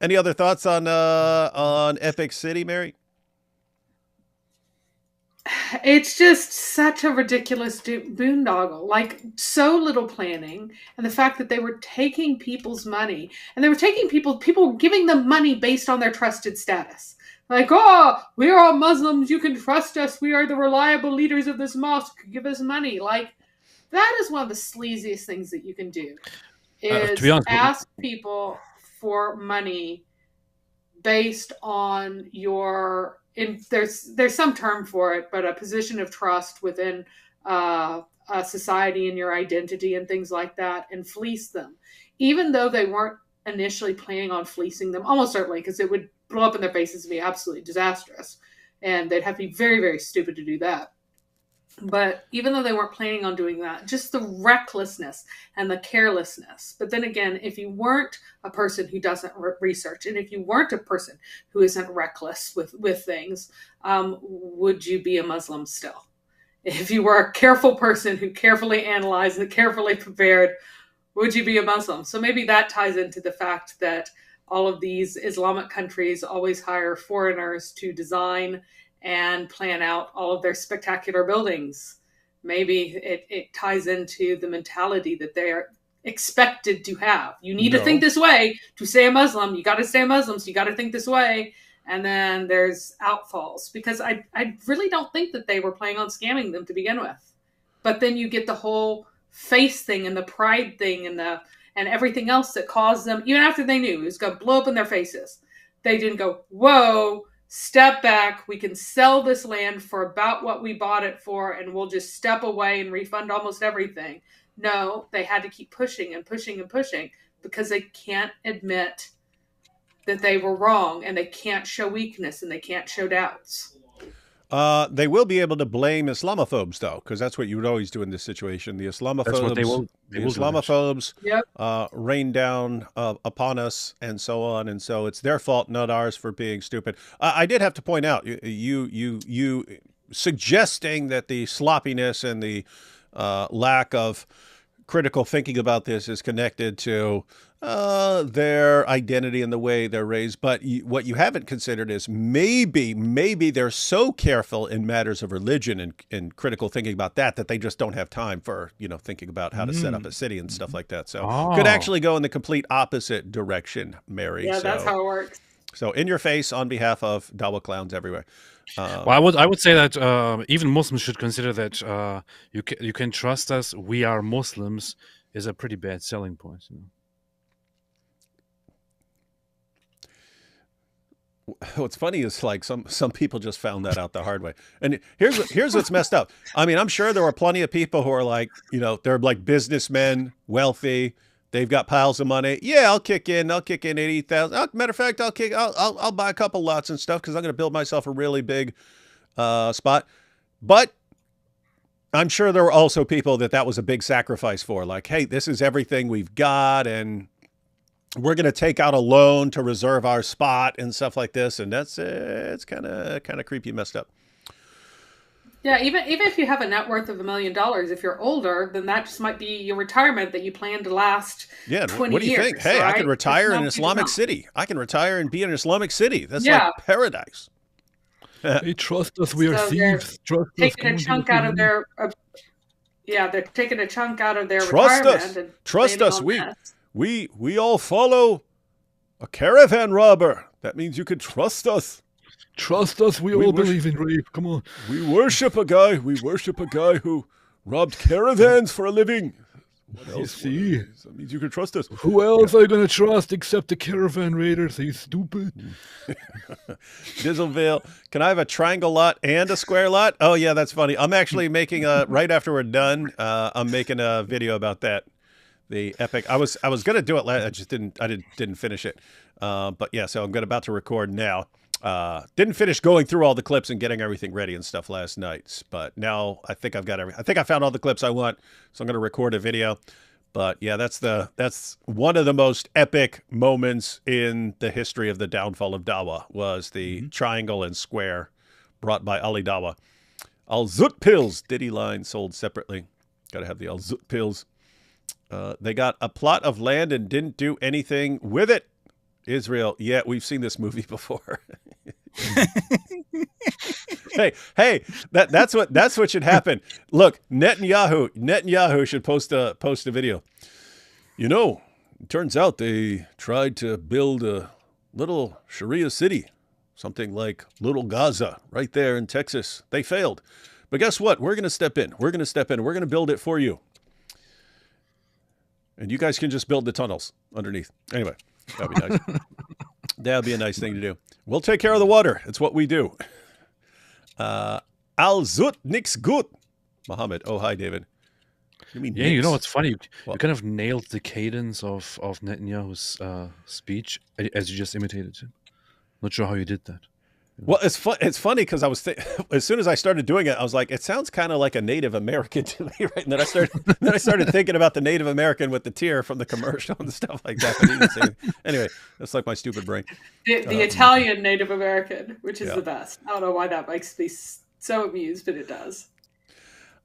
Any other thoughts on Epic City, Mary? It's just such a ridiculous boondoggle. Like, so little planning, and the fact that they were taking people's money, and they were taking people were giving them money based on their trusted status. Like, oh, we are all Muslims. You can trust us. We are the reliable leaders of this mosque. Give us money. Like, that is one of the sleaziest things that you can do. Is to be honest, ask people for money based on your there's some term for it, but a position of trust within a society and your identity and things like that, and fleece them, even though they weren't initially planning on fleecing them. Almost certainly, because it would blow up in their faces and be absolutely disastrous, and they'd have to be very, very stupid to do that. But even though they weren't planning on doing that, just the recklessness and the carelessness. But then again, if you weren't a person who doesn't research, and if you weren't a person who isn't reckless with things, would you be a Muslim still? If you were a careful person who carefully analyzed and carefully prepared, would you be a Muslim? So maybe that ties into the fact that all of these Islamic countries always hire foreigners to design and plan out all of their spectacular buildings. Maybe it ties into the mentality that they are expected to have. You need to think this way to stay a Muslim. You got to stay a Muslim, so you got to think this way. And then there's outfalls, because I really don't think that they were planning on scamming them to begin with. But then you get the whole face thing and the pride thing and everything else that caused them, even after they knew it was going to blow up in their faces, they didn't go, whoa, step back. We can sell this land for about what we bought it for, and we'll just step away and refund almost everything. No, they had to keep pushing and pushing and pushing, because they can't admit that they were wrong, and they can't show weakness, and they can't show doubts. They will be able to blame Islamophobes, though, because that's what you would always do in this situation. The Islamophobes, That's what they will Islamophobes Yep. rain down upon us, and so on. And so it's their fault, not ours, for being stupid. I did have to point out, you suggesting that the sloppiness and the lack of critical thinking about this is connected to their identity and the way they're raised. But what you haven't considered is maybe they're so careful in matters of religion and critical thinking about that they just don't have time for, thinking about how to set up a city and stuff like that. So could actually go in the complete opposite direction, Mary. Yeah, that's how it works. So in your face on behalf of Dawa clowns everywhere. Well, I would say that even Muslims should consider that you can trust us. We are Muslims is a pretty bad selling point. What's funny is like some people just found that out the hard way. And here's what's messed up. I mean, I'm sure there were plenty of people who are like, they're like businessmen, wealthy. They've got piles of money. Yeah, I'll kick in 80,000. Matter of fact, I'll buy a couple lots and stuff because I'm going to build myself a really big spot. But I'm sure there were also people that was a big sacrifice for. Like, hey, this is everything we've got, and we're going to take out a loan to reserve our spot and stuff like this. And that's it's kind of creepy, messed up. Yeah, even if you have a net worth of $1 million, if you're older, then that just might be your retirement that you plan to last 20 years. What do you think? Hey, right? I could retire in an Islamic city. I can retire and be in an Islamic city. That's like paradise. Hey, trust us, we are thieves. Trust taking us. a chunk out of their they're taking a chunk out of their Trust retirement. us. And Trust us. this. We all follow a caravan robber. That means you can trust us. Trust us, we all believe in rape. Come on. We worship a guy who robbed caravans for a living. What else? See? That means you can trust us. Who else are you going to trust except the caravan raiders? Are you stupid? Dizzleville, can I have a triangle lot and a square lot? Oh, yeah, that's funny. I'm actually making right after we're done, I'm making a video about that. The epic. I was going to do it last. I just didn't finish it. But yeah, so I'm about to record now. Didn't finish going through all the clips and getting everything ready and stuff last night, but now I think I've got I think I found all the clips I want, so I'm going to record a video. But yeah, that's one of the most epic moments in the history of the downfall of Dawa was the triangle and square brought by Ali Dawa. Al-Zut pills, Diddy line sold separately. Got to have the Al-Zut pills. They got a plot of land and didn't do anything with it. Israel, yeah, we've seen this movie before. hey, that's what should happen. Look, Netanyahu should post a video. It turns out they tried to build a little Sharia city, something like Little Gaza, right there in Texas. They failed, but guess what? We're going to step in. We're going to build it for you, and you guys can just build the tunnels underneath. Anyway. That'd be nice. That'd be a nice thing to do. We'll take care of the water. It's what we do. Al-Zut nix gut. Mohammed. Oh, hi, David. You mean nix? What's funny? You kind of nailed the cadence of Netanyahu's speech as you just imitated him. Not sure how you did that. Well, it's funny because I was as soon as I started doing it, I was like, it sounds kind of like a Native American to me, right? And then I started thinking about the Native American with the tear from the commercial and stuff like that. But he didn't say anything. Anyway, that's like my stupid brain. The Italian Native American, which is the best. I don't know why that makes me so amused, but it does.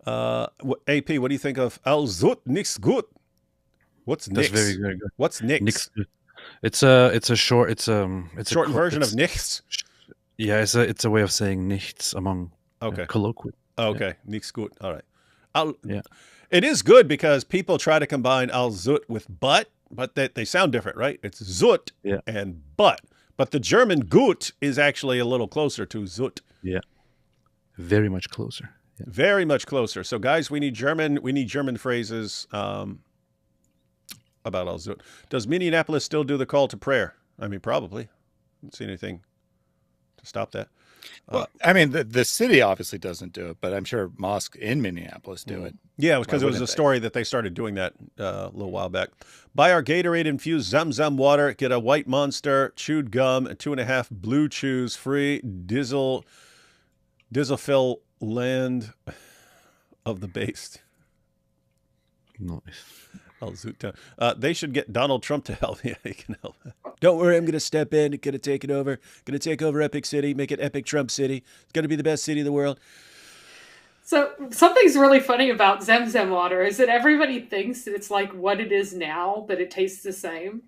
AP, what do you think of Al-Zut nix gut? What's nix? That's very, very good. What's nix? Nix. It's a short. It's a Shortened version of nichts. Yeah, it's a way of saying nichts among Okay. colloquial. Okay, nichts gut. All right. Yeah. It is good because people try to combine al zut with but they sound different, right? It's zut Yeah. and but. But the German gut is actually a little closer to zut. Yeah. Very much closer. Yeah. Very much closer. So, guys, we need German phrases about al zut. Does Minneapolis still do the call to prayer? I mean, probably. I haven't seen anything to stop that. Well, I mean, the city obviously doesn't do it, but I'm sure mosques in Minneapolis do it. Yeah, because it was a story that they started doing that a little while back. Buy our Gatorade-infused Zam water. Get a White Monster, chewed gum, and 2.5 Blue Chews free. Dizzlefill land of the based. Nice. They should get Donald Trump to help. Yeah, he can help. Don't worry, I'm going to step in. Going to take it over. Going to take over Epic City, make it Epic Trump City. It's going to be the best city in the world. So something's really funny about Zam water is that everybody thinks that it's like what it is now, that it tastes the same.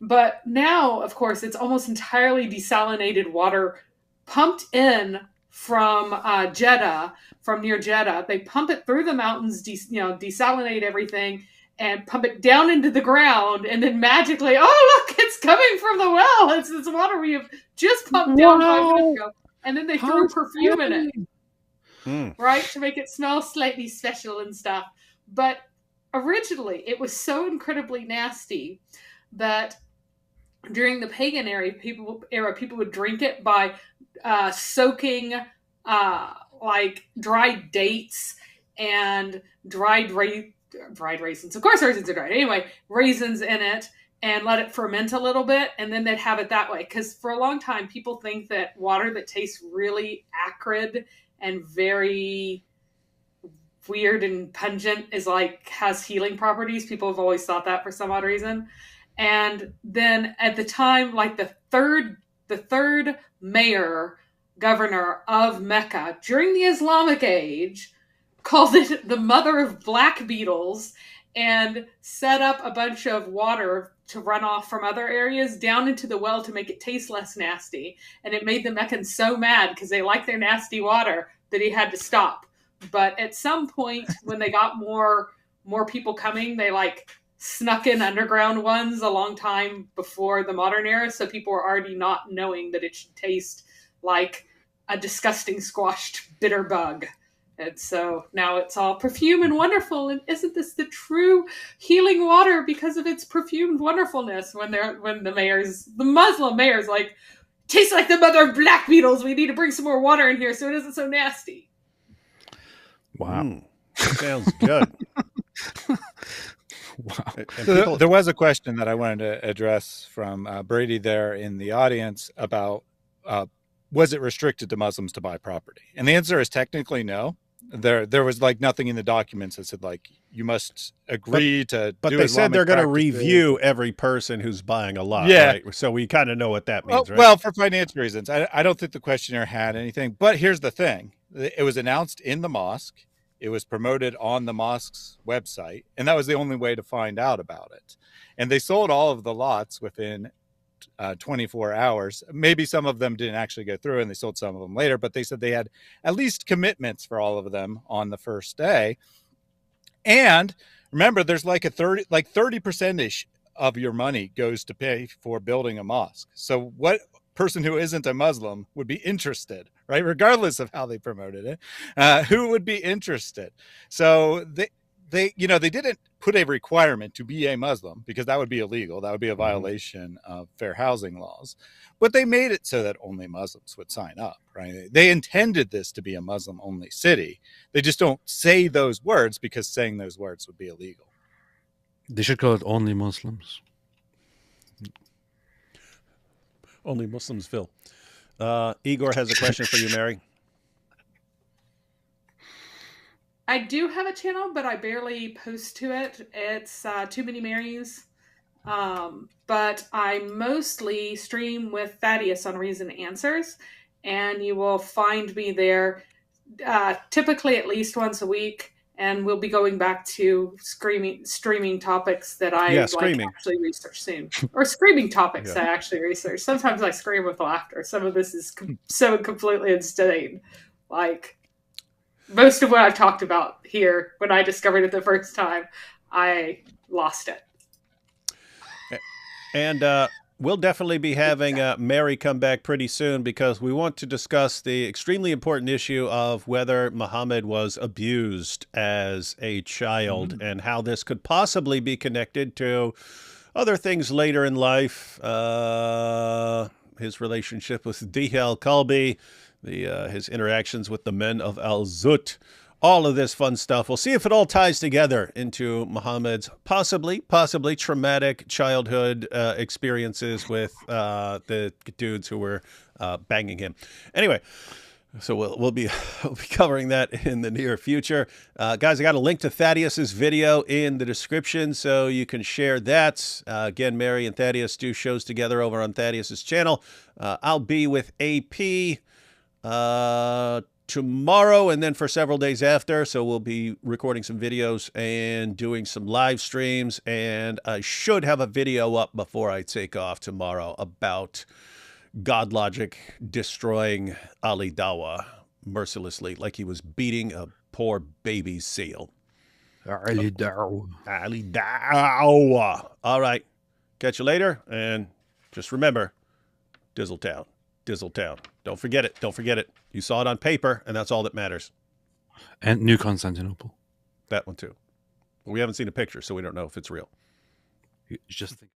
But now, of course, it's almost entirely desalinated water pumped in from Jeddah, from near Jeddah. They pump it through the mountains, desalinate everything, and pump it down into the ground, and then magically, oh, look, it's coming from the well. It's this water we have just pumped down 5 minutes ago. And then they threw perfume in it, right, to make it smell slightly special and stuff. But originally, it was so incredibly nasty that during the pagan era, people would drink it by soaking like dried dates and dried raisins. Of course, raisins are dried. Anyway, raisins in it and let it ferment a little bit, and then they'd have it that way. Because for a long time, people think that water that tastes really acrid and very weird and pungent has healing properties. People have always thought that for some odd reason. And then at the time, like the third governor of Mecca during the Islamic age called it the mother of black beetles and set up a bunch of water to run off from other areas down into the well to make it taste less nasty. And it made the Meccans so mad because they liked their nasty water that he had to stop. But at some point when they got more people coming, they snuck in underground ones a long time before the modern era. So people were already not knowing that it should taste like a disgusting squashed bitter bug. And so now it's all perfume and wonderful. And isn't this the true healing water because of its perfumed wonderfulness? When the Muslim mayor's like, tastes like the mother of black beetles. We need to bring some more water in here so it isn't so nasty. Wow. Sounds good. Wow. So there was a question that I wanted to address from Brady there in the audience about was it restricted to Muslims to buy property? And the answer is technically no. There was nothing in the documents that said you must agree to. But do they said Islamic they're going to practices. review every person who's buying a lot. Yeah. Right? So we kind of know what that means, right? Well, for financial reasons, I don't think the questionnaire had anything. But here's the thing: it was announced in the mosque. It was promoted on the mosque's website, and that was the only way to find out about it. And they sold all of the lots within 24 hours. Maybe some of them didn't actually go through, and they sold some of them later, but they said they had at least commitments for all of them on the first day. And remember, there's 30% of your money goes to pay for building a mosque. So what person who isn't a Muslim would be interested, right? Regardless of how they promoted it, who would be interested? So they didn't put a requirement to be a Muslim because that would be illegal. That would be a violation of fair housing laws. But they made it so that only Muslims would sign up, right? They intended this to be a Muslim-only city. They just don't say those words because saying those words would be illegal. They should call it only Muslims. Only Muslims, Phil. Igor has a question for you, Mary. I do have a channel, but I barely post to it. It's Too Many Marys. But I mostly stream with Thaddeus on Reason Answers, and you will find me there typically at least once a week, and we'll be going back to streaming topics that I like actually research soon, or screaming topics I actually research. Sometimes I scream with laughter. Some of this is so completely insane. Like most of what I've talked about here, when I discovered it the first time, I lost it. And we'll definitely be having Mary come back pretty soon, because we want to discuss the extremely important issue of whether Muhammad was abused as a child and how this could possibly be connected to other things later in life. His relationship with Dihya al-Kalbi, his interactions with the men of Al-Zut, all of this fun stuff. We'll see if it all ties together into Muhammad's possibly traumatic childhood experiences with the dudes who were banging him. Anyway, so we'll be covering that in the near future. Guys, I got a link to Thaddeus's video in the description, so you can share that. Again, Mary and Thaddeus do shows together over on Thaddeus's channel. I'll be with AP tomorrow and then for several days after, so we'll be recording some videos and doing some live streams, and I should have a video up before I take off tomorrow about God Logic destroying Ali Dawa mercilessly, like he was beating a poor baby seal. Ali Dawa. Ali Dawa. All right, catch you later, and just remember, Dizzletown. Dizzletown. Don't forget it. Don't forget it. You saw it on paper, and that's all that matters. And New Constantinople. That one, too. But we haven't seen a picture, so we don't know if it's real. You just think.